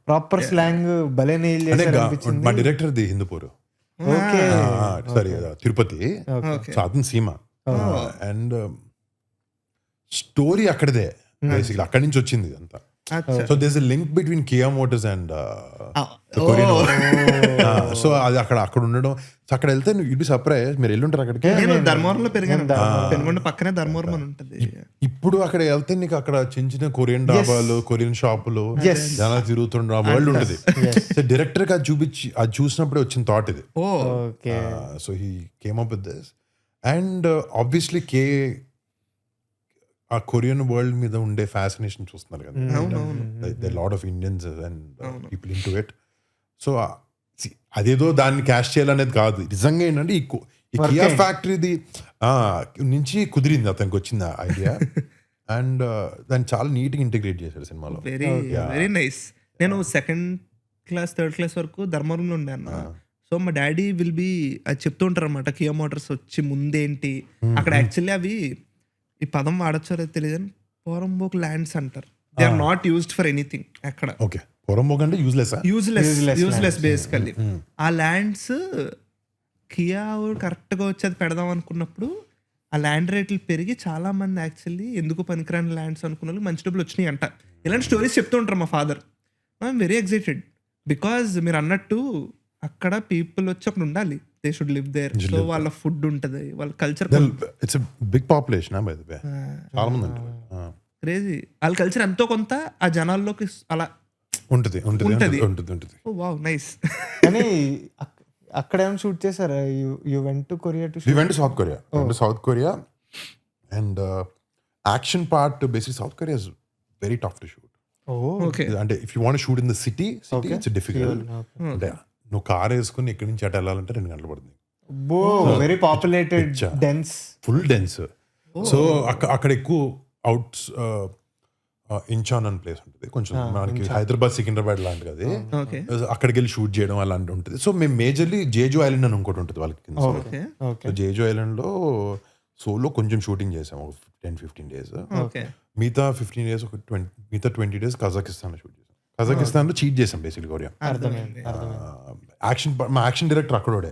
[SPEAKER 1] ప్రాపర్ స్లాంగ్ భలే నెయిల్
[SPEAKER 3] అదే
[SPEAKER 1] చేశారు అనిపించింది.
[SPEAKER 3] మా director the Hindupur,
[SPEAKER 1] okay
[SPEAKER 3] sorry Tirupati,
[SPEAKER 2] Okay.
[SPEAKER 3] So అతను సీమ. అండ్ స్టోరీ అక్కడిదే బేసిక్లీ, అక్కడి నుంచి వచ్చింది అంతా.
[SPEAKER 2] అచ్చా.
[SPEAKER 3] So there is a link between Kia Motors and
[SPEAKER 2] Oh.
[SPEAKER 3] So అది అక్కడ ఉండడం. సో అక్కడ వెళ్తే ఇటు సర్ప్రైజ్, మీరు వెళ్ళుంటారు అక్కడికి.
[SPEAKER 2] నేను ధర్మవరంలో పెరిగాను, పెనుగొండ పక్కనే ధర్మవరం అని ఉంటది.
[SPEAKER 3] ఇప్పుడు అక్కడ వెళ్తే నీకు అక్కడ చిన్న చిన్న కొరియన్ డాబాలు, కొరియన్ షాపులు, జనాలు తిరుగుతుండ వరల్డ్ ఉంటుంది. సో డైరెక్టర్ గా చూపించి అది చూసినప్పుడే వచ్చిన థాట్ ఇది.
[SPEAKER 1] Okay
[SPEAKER 3] so he came up with this. And obviously ఆ కొరియన్ వరల్డ్ మీద ఉండే ఫ్యాసినేషన్ చూస్తున్నారు కదా, they lot of Indians and people in to it. So అదేదో దాన్ని క్యాష్ చేయాలనేది కాదు, నిజంగా ఏంటంటే ఈ కియా ఫ్యాక్టరీది నుంచి కుదిరింది అతనికి వచ్చింది ఐడియా. అండ్ దాన్ని చాలా నీట్గా ఇంటిగ్రేట్ చేశాడు సినిమాలో.
[SPEAKER 2] Very nice. నేను సెకండ్ క్లాస్ థర్డ్ క్లాస్ వరకు ధర్మవరంలో ఉండే అన్న. సో మా డాడీ విల్ బి అది చెప్తూ ఉంటారు అనమాట, కియా మోటార్స్ వచ్చి ముందేంటి అక్కడ. యాక్చువల్లీ అవి ఈ పదం వాడచ్చో లేదో తెలియదు, పోరంబోక్ ల్యాండ్స్ అంటారు. They are not used for anything అక్కడ.
[SPEAKER 3] ఓకే, పోరంబోక్ అంటే
[SPEAKER 2] యూజ్లెస్ బేసికల్లీ. ఆ ల్యాండ్స్ కియా కరెక్ట్ గా వచ్చి అది పెడదాం అనుకున్నప్పుడు ఆ ల్యాండ్ రేట్లు పెరిగి చాలా మంది యాక్చువల్లీ ఎందుకు పనికిరాని ల్యాండ్స్ అనుకున్న వాళ్ళు మంచి డబ్బులు వచ్చినాయి అంట. ఇలాంటి స్టోరీస్ చెప్తూ ఉంటారు మా father. I'm very excited because మీరు అన్నట్టు అక్కడ పీపుల్ వచ్చి అక్కడ ఉండాలి, they should live there. So వాళ్ళ ఫుడ్ ఉంటది, వాళ్ళ కల్చర్.
[SPEAKER 3] ఇట్స్ బిగ్ పాపులేషన్, చాలా మంది ఉంటారు.
[SPEAKER 2] క్రేజీ. వాళ్ళ కల్చర్ ఎంతో కొంత ఆ జనాల్లోకి అలా
[SPEAKER 3] ఉంటుంది.
[SPEAKER 2] Wow nice.
[SPEAKER 1] కానీ అక్కడ ఏమైనా షూట్ చేశారా? You went to Korea to
[SPEAKER 3] We went to South Korea. And action part, basically South Korea is very tough to shoot.
[SPEAKER 2] Okay.
[SPEAKER 3] అంటే if you want to shoot in the city it's difficult. అంటే నువ్వు కార్ వేసుకుని ఇక్కడి నుంచి అటు వెళ్ళాలంటే 2 గంటలు పడుతుంది.
[SPEAKER 1] Very populated, dense,
[SPEAKER 3] full dense. So అక్కడ ఎక్కువ అవుట్స్ ఇంచాన్ అని ప్లేస్ ఉంటుంది, కొంచెం మనకి హైదరాబాద్ సికింద్రాబాద్ లాంటిది అది. అక్కడికి వెళ్ళి షూట్ చేయడం అలాంటి ఉంటుంది. సో మేము మేజర్లీ జేజు ఐలాండ్ అని ఇంకోటి ఉంటుంది వాళ్ళకి కింద. సో జేజు ఐలాండ్ లో సోలో కొంచెం షూటింగ్ చేసాము 10-15 days. మిగతా 15 days మిగతా 20 days కజాకిస్తాన్ షూట్ చేసాం. కజాకిస్తాన్ లో చీట్ చేసాం బేసిక్లీ కొరియా. మా యాక్షన్ డైరెక్టర్ అక్కడోడే,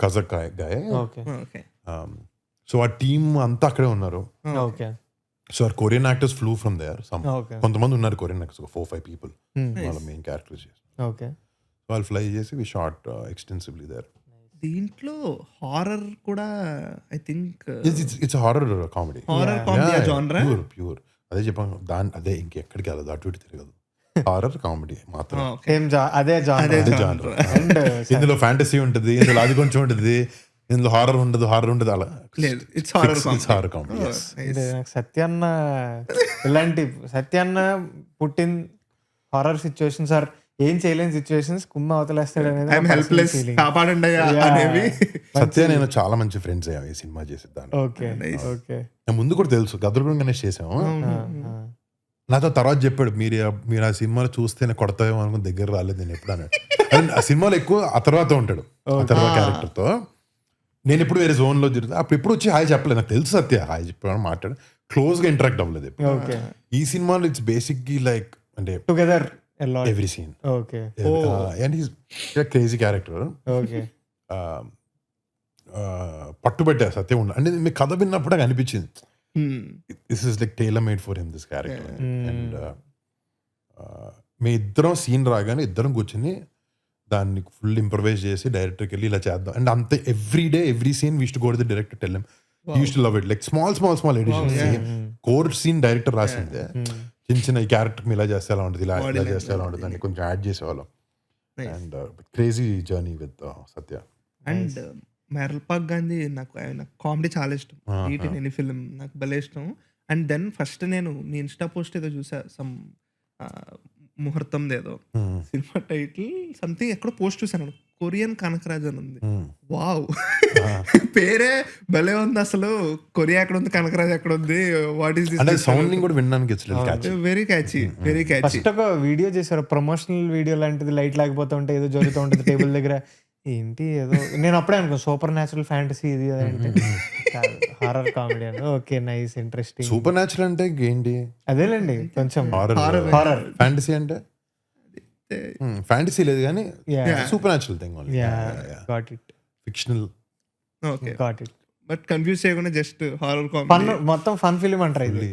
[SPEAKER 3] కజక్ గాయ. సో ఆ టీమ్ అంతా అక్కడే ఉన్నారు. So our Korean actors flew from there. కొంతమంది ఉన్నారు కొరియన్ యాక్టర్స్, 4-5 people వాళ్ళ మెయిన్ క్యారెక్టర్స్ చేసి వాళ్ళు ఫ్లై చేసి వి షాట్ ఎక్స్టెన్సివ్లీ దేర్.
[SPEAKER 2] దీంట్లో హారర్ కూడా I think
[SPEAKER 3] it's horror comedy
[SPEAKER 2] జానరా.
[SPEAKER 3] ప్యూర్ అదే చెప్పాను, అదే ఇంకెక్కడికి వెళ్ళదు, అటు ఇటు తిరగదు, హారర్ కామెడీ మాత్రం.
[SPEAKER 1] అదే
[SPEAKER 3] జానర్. ఇందులో ఫ్యాంటసీ ఉంటుంది, ఇందులో అది కొంచెం ఉంటుంది, ఇందులో హారర్ ఉండదు అలా.
[SPEAKER 2] It's horror
[SPEAKER 3] comedy.
[SPEAKER 1] సత్యన్న ఇలాంటి సత్యన్న పుట్టిన హారర్ సిచ్యువేషన్స్ ఆర్ ఏం చేయలేని సిచ్యువేషన్స్ కుమ్మ అవతలేస్తాడు అనేది.
[SPEAKER 3] సత్య నేను చాలా మంచి ఫ్రెండ్స్ అయ్యాము ఈ సినిమా చేసి దాన్ని.
[SPEAKER 1] ఓకే
[SPEAKER 3] ముందు కూడా తెలుసు, గద్దరగూడెం గణేష్ చేసాము. నాతో తర్వాత చెప్పాడు, మీరు ఆ సినిమాలో చూస్తేనే కొడతాయేమో అనుకుని దగ్గర రాలేదు నేను ఎప్పుడు అన్నాడు. ఆ సినిమాలో ఎక్కువ ఆ తర్వాత ఉంటాడు, ఆ తర్వాత క్యారెక్టర్ తో. నేను ఎప్పుడు వేరే జోన్ లో తిరుగుతా, అప్పుడు ఎప్పుడు వచ్చి హాయ్ చెప్పలేదు. నాకు తెలుసు సత్య హాయ్ చెప్పాను, మాట్లాడు, క్లోజ్ గా ఇంటరాక్ట్ అవ్వలేదు. ఈ సినిమాలో ఇట్స్ బేసిక్లీ లైక్ అంటే
[SPEAKER 1] together
[SPEAKER 3] every scene. And he's crazy character. పట్టుబట్టే సత్యం ఉన్న అంటే మీ కథ విన్నప్పుడు నాకు అనిపించింది this is like tailor made for him this character. అండ్ మీ ఇద్దరం సీన్ రాగానే ఇద్దరం కూర్చొని దాన్ని ఫుల్ ఇంప్రవైజ్ చేసి డైరెక్టర్కి వెళ్ళి ఇలా చేద్దాం. అండ్ అంతే every scene we to go to the director tell him you to love it like small additions. Core scene director రాసిందే, చిన్న ఈ క్యారెక్టర్ ఇలా చేస్తే ఎలా ఉంటుంది, ఇలా చేస్తే ఎలా ఉంటుంది అని కొంచెం యాడ్ చేసేవాళ్ళం. And crazy journey with Satya.
[SPEAKER 2] And Merlapaka Gandhi నాకు ఆయన కామెడీ చాలా ఇష్టం. ఎనీ ఫిల్మ్ నాకు భలే ఇష్టం. అండ్ దెన్ ఫస్ట్ నేను మీ ఇన్స్టా పోస్ట్ ఏదో చూసా, సమ్ ముహూర్తం ఏదో సినిమా టైటిల్ సంథింగ్ ఎక్కడో పోస్ట్ చూసాను, కొరియన్ కనకరాజ్ అని ఉంది. వావ్, పేరే భలే ఉంది అసలు. కొరియా ఎక్కడ ఉంది, కనకరాజ్ ఎక్కడ ఉంది, వాట్ ఈస్
[SPEAKER 3] అంటే
[SPEAKER 2] దిస్?
[SPEAKER 3] సౌండింగ్ కూడా వినడానికి
[SPEAKER 2] very catchy, very catchy.
[SPEAKER 1] First ఒక వీడియో చేశారు, ప్రమోషనల్ వీడియో లాంటిది, లైట్ లేకపోతూ ఉంటే ఏదో జరుగుతూ ఉంటుంది టేబుల్ దగ్గర. ఏంటి ఏదో నేను అప్పుడే అనుకున్నాను సూపర్ న్యాచురల్ ఫ్యాంటసీ ఇది అంటే, హారర్ కామెడీ అని. Okay, nice, interesting.
[SPEAKER 3] Super natural అంటే ఏంటి?
[SPEAKER 1] అదేలేండి కొంచెం
[SPEAKER 3] హారర్. ఫ్యాంటసీ అంటే ఫ్యాంటసీ లేదు కానీ
[SPEAKER 1] Yeah.
[SPEAKER 3] Super natural thing only.
[SPEAKER 1] Got it,
[SPEAKER 3] fictional.
[SPEAKER 2] Okay,
[SPEAKER 1] got it.
[SPEAKER 2] But confuse చేయకుండా జస్ట్ హారర్
[SPEAKER 1] ఫన్,
[SPEAKER 2] కామెడీ.
[SPEAKER 1] మొత్తం ఫన్ ఫిలిం అంటారు ఇది.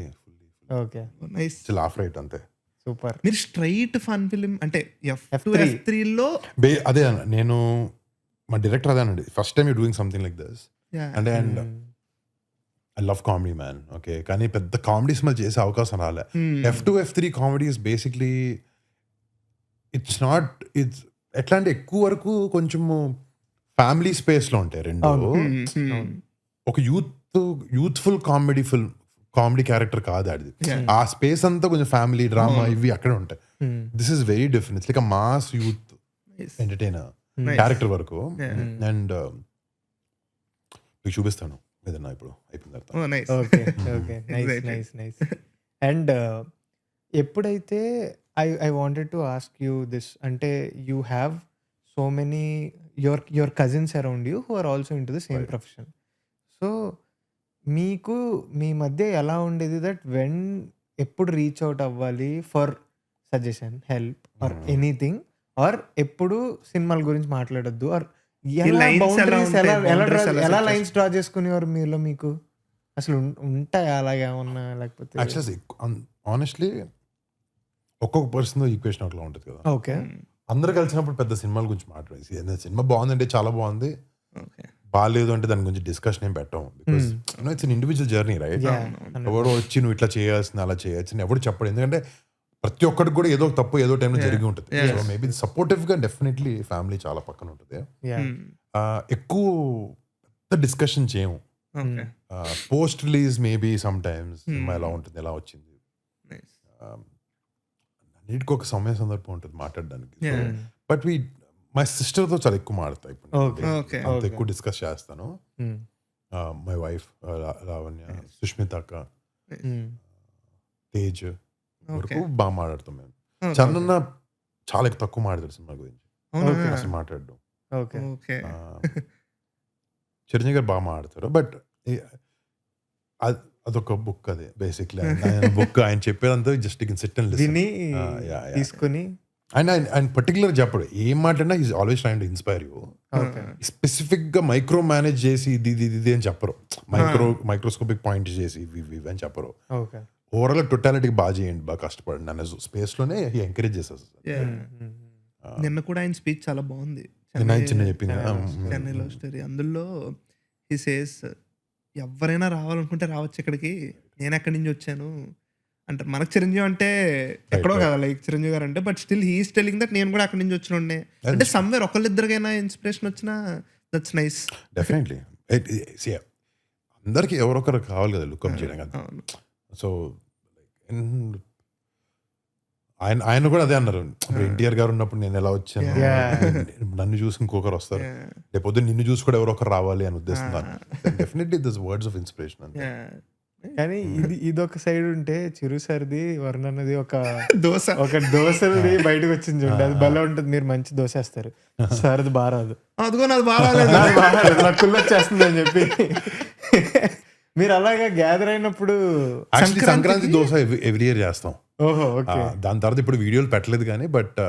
[SPEAKER 1] Okay,
[SPEAKER 2] nice.
[SPEAKER 3] లాఫ్ రైట్ అంతే.
[SPEAKER 1] సూపర్.
[SPEAKER 2] మీరు స్ట్రైట్ ఫన్ ఫిలిం అంటే
[SPEAKER 1] F3.
[SPEAKER 2] F3 లో
[SPEAKER 3] అదే అన్న, నేను మా డైరెక్టర్ అదే అనండి, first time you doing something like this అంటే, and I love comedy man. Okay, కానీ పెద్ద కామెడీస్ మళ్ళీ చేసే అవకాశం రాలే. F2 F3 comedy is basically it's not, it's ఎట్లా అంటే ఎక్కువ వరకు కొంచెము ఫ్యామిలీ స్పేస్ లో ఉంటాయి రెండు. ఒక యూత్ఫుల్ కామెడీ క్యారెక్టర్ కాదు అది. ఆ స్పేస్ అంతా కొంచెం ఫ్యామిలీ డ్రామా ఇవి అక్కడే ఉంటాయి. This is very different. It's like mass youth entertainer character వరకు. అండ్ మీకు చూపిస్తాను ఏదన్నా ఇప్పుడు అయిపోయిన తర్వాత.
[SPEAKER 1] Okay okay, nice nice nice. And ఎప్పుడైతే I wanted to ask you this, అంటే you have so many your cousins around you who are also in to the same profession. So మీకు మీ మధ్య ఎలా ఉండేది దట్ వెన్ ఎప్పుడు రీచ్ అవుట్ అవ్వాలి for suggestion, help or anything, are ఎప్పుడు సినిమాల గురించి మాట్లాడొద్దు, ఆర్ ఎలా లైన్స్ డ్రా చేసుకునేవారు మీలో? మీకు అసలు ఉంటాయి అలాగేమన్నా, లేకపోతే?
[SPEAKER 3] యాక్చువల్లీ ఆనెస్ట్లీ ఒక్కొక్క పర్సన్ ఈక్వేషన్ అట్లా ఉంటుంది కదా.
[SPEAKER 1] ఓకే,
[SPEAKER 3] అందరు కలిసినప్పుడు పెద్ద సినిమాల గురించి మాట్లాడేసి, సినిమా బాగుందంటే చాలా బాగుంది,
[SPEAKER 2] ఓకే,
[SPEAKER 3] బాగాలేదు అంటే దాని గురించి డిస్కషన్ ఏం పెట్టాం. Because it's an individual journey, right? ఎవడో వచ్చి నువ్వు ఇట్లా చేయాల్సింది అలా చేయాల్సింది ఎవడు చెప్పడు, ఎందుకంటే ప్రతి ఒక్కరికి కూడా ఏదో తప్పు ఏదో టైంలో జరిగి ఉంటుంది. సో మేబీ సపోర్టివ్ గా డెఫినెట్లీ ఫ్యామిలీ చాలా పక్కన ఉంటుంది. ఎక్కువ పెద్ద డిస్కషన్ చేయము. Post release maybe some times cinema ఎలా ఉంటుంది, ఎలా వచ్చింది, అన్నిటికీ ఒక సమయ సందర్భం ఉంటుంది మాట్లాడడానికి. బట్ మై సిస్టర్తో చాలా ఎక్కువ మాడతాయి ఇప్పుడు, అంత ఎక్కువ డిస్కస్ చేస్తాను. మై వైఫ్ లావణ్య, సుష్మిత అక్క, తేజ్ వరకు బాగా మాట్లాడతాం మేము. చందన్న చాలా తక్కువ మాట్లాడతారు సినిమా గురించి, అసలు మాట్లాడడం. చిరంజీవి గారు బాగా మాట్లాడతారు. బట్ అదొక బుక్, అదే బేసిక్లీ బుక్. ఆయన చెప్పేదంతా జస్ట్ సిట్ అండ్ లిసన్
[SPEAKER 1] తీసుకుని,
[SPEAKER 3] ఆయన పర్టికులర్ చెప్పడు ఏం మాట్లాడినా is always trying to inspire you. Specific గా మైక్రో మేనేజ్ చేసి ఇది అని చెప్పరు, మైక్రోస్కోపిక్ పాయింట్ చేసి ఇవి అని చెప్పరు. ఓవరాల్ టోటాలిటీ బాగా చేయండి, బాగా కష్టపడండి అనే స్పేస్ లోనే ఎంకరేజ్ చేస్తారు.
[SPEAKER 2] నిన్న కూడా ఆయన స్పీచ్ చాలా బాగుంది, చెన్నై లవ్ స్టోరీ. అందులో హి సేస్ ఎవరైనా రావాలనుకుంటే రావచ్చు ఇక్కడికి, నేను ఎక్కడి నుంచి వచ్చాను అంటారు. మనకు చిరంజీవి అంటే ఎక్కడో కదా, లైక్ చిరంజీవి గారు అంటే, but still he's telling that నేను కూడా అక్కడి నుంచి వచ్చిన అంటే సమ్వేర్ ఒకళ్ళిద్దరికైనా ఇన్స్పిరేషన్ వచ్చినా దట్స్ నైస్.
[SPEAKER 3] డెఫినెట్లీ అందరికి ఎవరొకరు కావాలి కదా లుక్అప్ చేయడం కదా. సో ఆయన కూడా అదే అన్నారు, ఎన్టీఆర్ గారు ఉన్నప్పుడు నేను ఎలా వచ్చాను, నన్ను చూసి ఇంకొకరు వస్తారు, లేకపోతే నిన్ను చూసి కూడా ఎవరో ఒకరు రావాలి అని ఉద్దేశిస్తున్నాను. Definitely this words of inspiration.
[SPEAKER 1] కానీ ఇదొక సైడ్ ఉంటే చిరు సరిది వరుణ్ అన్నది ఒక దోశది బయటకు వచ్చింది చూడండి, అది భలే ఉంటుంది. మీరు మంచి దోశ వేస్తారు, సరిది బాగా రాదు,
[SPEAKER 2] అదిగో నాది బాగా
[SPEAKER 1] నాకు కుళ్ళు వచ్చేస్తుంది అని చెప్పి. మీరు అలాగా గ్యాదర్ అయినప్పుడు
[SPEAKER 3] సంక్రాంతి దోశ ఎవ్రీ ఇయర్ చేస్తాం.
[SPEAKER 1] ఓహో, ఓకే.
[SPEAKER 3] దాని తర్వాత ఇప్పుడు వీడియోలు పెట్టలేదు కానీ, బట్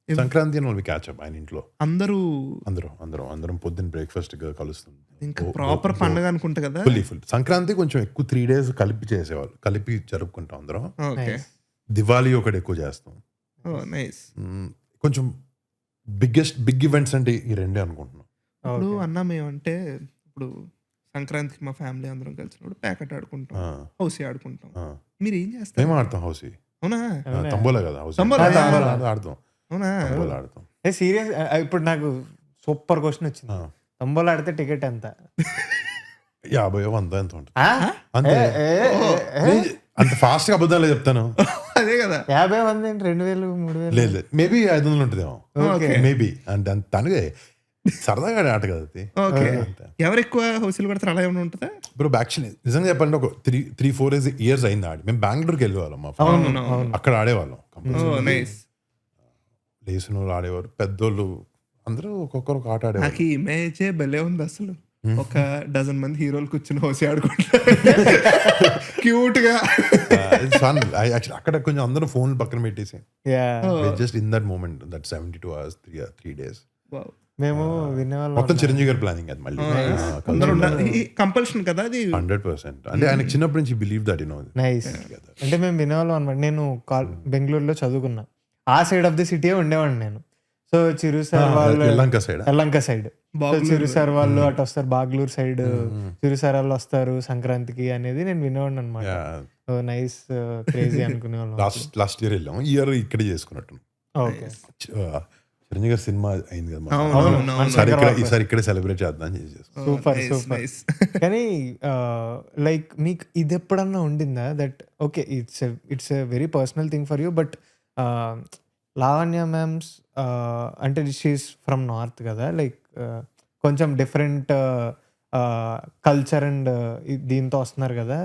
[SPEAKER 3] సంక్రాంతి అని క్యాచ్ అప్ ఆయన ఇంట్లో అందరం పొద్దున్న బ్రేక్ఫాస్ట్ గా కలుస్తుంది.
[SPEAKER 2] ఇంకా ప్రాపర్ పండుగ అనుకుంటా కదా.
[SPEAKER 3] ఫుల్ సంక్రాంతి కొంచెం ఎక్కువ 3 days కలిపి చేసేవాళ్ళు, కలిపి జరుపుకుంటాం అందరం. దివాళీ ఒకటి ఎక్కువ చేస్తాం. కొంచెం బిగ్ ఈవెంట్స్ అంటే ఈ రెండే అనుకుంటున్నాం.
[SPEAKER 2] ఇప్పుడు అన్నా మేమంటే ఇప్పుడు సంక్రాంతికి మా ఫ్యామిలీ అందరం కలిసినప్పుడు ప్యాకెట్ ఆడుకుంటాం, హౌసీ ఆడుకుంటాం. మీరు ఏం చేస్తారు?
[SPEAKER 3] మేము ఆడతాం హౌసీ.
[SPEAKER 2] అవునా?
[SPEAKER 3] తంబోలా కదా, ఆడతాం.
[SPEAKER 2] అవునా?
[SPEAKER 3] ఆడతాం.
[SPEAKER 1] సీరియస్. ఇప్పుడు నాకు సూపర్ క్వశ్చన్ వచ్చింది, తంబోలా ఆడితే టికెట్ ఎంత?
[SPEAKER 3] 50 100 ఎంత ఉంటుంది అంతే. అంత ఫాస్ట్ గా అబద్ధాలే చెప్తాను.
[SPEAKER 2] అదే కదా
[SPEAKER 1] 50 మంది ఏంటి 2000 3000
[SPEAKER 3] లేదు లేదు మేబీ 500 ఉంటుందేమో
[SPEAKER 1] ఓకే
[SPEAKER 3] మేబీ అంటే తనగే సరదాగా ఆట కదా అది.
[SPEAKER 2] ఓకే ఎవరు ఎక్కువ హౌస్లు పడతారు అలా ఏమైనా ఉంటుందా?
[SPEAKER 3] బ్రో యాక్చువల్లీ నిజంగా చెప్పాలంటే ఒక 3-4 ఇయర్స్ అయింది ఆడి. మేము బెంగళూరుకి వెళ్ళేవాళ్ళం మా
[SPEAKER 1] అవును
[SPEAKER 3] అక్కడ ఆడేవాళ్ళం.
[SPEAKER 2] నైస్.
[SPEAKER 3] లేచిన వాళ్ళు ఆడేవారు, పెద్దోళ్ళు అందరూ ఒక్కొక్కరు ఒక ఆట ఆడేవారు.
[SPEAKER 2] నాకు ఈ ఇమేజే భలే ఉంది అసలు. ఒక డజన్ మంది హీరోలు కూర్చుని హౌసీ ఆడుకుంటారు క్యూట్ గా.
[SPEAKER 3] అక్కడ కొంచెం అందరూ ఫోన్ పక్కన పెట్టేసి
[SPEAKER 1] yeah
[SPEAKER 3] just in that moment that 72 hours 3 days
[SPEAKER 1] మేము వినేవాళ్ళం.
[SPEAKER 3] మొత్తం చిరంజీవి గారి ప్లానింగ్ అది మళ్ళీ
[SPEAKER 2] అందరూ ఉండాలి కంపల్షన్ కదా అది.
[SPEAKER 3] 100%. అంటే ఆయనకి చిన్నప్పటి నుంచి బిలీవ్ దట్
[SPEAKER 1] నైస్. అంటే మేము వినేవాళ్ళం అనమాట. నేను బెంగళూరులో చదువుకున్నా, ఆ సైడ్ ఆఫ్ ది సిటీ ఉండేవాడిని నేను. సో చిరు సార్ వాళ్ళు యెల్లంక సైడ్, చిరు సార్ వాళ్ళు అటు వస్తారు, బాగ్లూరు సైడ్ చిరు సార్ వాళ్ళు వస్తారు సంక్రాంతికి అనేది నేను వినేవాడిని అనమాట. నైస్ క్రేజీ అనుకునేవాళ్ళం.
[SPEAKER 3] లాస్ట్ ఇయర్ వెళ్ళాం, ఈ ఇయర్ ఇక్కడే చేసుకున్నట్టు.
[SPEAKER 1] ఓకే
[SPEAKER 3] చిరంజీవి గారి సినిమా అయింది కదా, ఈసారి ఇక్కడే సెలబ్రేట్ చేద్దాం అని చేసేసుకున్నాం.
[SPEAKER 1] Super super. కానీ లైక్ మీకు ఇది ఎప్పుడన్నా ఉండిందా that okay it's a very personal thing for you, but Lavanya ma'ams అంటే షీస్ ఫ్రమ్ నార్త్ కదా, లైక్ కొంచెం డిఫరెంట్ కల్చర్ అండ్ దీంతో వస్తున్నారు కదా,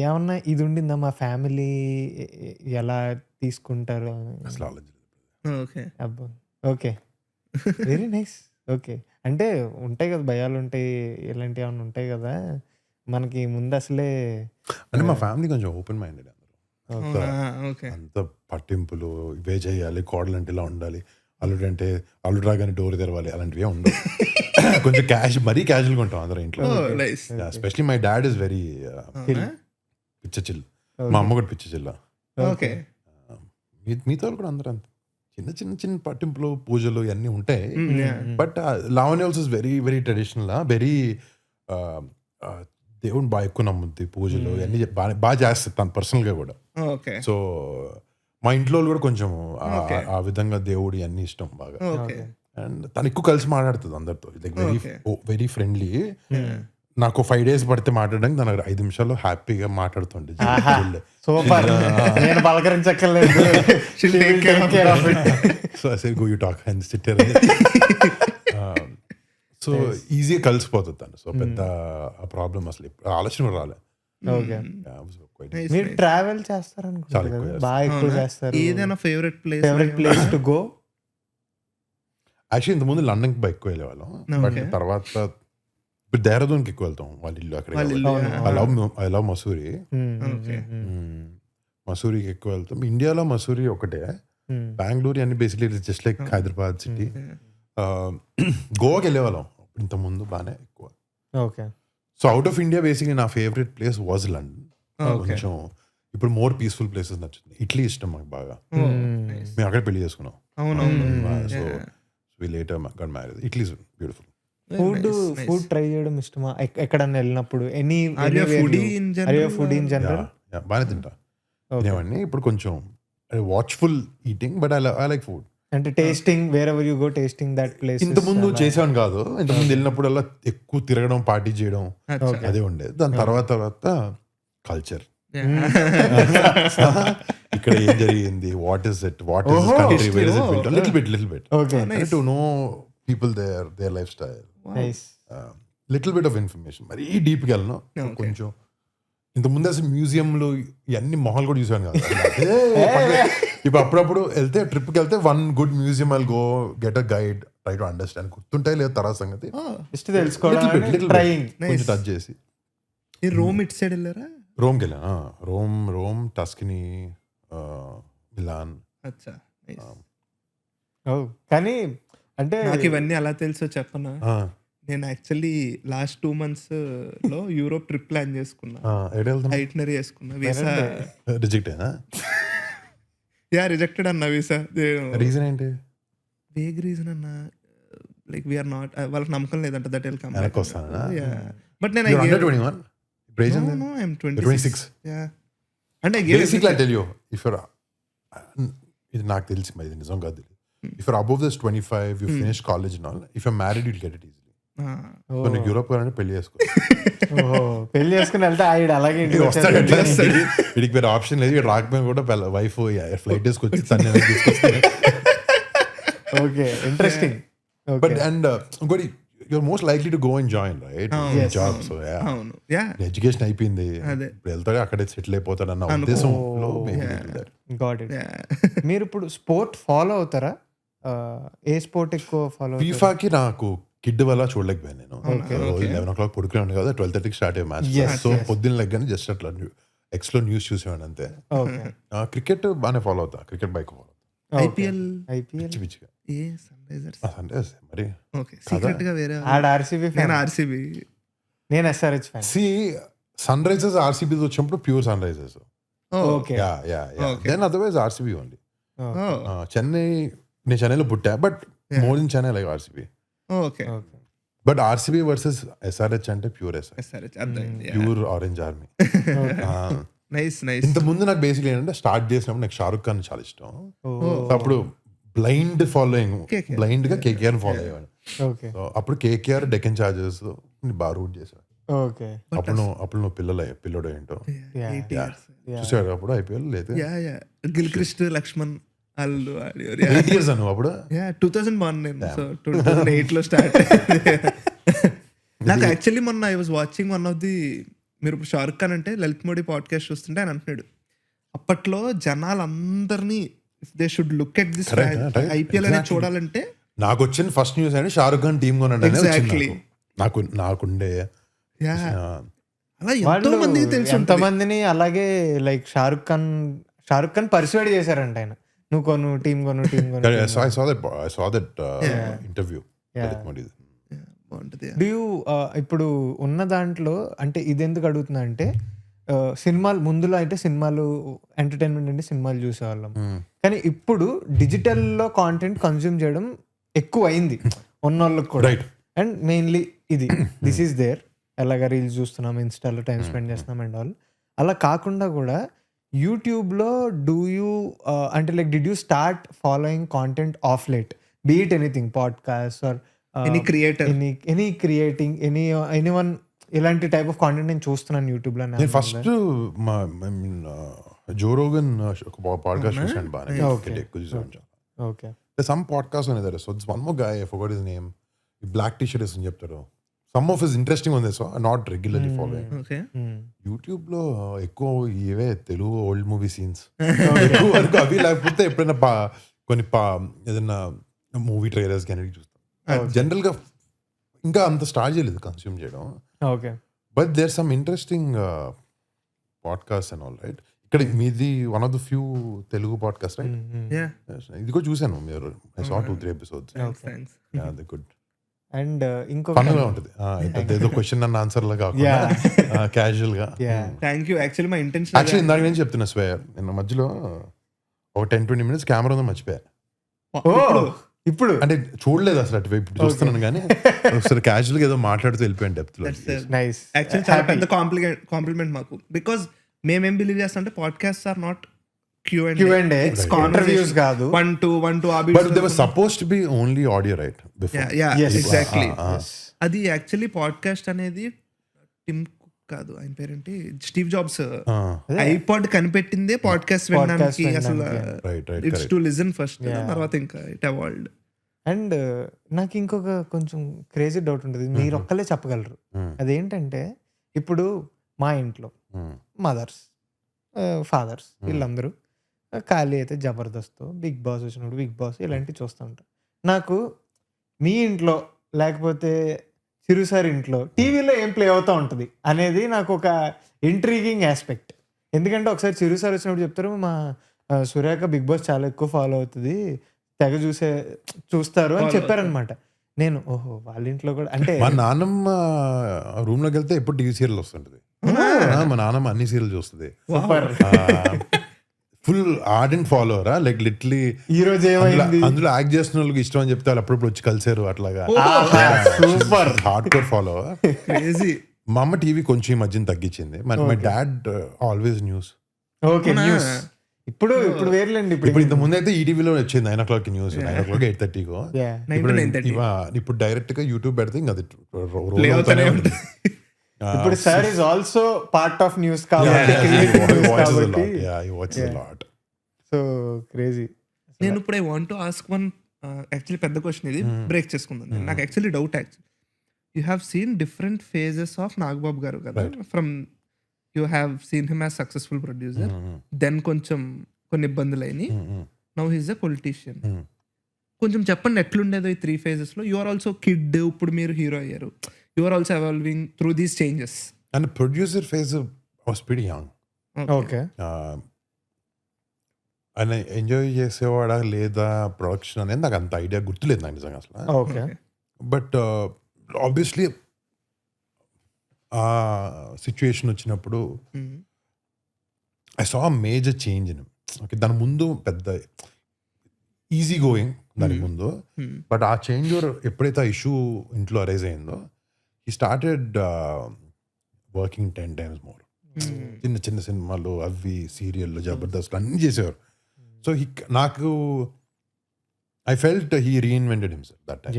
[SPEAKER 1] ఏమన్నా ఇది ఉండిందా మా ఫ్యామిలీ ఎలా తీసుకుంటారు
[SPEAKER 3] అసలు ఆలోచన.
[SPEAKER 2] ఓకే
[SPEAKER 1] అబ్బా ఓకే వెరీ నైస్. ఓకే అంటే ఉంటాయి కదా భయాలు ఉంటాయి, ఇలాంటివి ఏమైనా ఉంటాయి కదా మనకి ముందు అసలే.
[SPEAKER 3] అంటే మా ఫ్యామిలీ కొంచెం ఓపెన్ మైండెడ్,
[SPEAKER 2] ఓకే
[SPEAKER 3] అంత పట్టింపులు ఇవే చేయాలి, కోడలు అంటే ఇలా ఉండాలి, అల్లుడు అంటే అల్లుడు రాగానే డోర్ తెరవాలి, అలాంటివి ఉండవు. కొంచెం మరీ క్యాజువల్గా ఉంటాం అందరం ఇంట్లో. Especially my dad is very పిచ్చ చిల్, మా అమ్మ కూడా పిచ్చ చిల్ల.
[SPEAKER 2] ఓకే
[SPEAKER 3] మీతో వాళ్ళు కూడా అందరూ అంత చిన్న చిన్న చిన్న పట్టింపులు పూజలు ఇవన్నీ ఉంటాయి. But Lavanya also is very very traditional, very దేవుని బాగా ఎక్కువ నమ్ముద్ది, పూజలు ఇవన్నీ బాగా చేస్తుంది తను పర్సనల్గా కూడా. సో మా ఇంట్లో కూడా కొంచెం ఆ విధంగా దేవుడి అన్ని ఇష్టం బాగా. అండ్ తను ఎక్కువ కలిసి మాట్లాడుతుంది అందరితో, లైక్ వెరీ వెరీ ఫ్రెండ్లీ. నాకు 5 days పడితే మాట్లాడడానికి తనకు 5 నిమిషాల్లో హ్యాపీగా మాట్లాడుతుండే.
[SPEAKER 1] సూపర్, నేను పలకరించక్కర్లేదు.
[SPEAKER 3] So I said go you talk and sit here. So ఈజీగా కలిసిపోతుంది తను. సో పెద్ద ప్రాబ్లం అసలు ఆలోచన రాలే.
[SPEAKER 1] ఓకే మీరు ట్రావెల్ చేస్తారనుకుంటారు కదా, బాగా ఎక్కువ చేస్తారు.
[SPEAKER 2] ఏదైనా favourite place
[SPEAKER 1] to go?
[SPEAKER 3] Actually ఇంతకుముందు లండన్కి బాగా ఎక్కువ వెళ్ళేవాళ్ళం, బట్ తర్వాత ఇప్పుడు దేహరాదూన్కి ఎక్కువ వెళ్తాం, వాళ్ళ ఇల్లు అక్కడ. ఐ లవ్ మసూరి, మసూరికి ఎక్కువ వెళ్తాం. ఇండియాలో మసూరి ఒకటే, బెంగళూరు అన్ని basically just like Hyderabad city. గోవాకి వెళ్ళేవాళ్ళం ఇంతకుముందు బాగానే ఎక్కువ.
[SPEAKER 1] Okay
[SPEAKER 3] so out of India basically నా ఫేవరెట్ ప్లేస్ వాజ్ లండన్. కొంచెం ఇప్పుడు మోర్ పీస్ఫుల్ ప్లేసెస్ నచ్చుతుంది. ఇటలీ ఇష్టం మాకు బాగా, మేము అక్కడ పెళ్లి చేసుకున్నాం. So we later got married. Italy is beautiful.
[SPEAKER 1] Food try చేయడం ఇష్టమా ఎక్కడన్నా వెళ్ళినప్పుడు? ఫుడ్ ఇన్ జనరల్
[SPEAKER 3] బాగానే తింటా తినేవాడిని. ఇప్పుడు కొంచెం watchful eating, but I like food.
[SPEAKER 1] అంటే tasting wherever you go tasting that place.
[SPEAKER 3] ఇంతకుముందు చేసేవాడిని కాదు, ఇంతకుముందు వెళ్ళినప్పుడల్లా ఎక్కువ తిరగడం, పార్టీ చేయడం అదే ఉండేది. దాని తర్వాత కల్చర్, ఇక్కడ ఏం జరిగింది, what is it, what is country, where is it built, little bit to know people their life style, little bit of information. మరీ డీప్గా వెళ్ళను కొంచెం. ఇంతకుముందు అసలు మ్యూజియంలు ఇవన్నీ మొహాలు కూడా చూసాను కదా. ఇప్పుడు అప్పుడప్పుడు వెళ్తే ట్రిప్కి వెళ్తే one good museum I'll go get a guide, try to understand. గుర్తుంటాయి లేదు తర్వాత సంగతి, కొంచెం టచ్ చేసి.
[SPEAKER 2] రోమ్ ఇట్ సైడ్ వెళ్ళారా?
[SPEAKER 3] రోమ్కి వెళ్ళాను. Rome, Tuscany, Milan.
[SPEAKER 1] కానీ అంటే
[SPEAKER 2] నాకు ఇవన్నీ ఎలా తెలుసో చెప్పనా? నేను యాక్చువల్లీ లాస్ట్ 2 months లో యూరోప్ ట్రిప్ ప్లాన్ చేసుకున్నా, ఐటినరీ వేసుకున్నా. వీసా
[SPEAKER 3] రిజెక్ట్ అయినా?
[SPEAKER 2] రిజెక్టెడ్ అన్న వీసా.
[SPEAKER 3] రీజన్ ఏంటి?
[SPEAKER 2] వేగ్ రీజన్ అన్న, లైక్ వీఆర్ నాట్, వాళ్ళకి నమ్మకం లేదంట దట్ విల్ కమ్. బట్ నేను అంటే
[SPEAKER 3] ఇది నాకు తెలిసి ఇది నిజం కాదు. If you're above this 25, you finish college and all, if you're married, you'll get it easily. కొన్ని యూరోప్ కావాలంటే పెళ్లి చేసుకో.
[SPEAKER 1] ఓహో, పెళ్లి చేసుకుని వెళ్తే ఆయన అలాగే ఇంటికి
[SPEAKER 3] వస్తాడు
[SPEAKER 1] వచ్చాడు.
[SPEAKER 3] వీడికి వేరే ఆప్షన్ లేదు, వీడు రాకపోయినా కూడా వైఫ్ ఫ్లైట్ వేసుకొచ్చి తను తీసుకొస్తాను.
[SPEAKER 1] Okay, interesting.
[SPEAKER 3] బట్ అండ్ ఇంకోటి you're most likely to go and join right job. So
[SPEAKER 2] అవును, యా
[SPEAKER 3] ఎడ్యుకేషన్ అయిపోయింది,
[SPEAKER 2] అదే.
[SPEAKER 3] ఇప్పుడు వెళ్తాడు అక్కడే సెటిల్ అయిపోతాడు అన్న ఉద్దేశంలో
[SPEAKER 1] గాట్ ఇట్. మీరు ఇప్పుడు స్పోర్ట్ ఫాలో అవుతారా? ఏ స్పోర్ట్ ఎక్కువ ఫాలో?
[SPEAKER 3] ఫీఫాకి నాకు కిడ్ వల్ల చూడలేకపోయాను నేను. రోజు 11 o'clock పడుకునే కదా, 12:30 స్టార్ట్ అయ్యే మ్యాచ్. సో పొద్దున్న లెగ్గానే జస్ట్ అట్లా ఎక్స్లో న్యూస్ చూసేవాడు అంతే. క్రికెట్ బాగానే ఫాలో అవుతా, క్రికెట్ బైక్ ఫాలో అవుతా.
[SPEAKER 2] ఐపీఎల్
[SPEAKER 3] పిచ్చి పిచ్చిగా
[SPEAKER 2] ఏ సన్ రైజర్స్
[SPEAKER 3] సండేస్ మరి.
[SPEAKER 2] ఓకే, సీక్రెట్ గా వేరే
[SPEAKER 1] ఆడ ఆర్సీబీ
[SPEAKER 2] నేను
[SPEAKER 1] ఫ్యాన్,
[SPEAKER 2] ఆర్సీబీ.
[SPEAKER 1] నేను ఎస్ఆర్హెచ్ ఫ్యాన్.
[SPEAKER 3] సి సన్ రైజర్స్ ఆర్సీబీ వచ్చినప్పుడు pure Sunrisers.
[SPEAKER 1] Okay,
[SPEAKER 3] then otherwise RCB only. Chennai, నేను చెన్నైలో పుట్టా, but more in Chennai like RCB.
[SPEAKER 2] Okay,
[SPEAKER 3] but RCB versus SRH అంటే ప్యూర్
[SPEAKER 2] ఎస్ఆర్హెచ్ అర్థమైంది.
[SPEAKER 3] Pure orange army.
[SPEAKER 2] Nice nice.
[SPEAKER 3] ఇంత ముందు నాకు బేసిక్లీ ఏంటంటే స్టార్ట్ చేసినప్పుడు నాకు షారుఖ్ ఖాన్ చాలా ఇష్టం. అప్పుడు బ్లైండ్ ఫాలోయింగ్, బ్లైండ్ గా కేకేఆర్ ఫాలో అయ్యేవాడు. సో అప్పుడు కేకేఆర్ డెక్కన్ చార్జర్స్ బాగా రూట్ చేశాడు.
[SPEAKER 1] ఓకే,
[SPEAKER 3] అప్పుడు నువ్వు పిల్లడు ఏంటో చూసాడు అప్పుడు ఐపీఎల్ లేదు.
[SPEAKER 2] గిల్క్రిస్ట్, లక్ష్మణ్ వాళ్ళు
[SPEAKER 3] 8 years అను అప్పుడు.
[SPEAKER 2] 2001 నేను, సో 2008 లో స్టార్ట్. నాకు యాక్చువల్లీ మొన్న I was watching one of the, మీరు ఇప్పుడు షారుఖ్ ఖాన్ అంటే లలిత్ మోడీ పాడ్కాస్ట్ చూస్తుంటే ఆయన అంటున్నాడు, అప్పట్లో జనాలందరినీ if they should look at this IPL అనేది చూడాలంటే
[SPEAKER 3] నాకు వచ్చిన ఫస్ట్ న్యూస్ అంటే షారుఖ్ ఖాన్ టీమ్ కొనండి.
[SPEAKER 2] ఎగ్జాక్ట్లీ
[SPEAKER 3] నాకుండే
[SPEAKER 2] అలా ఎంతో మందికి తెలుసు.
[SPEAKER 1] ఎంతమందిని అలాగే లైక్ షారుఖ్ ఖాన్ పర్సువేడ్ చేశారంట ఆయన, నువ్వు కొను టీం కొను.
[SPEAKER 3] I saw that interview.
[SPEAKER 2] బాగుంటది.
[SPEAKER 1] డూ యూ ఇప్పుడు ఉన్న దాంట్లో అంటే ఇది ఎందుకు అడుగుతున్నా అంటే, సినిమాలు ముందులో అయితే సినిమాలు ఎంటర్టైన్మెంట్ అంటే సినిమాలు చూసేవాళ్ళం, కానీ ఇప్పుడు డిజిటల్లో కాంటెంట్ కన్జ్యూమ్ చేయడం ఎక్కువ అయింది ఉన్నోళ్ళకి కూడా. అండ్ మెయిన్లీ ఇది దిస్ ఈస్ దేర్, ఎలాగ రీల్స్ చూస్తున్నాం, ఇన్స్టాలో టైం స్పెండ్ చేస్తున్నాం అండ్ ఆల్. అలా కాకుండా కూడా యూట్యూబ్లో డూ యూ అంటే like did you start following content of late, be it anything, podcast or
[SPEAKER 2] any creator,
[SPEAKER 1] any creating anyone, ఇలాంటి టైప్ ఆఫ్ కాంటెంట్ నేను చూస్తున్నాను యూట్యూబ్ లో.
[SPEAKER 3] నేను ఫస్ట్ జో రోగన్ ఒక పాడ్కాస్ట్ చూసాను బాగా.
[SPEAKER 1] ఓకే,
[SPEAKER 3] సమ్ పాడ్కాస్ట్ ఉంది there, so this one more guy, I forgot his name, black T shirt అని చెప్తారు. సమ్ ఆఫ్ హిస్ ఇంట్రెస్టింగ్ ఉంది, so not regularly following.
[SPEAKER 2] Okay,
[SPEAKER 3] YouTube లో ఎక్కువ ఇవే తెలుగు ఓల్డ్ మూవీ సీన్స్ ఎక్కువ వరకు అవి, లేకపోతే ఎప్పుడైనా కొన్ని ఏదైనా మూవీ ట్రైలర్స్ కానీ చూస్తాం. జనరల్ గా ఇంకా అంత స్టార్ట్ చేయలేదు కన్స్యూమ్ చేయడం.
[SPEAKER 1] Okay,
[SPEAKER 3] but there some interesting podcast and all right. ఇక్కడ మీది one of the few Telugu podcast right. ఇది కూడా చూసాను, మీరు I saw 2-3 episodes. Yeah, they good.
[SPEAKER 1] And ఇంకో
[SPEAKER 3] ఫన్గా ఉంటుంది, ఏదో క్వశ్చన్ అండ్ ఆన్సర్ లా కాకుండా క్యాజువల్ గా.
[SPEAKER 2] Thank you. యాక్చువల్లీ మా ఇంటెన్షన్,
[SPEAKER 3] యాక్చువల్లీ ఇందాక నేను చెప్తున్నా స్వేర్, నిన్న మధ్యలో ఒక 10-20 minutes కెమెరా ఉందని మర్చిపోయా.
[SPEAKER 1] ఇప్పుడు
[SPEAKER 3] అంటే చూడలేదు అసలు అటువైపు, ఇప్పుడు చూస్తున్నాను కానీ ఒకసారి క్యాజువల్ గా ఏదో మాట్లాడుతూ వెళ్ళిపోయాను డెప్త్ లో.
[SPEAKER 1] నైస్.
[SPEAKER 2] యాక్చువల్లీ చాలా పెద్ద కాంప్లిమెంట్ మాకు, బికాస్ మేమేం బిలీవ్ చేస్తాం అంటే podcast are not
[SPEAKER 1] Q&A, interviews కాదు,
[SPEAKER 2] 1-2
[SPEAKER 3] But they were supposed to be only audio, right? Before.
[SPEAKER 2] Yeah, exactly. అది యాక్చువల్లీ పాడ్కాస్ట్ అనేది టిమ్ కుక్ కాదు, ఆయన పేరేంటి, స్టీవ్ జాబ్స్ ఐపాడ్ కనిపెట్టిందే పాడ్కాస్ట్ వినడానికి. అసలు ఇట్స్ టు లిజన్ ఫస్ట్, తర్వాత ఇంకా ఇట్ ఎవాల్వ్డ్.
[SPEAKER 1] అండ్ నాకు ఇంకొక కొంచెం క్రేజీ డౌట్ ఉంటుంది, మీరు ఒక్కలే చెప్పగలరు. అదేంటంటే ఇప్పుడు మా ఇంట్లో మదర్స్, ఫాదర్స్ వీళ్ళందరూ ఖాళీ అయితే జబర్దస్త్, బిగ్ బాస్ వచ్చినప్పుడు బిగ్ బాస్ ఇలాంటివి చూస్తూ ఉంటారు. నాకు మీ ఇంట్లో లేకపోతే చిరుసారి ఇంట్లో టీవీలో ఏం ప్లే అవుతూ ఉంటుంది అనేది నాకు ఒక ఇంట్రీగింగ్ ఆస్పెక్ట్. ఎందుకంటే ఒకసారి చిరుసారి వచ్చినప్పుడు చెప్తారు, మా సురేఖ బిగ్ బాస్ చాలా ఎక్కువ ఫాలో అవుతుంది, తెగ చూస్తారు అని చెప్పారనమాట. నేను ఓహో వాళ్ళ ఇంట్లో కూడా అంటే,
[SPEAKER 3] మా నాన్నమ్మ రూమ్ లోకి వెళ్తే ఎప్పుడు టీవీ సీరియల్ వస్తుంటది. మా నాన్నమ్మ అన్ని సీరియల్ చూస్తుంది. ఫుల్ ఆర్డెంట్ ఫాలోవరా, లైక్ లిటరలీ
[SPEAKER 1] ఈ రోజు ఏమైంది
[SPEAKER 3] అందులో యాక్ట్ చేస్తున్న వాళ్ళకి ఇష్టం అని చెప్తే వాళ్ళు అప్పుడప్పుడు వచ్చి కలిసారు అట్లాగా.
[SPEAKER 1] Super
[SPEAKER 3] hard core follower. మా అమ్మ టీవీ కొంచెం ఈ మధ్యన తగ్గించింది. My dad always news.
[SPEAKER 1] Okay, news ఇప్పుడు వేర్లేండి
[SPEAKER 3] ఇప్పుడు ఇంత ముందు అయితే ఈటీవీలో వచ్చింది 9 o'clock న్యూస్, 9 o'clock 8:30
[SPEAKER 1] Yeah.
[SPEAKER 3] ఇప్పుడు డైరెక్ట్ గా యూట్యూబ్ పెడితే ఇంకా అది
[SPEAKER 2] Play అవుతూనే ఉంటుంది.
[SPEAKER 1] ఇప్పుడు sir is also part of news కాబట్టి సో క్రేజీ.
[SPEAKER 2] నేను ఇప్పుడు I want to ask one actually పెద్ద క్వశ్చన్, ఇది బ్రేక్ చేసుకుందాం. నాకు actually doubt, you have seen different phases of Nagababu garu కదా. From you have seen him as successful producer, then కొంచెం కొన్ని ఇబ్బందులు అయినాయి, నౌ హీస్ ఎ పొలిటీషియన్. కొంచెం చెప్పండి ఎట్లుండేదో ఈ 3 phases లో. యు ఆర్ ఆల్సో కిడ్, ఇప్పుడు మీరు హీరో అయ్యారు. You are also evolving through these changes.
[SPEAKER 3] And producer phase was pretty young.
[SPEAKER 1] Okay.
[SPEAKER 3] ఆయన ఎంజాయ్ చేసేవాడా లేదా ప్రొడక్షన్ అనేది నాకు అంత ఐడియా గుర్తులేదు నాకు నిజంగా అసలు.
[SPEAKER 1] ఓకే.
[SPEAKER 3] బట్ ఆబ్వియస్లీ ఆ సిచ్యుయేషన్ వచ్చినప్పుడు I saw major change in. Okay, దాని ముందు పెద్ద ఈజీ గోయింగ్ దానికి ముందు, బట్ ఆ చేంజ్ ఎప్పుడైతే ఆ ఇష్యూ ఇంట్లో అరైజ్ అయిందో he started working 10 times more. చిన్న చిన్న సినిమాలు అవి సీరియల్ జబర్దస్త్ అన్నీ చేసేవారు. సో నాకు I felt he reinvented himself that time.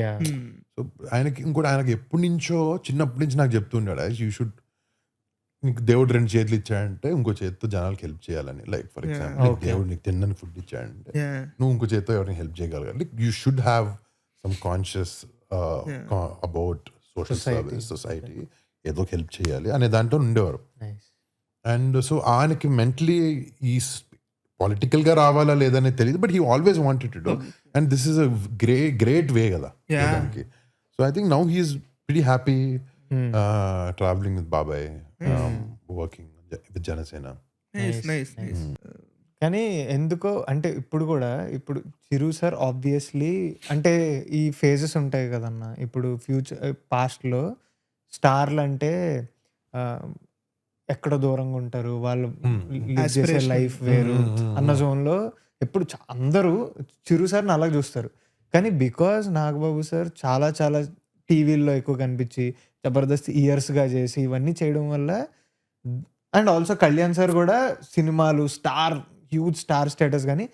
[SPEAKER 3] So ఆయనకి ఎప్పటి నుంచో చిన్నప్పటి నుంచి నాకు చెప్తుండాడు, యూ షుడ్, నీకు దేవుడు 2 చేతులు ఇచ్చాడంటే ఇంకో చేతితో జనాలకి హెల్ప్ చేయాలని. లైక్ ఫర్ ఎగ్జాంపుల్ దేవుడు నీకు తిన్నని ఫుడ్ ఇచ్చాడంటే నువ్వు ఇంకో చేతితో ఎవరిని హెల్ప్ చేయగలగాలి. Like you should have some conscious about social service, society, ఏదో హెల్ప్ చేయాలి అనే దాంట్లో ఉండేవారు. అండ్ సో ఆయనకి మెంటలీ ఈ పొలిటికల్ గా రావాలా లేదనే తెలియదు, but he always wanted to do, and this is a great way కదా దానికి. So I think now he's pretty happy travelling with బాబాయ్, వర్కింగ్ విత్ జనసేన.
[SPEAKER 1] కానీ ఎందుకో అంటే ఇప్పుడు కూడా ఇప్పుడు చిరు సార్ ఆబ్వియస్లీ అంటే ఈ ఫేజెస్ ఉంటాయి కదన్న. ఇప్పుడు ఫ్యూచర్ పాస్ట్లో స్టార్లు అంటే ఎక్కడ దూరంగా ఉంటారు, వాళ్ళు లివ్ చేసే లైఫ్ వేరు అన్న జోన్లో ఎప్పుడు అందరూ చిరు సార్ని అలా చూస్తారు. కానీ బికాజ్ నాగబాబు సార్ చాలా చాలా టీవీల్లో ఎక్కువ కనిపించి జబర్దస్త్ ఇయర్స్గా చేసి ఇవన్నీ చేయడం వల్ల, అండ్ ఆల్సో కళ్యాణ్ సార్ కూడా సినిమాలు స్టార్, హ్యూజ్ స్టార్ స్టేటస్, కానీ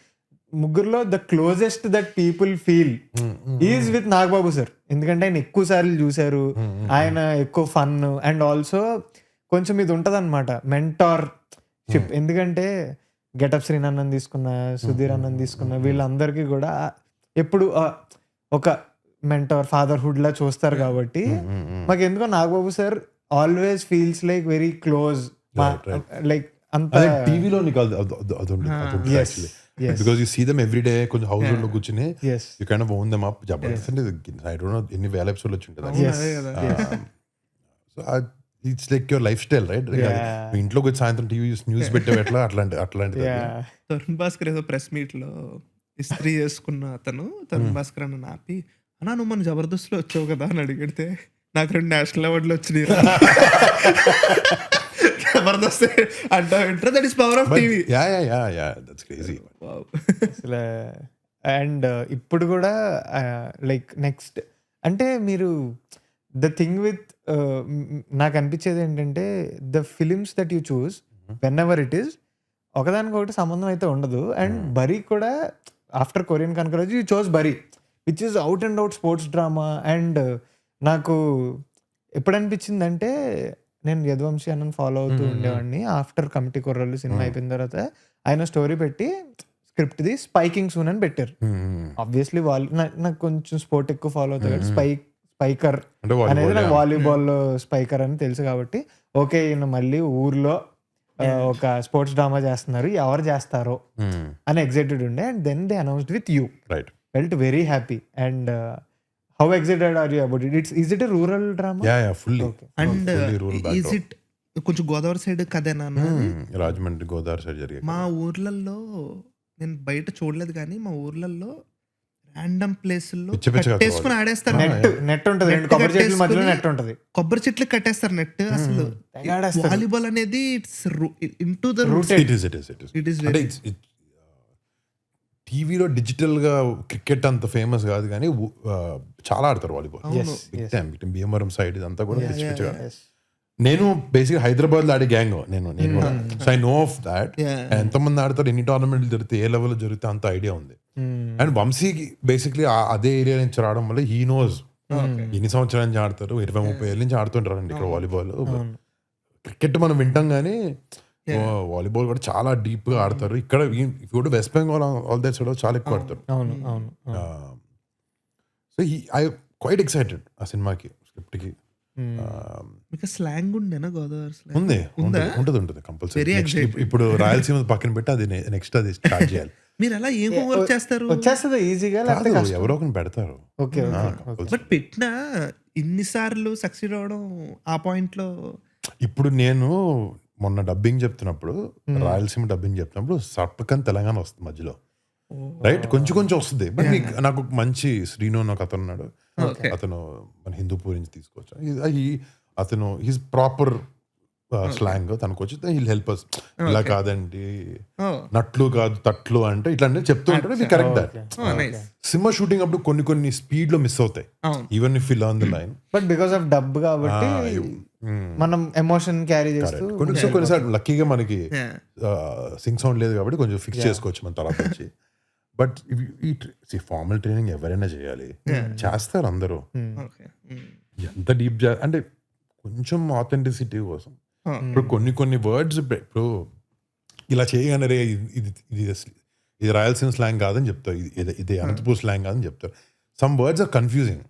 [SPEAKER 1] ముగ్గురులో the closest that people feel is with Nagababu sir. ఎందుకంటే ఆయన ఎక్కువ సార్లు చూశారు, ఆయన ఎక్కువ ఫన్, అండ్ ఆల్సో కొంచెం ఇది ఉంటుంది అనమాట మెంటార్ షిప్. ఎందుకంటే గెటప్ శ్రీనన్నని తీసుకున్న, సుధీర్ అన్నని తీసుకున్న, వీళ్ళందరికీ కూడా ఎప్పుడు ఒక మెంటార్ ఫాదర్హుడ్ లా చూస్తారు. కాబట్టి మాకు ఎందుకో Nagababu sir always feels like very close. Like అంత
[SPEAKER 3] టీవీలో నీకు because you see them every day కొంచెం హౌస్ హోల్డ్ లో కూర్చుని you kind of own them up. Jabardasth అంటే ఐ డోంట్ నో ఎన్ని వేల ఎపిసోడ్లు వచ్చి ఉంటుంది. So it's like your lifestyle, right? ఇంట్లోకి వచ్చి సాయంత్రం టీవీ న్యూస్ పెట్టే ఎట్లా అట్లాంటిది.
[SPEAKER 2] తరుణ్ భాస్కర్ ఏదో ప్రెస్ మీట్ లో ఇస్త్రీ చేసుకున్న అతను తరుణ్ భాస్కర్ అన్న ఆపి, అన్నా నువ్వు మన జబర్దస్త్ లో వచ్చావు కదా అని అడిగితే, నాకు 2 నేషనల్ అవార్డులు వచ్చినాయి జబర్దస్త్ అంటే that is power of TV.
[SPEAKER 3] That's crazy.
[SPEAKER 1] అసలు అండ్ ఇప్పుడు కూడా లైక్ నెక్స్ట్ అంటే మీరు ద థింగ్ విత్ నాకు అనిపించేది ఏంటంటే the films that you choose whenever it is ఒకదానికొకటి సంబంధం అయితే ఉండదు. అండ్ బరీ కూడా after Korean Kanagaraju you chose బరీ which is out and out sports drama. And నాకు ఎప్పుడు అనిపించింది అంటే, నేను యదువంశీ అన్నని ఫాలో అవుతూ ఉండేవాడిని. ఆఫ్టర్ కమిటీ కుర్రలు సినిమా అయిపోయిన తర్వాత ఆయన స్టోరీ పెట్టి స్క్రిప్ట్ది స్పైకింగ్ సూన్ అని పెట్టారు. ఆబ్వియస్లీ నాకు కొంచెం స్పోర్ట్ ఎక్కువ ఫాలో అవుతాయి కాబట్టి స్పైకర్ అనేది నాకు వాలీబాల్ స్పైకర్ అని తెలుసు కాబట్టి, ఓకే ఈయన మళ్ళీ ఊర్లో ఒక స్పోర్ట్స్ డ్రామా చేస్తున్నారు, ఎవరు చేస్తారో అని ఎక్సైటెడ్ ఉండే. And then they announced with you, felt very happy. And how excited are you about it? Is it a rural drama?
[SPEAKER 2] And is it కొంచెం గోదావరి సైడ్ కదేనా?
[SPEAKER 3] రాజమండ్రి గోదావరి సైడ్ జరిగే.
[SPEAKER 2] మా ఊర్లలో నేను బయట చూడలేదు, కానీ మా ఊర్లలో ర్యాండమ్ ప్లేసుల్లో కట్టేసుకుని ఆడేస్తారు.
[SPEAKER 1] నెట్ ఉంటుంది, కొబ్బరి చెట్ల మధ్యలో నెట్ ఉంటుంది,
[SPEAKER 2] కొబ్బరి చెట్లు కట్టేస్తారు నెట్. అసలు వాలీబాల్ అనేది ఇట్స్ ఇంటూ ద రూట్.
[SPEAKER 3] టీవీలో డిజిటల్ గా క్రికెట్ అంత ఫేమస్ కాదు, కానీ చాలా ఆడతారు వాలీబాల్. భీమవరం సైడ్ ఇదంతా కూడా నేను బేసిక్ హైదరాబాద్ లో ఆడే గ్యాంగ్ నేను కూడా. So I know of that.
[SPEAKER 2] Yeah.
[SPEAKER 3] ఎంతమంది ఆడతారు, ఎన్ని టోర్నమెంట్లు జరిగితే, ఏ లెవెల్ జరిగితే అంత ఐడియా ఉంది. అండ్ వంశీకి బేసిక్లీ అదే ఏరియా నుంచి రావడం వల్ల హీ నోస్ ఎన్ని సంవత్సరాల నుంచి ఆడతారు. 20-30 ఏళ్ళ నుంచి ఆడుతుంటారండి ఇక్కడ వాలీబాల్. క్రికెట్ మనం వింటాం కానీ వాలీబాల్ కూడా చాలా డీప్ గా ఆడతారు. ఇక్కడ ఇప్పుడు west Bengal all that side చాలా ఎక్కువ ఆడతారు. సో ఐ క్వైట్ ఎక్సైటెడ్ ఆ సినిమాకి, స్క్రిప్ట్ కి.
[SPEAKER 2] మీకు స్లాంగ్ ఉండేనా గోదావరి స్లాంగ్?
[SPEAKER 3] ఉంది, ఉంటుంది కంపల్సరీ. ఇప్పుడు రాయలసీమ పక్కన పెట్టి అది నెక్స్ట్ అది స్టార్ట్ చేయాలి.
[SPEAKER 2] మీరు అలా ఏం హోంవర్క్ చేస్తారు?
[SPEAKER 1] వచ్చేస్తుంది ఈజీగా,
[SPEAKER 3] ఎవరో ఒకరిని పెడతారు.
[SPEAKER 2] బట్ పెట్టినా ఇన్నిసార్లు సక్సీడ్ అవడం ఆ పాయింట్ లో.
[SPEAKER 3] ఇప్పుడు నేను మొన్న డబ్బింగ్ చెప్తున్నప్పుడు, రాయలసీమ డబ్బింగ్ చెప్తున్నప్పుడు సర్పకన్ తెలంగాణ వస్తుంది మధ్యలో, రైట్? కొంచెం వస్తుంది. బట్ నాకు మంచి శ్రీను అని ఒక అతను ఉన్నాడు, అతను మన హిందూపూర్ నుంచి తీసుకోవచ్చు. అతను హిజ్ ప్రాపర్ స్లాంగ్ తనకు వచ్చి హీల్ హెల్ప్ అస్. ఇలా కాదండి, నట్లు కాదు తట్లు అంటే ఇట్లా చెప్తూ ఉంటాడు. Correct that. సినిమా షూటింగ్ అప్పుడు కొన్ని స్పీడ్ లో మిస్ అవుతాయి, even if you learn the line.
[SPEAKER 1] But because of dub కాబట్టి మనం ఎమోషన్ క్యారీ చేస్తూ
[SPEAKER 3] కొన్నిసార్లు లక్కీగా మనకి సింగ్ సౌండ్ లేదు కాబట్టి కొంచెం ఫిక్స్ చేసుకోవచ్చు మన తర్వాత వచ్చి. బట్ ఈ ఫార్మల్ ట్రైనింగ్ ఎవరైనా చేయాలి, చేస్తారు అందరూ. ఎంత డీప్ అంటే కొంచెం ఆథెంటిసిటీ కోసం. ఇప్పుడు కొన్ని వర్డ్స్ ఇప్పుడు ఇలా చేయగానే రే ఇది రాయలసీమ స్లాంగ్ కాదని చెప్తారు, ఇది అనంతపూర్ స్లాంగ్ కాదని చెప్తారు. Some words are confusing.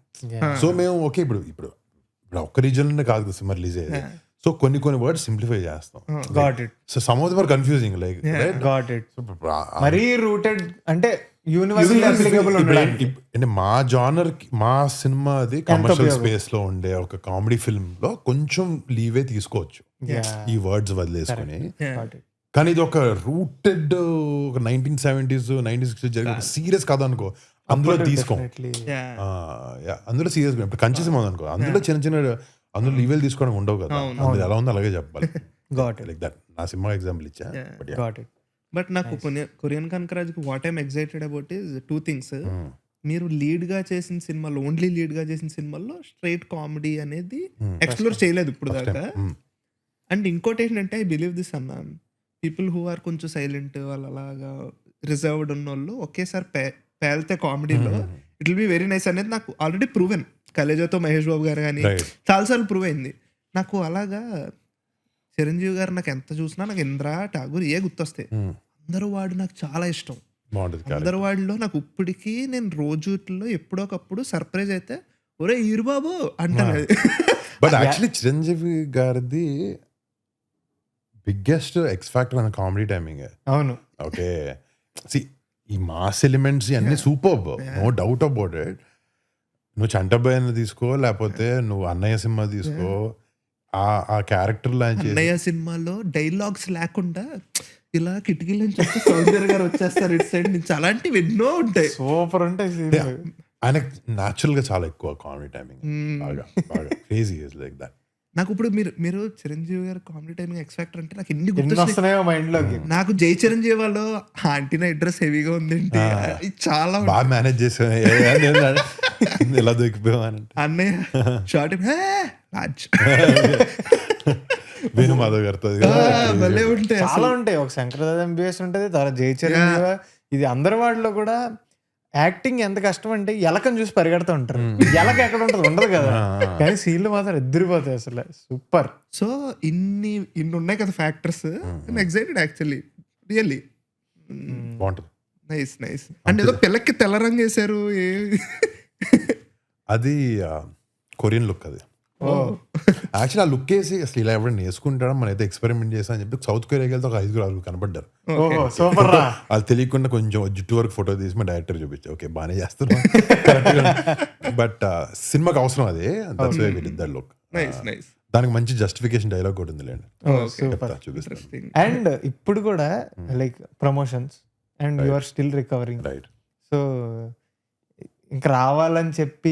[SPEAKER 3] So మేము ఓకే ఇప్పుడు ఒక్క రీజన్ కాదు కదా సినిమా రిలీజ్ అయ్యేది. సో కొన్ని వర్డ్స్ సింప్లిఫై చేస్తాం. So some of them are confusing like
[SPEAKER 1] మరీ రూటెడ్ అంటే యూనివర్సల్ అప్లికబుల్
[SPEAKER 3] అంటే మా జానర్ మా సినిమా అది కమర్షియల్ స్పేస్ లో ఉండే ఒక కామెడీ ఫిల్మ్ లో కొంచెం లీవే తీసుకోవచ్చు ఈ వర్డ్స్ వదిలేసుకుని. కానీ ఇది ఒక రూటెడ్ ఒక 1970s 1960s జరిగిన సీరియస్ కథ అనుకో, అందులో తీసుకో, అందులో సీరియస్. ఇప్పుడు కంచి సినిమా అనుకో, అందులో చిన్న అందులో లీవేలు తీసుకోవడం ఉండవు కదా, అందులో ఎలా ఉందో అలాగే చెప్పాలి. లైక్ దట్ నా సినిమా ఎగ్జాంపుల్ ఇచ్చా.
[SPEAKER 2] బట్ నాకు కొరియన్ కనకరాజ్కి what I'm excited about is 2 things. మీరు లీడ్ గా చేసిన సినిమాలో, ఓన్లీ లీడ్ గా చేసిన సినిమాల్లో స్ట్రైట్ కామెడీ అనేది ఎక్స్ప్లోర్ చేయలేదు ఇప్పుడు దాకా. అండ్ ఇంకోటి ఏంటంటే ఐ బిలీవ్ దిస్ అన్న, పీపుల్ హూ ఆర్ కొంచెం సైలెంట్, వాళ్ళు అలాగా రిజర్వ్డ్ ఉన్న వాళ్ళు ఒకేసారి పేలితే కామెడీలో it will be very nice అనేది నాకు ఆల్రెడీ ప్రూవెన్. కలేజాతో మహేష్ బాబు గారు కానీ చాలాసార్లు ప్రూవ్ అయింది నాకు. అలాగా చిరంజీవి గారు నాకు ఎంత చూసినా నాకు ఇంద్ర ఠాగూర్ గుర్తొస్తాయి. అందరూ వాడు నాకు చాలా ఇష్టం. అందరు వాడిలో నాకు ఇప్పటికీ నేను రోజుల్లో ఎప్పుడోకప్పుడు సర్ప్రైజ్ అయితే ఒరే ఈరు బాబు అంటాను.
[SPEAKER 3] బట్ యాక్చువల్లీ చిరంజీవి గారిది బిగ్గెస్ట్ ఎక్స్ ఫ్యాక్టర్ అనే కామెడీ టైమింగ్.
[SPEAKER 1] అవును,
[SPEAKER 3] ఓకే. ఈ మాస్ ఎలిమెంట్స్ అన్ని super, no doubt about it. నువ్వు చంటబాయ్ తీసుకో, లేకపోతే నువ్వు అన్నయ్య సినిమా తీసుకో, ఆ క్యారెక్టర్
[SPEAKER 2] అన్నయ్య సినిమాలో డైలాగ్స్ లేకుండా ఇలా కిటికీల నుంచి సౌందర్య గారు వచ్చేస్తారు ఇటు సైడ్ నుంచి, అలాంటివి ఎన్నో ఉంటాయి,
[SPEAKER 1] సూపర్ ఉంటాయి.
[SPEAKER 3] ఆయన న్యాచురల్ గా చాలా ఎక్కువ comedy timing, crazy like that.
[SPEAKER 2] నాకు ఇప్పుడు మీరు చిరంజీవి గారు కామెడీ టైమింగ్ ఎక్స్ ఫ్యాక్టర్ అంటే నాకు ఎన్ని
[SPEAKER 1] గుర్తొస్తున్నాయో మైండ్ లోకి.
[SPEAKER 2] నాకు జై చిరంజీవి వాళ్ళు ఆంటీ నా అడ్రస్ హెవీగా ఉంది, చాలా
[SPEAKER 3] బాగా మేనేజ్ చేసా, ఎలా దొరికిపోయానంటే
[SPEAKER 2] అన్నయ్య షార్ట్ రాజ్
[SPEAKER 3] వేణు మాధవ్ గారితో
[SPEAKER 2] ఉంటాయి,
[SPEAKER 1] చాలా ఉంటాయి. ఒక శంకరదాద ఎంబీఎస్ ఉంటుంది, తర్వాత జై చిరంజీవి. ఇది అందరి వాటిలో కూడా యాక్టింగ్ ఎంత కష్టం అంటే ఎలకని చూసి పరిగెడుతూ ఉంటారు. ఎలక ఎక్కడ ఉంటుంది, ఉండదు కదా, కానీ సీన్లు మాత్రం ఎదిరిపోతాయి అసలు. సూపర్.
[SPEAKER 2] సో ఇన్ని ఉన్నాయి కదా ఫ్యాక్టర్స్. ఎక్సైటెడ్ యాక్చువల్లీ, రియల్లీ
[SPEAKER 3] బాగుంటుంది.
[SPEAKER 2] నైస్. అంటే ఏదో పిల్లకి తెల్ల రంగు వేసారు,
[SPEAKER 3] అది కొరియన్ లుక్. అది యాక్చువల్లీ ఆ లుక్ వేసి అసలు ఇలా ఎవరైనా వేసుకుంటారా, మన అయితే ఎక్స్పెరిమెంట్ చేసా అని చెప్పి సౌత్ కొరియాకి వెళ్తే ఒక 5 కనపడ్డారు. వాళ్ళు తెలియకుండా కొంచెం జుట్టు వరకు ఫోటో తీసి మా డైరెక్టర్ చూపించా, ఓకే బాగానే చేస్తున్నా. బట్ సినిమాకి అవసరం అది, లుక్. దానికి మంచి జస్టిఫికేషన్ డైలాగ్ కూడా ఉంది లేండి, చూపిస్తాను.
[SPEAKER 1] అండ్ ఇప్పుడు కూడా like promotions and you are still recovering,
[SPEAKER 3] right?
[SPEAKER 1] So ఇంకా రావాలని చెప్పి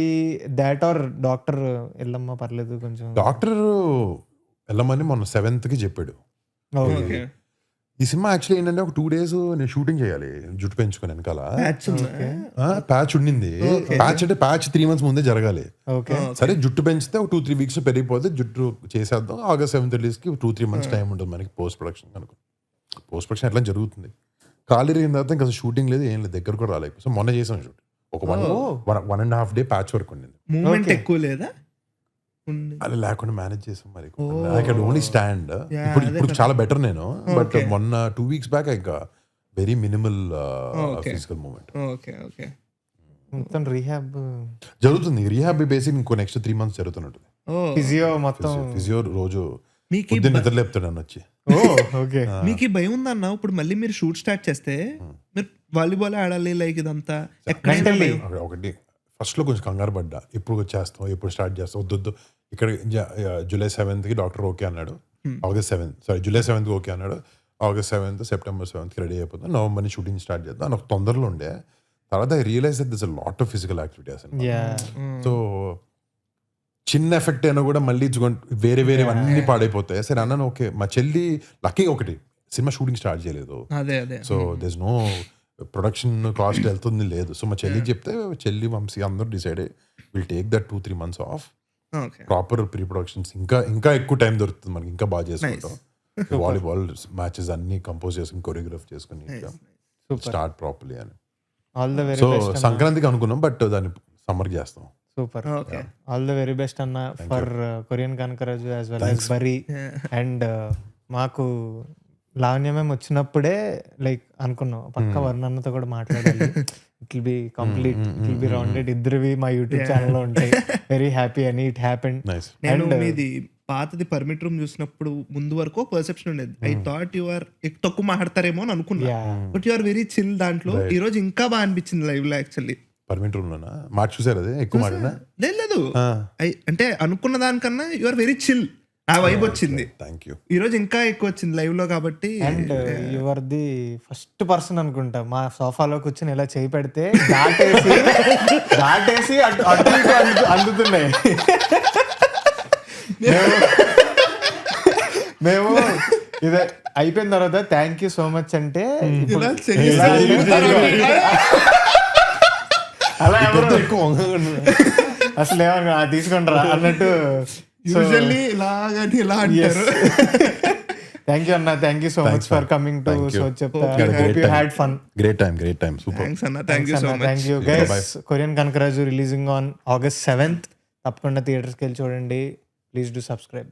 [SPEAKER 1] దాట్ ఆర్ డాక్టర్ వెళ్ళమ్మా పర్లేదు కొంచెం,
[SPEAKER 3] డాక్టర్ వెళ్ళమని మొన్న 7th చెప్పాడు. ఈ సినిమా యాక్చువల్లీ ఏంటంటే ఒక 2 days నేను షూటింగ్ చేయాలి జుట్టు పెంచుకుని వెనకాల.
[SPEAKER 2] Patch ఉందా?
[SPEAKER 3] ప్యాచ్ ఉండింది. ప్యాచ్ అంటే ప్యాచ్ 3 months ముందే జరగాలి.
[SPEAKER 1] ఓకే
[SPEAKER 3] సరే జుట్టు పెంచితే ఒక 2-3 weeks పెరిగిపోతే జుట్టు చేసేద్దాం. August 7th రిలీజ్కి 2-3 months టైం ఉంటుంది మనకి పోస్ట్ ప్రొడక్షన్ కనుక. పోస్ట్ ప్రొడక్షన్ ఎట్లా జరుగుతుంది. ఖాళీ అయిన తర్వాత ఇంకా షూటింగ్ లేదు ఏం లేదు, దగ్గర కూడా రాలేదు. సో మొన్న చేసాం షూట్. ఒక 1.5 day ప్యాచ్ వర్క్ ఉండింది.
[SPEAKER 2] మూమెంట్ ఎక్కువ లేదా? ఉంది.
[SPEAKER 3] అలా లేకుండా మేనేజ్ చేసాం మరి. I can only stand. ఇప్పుడు చాలా బెటర్ నేను. బట్ మొన్న 2 weeks బ్యాక్ ఇంకా very minimal physical movement.
[SPEAKER 2] Okay okay.
[SPEAKER 1] మొత్తం రీహాబ్
[SPEAKER 3] జరుగుతుంది. రీహాబ్ బేసిక్ ఇంకో నెక్స్ట్ 3 months జరుగుతున్నట్టు.
[SPEAKER 1] ఫిజియో మొత్తం
[SPEAKER 3] ఫిజియో రోజు
[SPEAKER 2] మీకు
[SPEAKER 3] పొద్దున్న నిద్ర లేపుతాడు వచ్చి.
[SPEAKER 1] ఓకే
[SPEAKER 2] మీకు ఈ భయం ఉందన్న ఇప్పుడు మళ్ళీ మీరు షూట్ స్టార్ట్ చేస్తే మీరు వాలీబాల్ ఆడాలి లైక్ ఇదంతా ఎక్కడైనా భయం?
[SPEAKER 3] ఒకటి ఫస్ట్ లో కొంచెం కంగారు పడ్డా. ఎప్పుడు వచ్చేస్తాం, ఎప్పుడు స్టార్ట్ చేస్తాం, వద్దు ఇక్కడ July 7th డాక్టర్ ఓకే అన్నాడు. July 7th ఓకే అన్నాడు. August 7th September 7th ready అయిపోతాం. November షూటింగ్ స్టార్ట్ చేద్దాం నాకు తొందరలో ఉండే. తర్వాత I realise that this a lot of physical activity అసలు. సో చిన్న ఎఫెక్ట్ అయినా కూడా మళ్ళీ వేరే అన్ని పాడైపోతాయి. సరే అన్నాను ఓకే. మా చెల్లి లక్కీ ఒకటి సినిమా షూటింగ్ స్టార్ట్ చేయలేదు.
[SPEAKER 2] అదే అదే.
[SPEAKER 3] So there's no production cost వెళ్తుంది లేదు. సో మా చెల్లికి చెప్తే చెల్లి వంశీ అందరూ decide will take that 2-3 months off.
[SPEAKER 2] Okay.
[SPEAKER 3] Proper pre productions ఇంకా ఎక్కువ టైం దొరుకుతుంది మనకి. ఇంకా బాగా చేసుకుంటాం. వాలీబాల్ మ్యాచెస్ అన్ని కంపోజ్ చేసుకుని కొరియోగ్రాఫ్ చేసుకుని స్టార్ట్ ప్రాపర్లీ అని.
[SPEAKER 1] All the very
[SPEAKER 3] so
[SPEAKER 1] best.
[SPEAKER 3] సంక్రాంతికి అనుకున్నాం బట్ దాన్ని సమ్మర్కి చేస్తాం.
[SPEAKER 1] Super.
[SPEAKER 2] Okay.
[SPEAKER 1] All the very best అన్న for Korean Kanakaraju as well as బరీ. అండ్ మాకు లావణ్యమేం వచ్చినప్పుడే లైక్ అనుకున్నాం పక్క వర్ణన్నతో కూడా మాట్లాడాలి. It will be complete, it will be rounded. ఇద్దరివి మా యూట్యూబ్ ఛానల్లో ఉంటాయి. వెరీ హ్యాపీ అని ఇట్ హ్యాపెండ్.
[SPEAKER 2] నేను మీది పాతది పర్మిట్ రూమ్ చూసినప్పుడు ముందు వరకు పర్సెప్షన్ ఉండేది. ఐ థాట్ యు ఆర్ తక్కువ మాట్లాడతారేమో అని అనుకున్నా. But you are very chill దాంట్లో. ఈ రోజు ఇంకా బాగా అనిపించింది లైవ్ లో. యాక్చువల్లీ
[SPEAKER 3] పర్మిట్ రూమ్ లోనా మాట చూసారు? అదే ఎక్కువ మాట్లాడినా
[SPEAKER 2] లేదు. అంటే అనుకున్న దానికన్నా యు ఆర్ వెరీ చిల్. ఆ వైబ్ వచ్చింది.
[SPEAKER 3] Thank you.
[SPEAKER 2] ఈ రోజు ఇంకా ఎక్కువ వచ్చింది లైవ్ లో కాబట్టి.
[SPEAKER 1] And your the first person అనుకుంటా మా సోఫాలో కూర్చొని ఇలా చేయి పెడితే దాటేసి అటు ఇటు అందుతున్నాయి. మేము ఇదే అయిపోయిన తర్వాత థ్యాంక్ యూ సో మచ్ అంటే అలా ఎవరు
[SPEAKER 3] ఎక్కువ
[SPEAKER 1] అసలు ఏమన్నా తీసుకుంటారా అన్నట్టు
[SPEAKER 2] యూజువల్లీ ఇలాగా ఇలా అంటారు.
[SPEAKER 1] థ్యాంక్ యూ అన్న. Thank you so much for coming to so చెప్తా. Hope you had fun.
[SPEAKER 3] Great time super.
[SPEAKER 2] Thanks అన్న. Thank you so much.
[SPEAKER 1] Thank you guys. Korean Kanakaraju releasing on August 7th. తప్పకుండా థియేటర్స్కి వెళ్ళి చూడండి. Please do subscribe.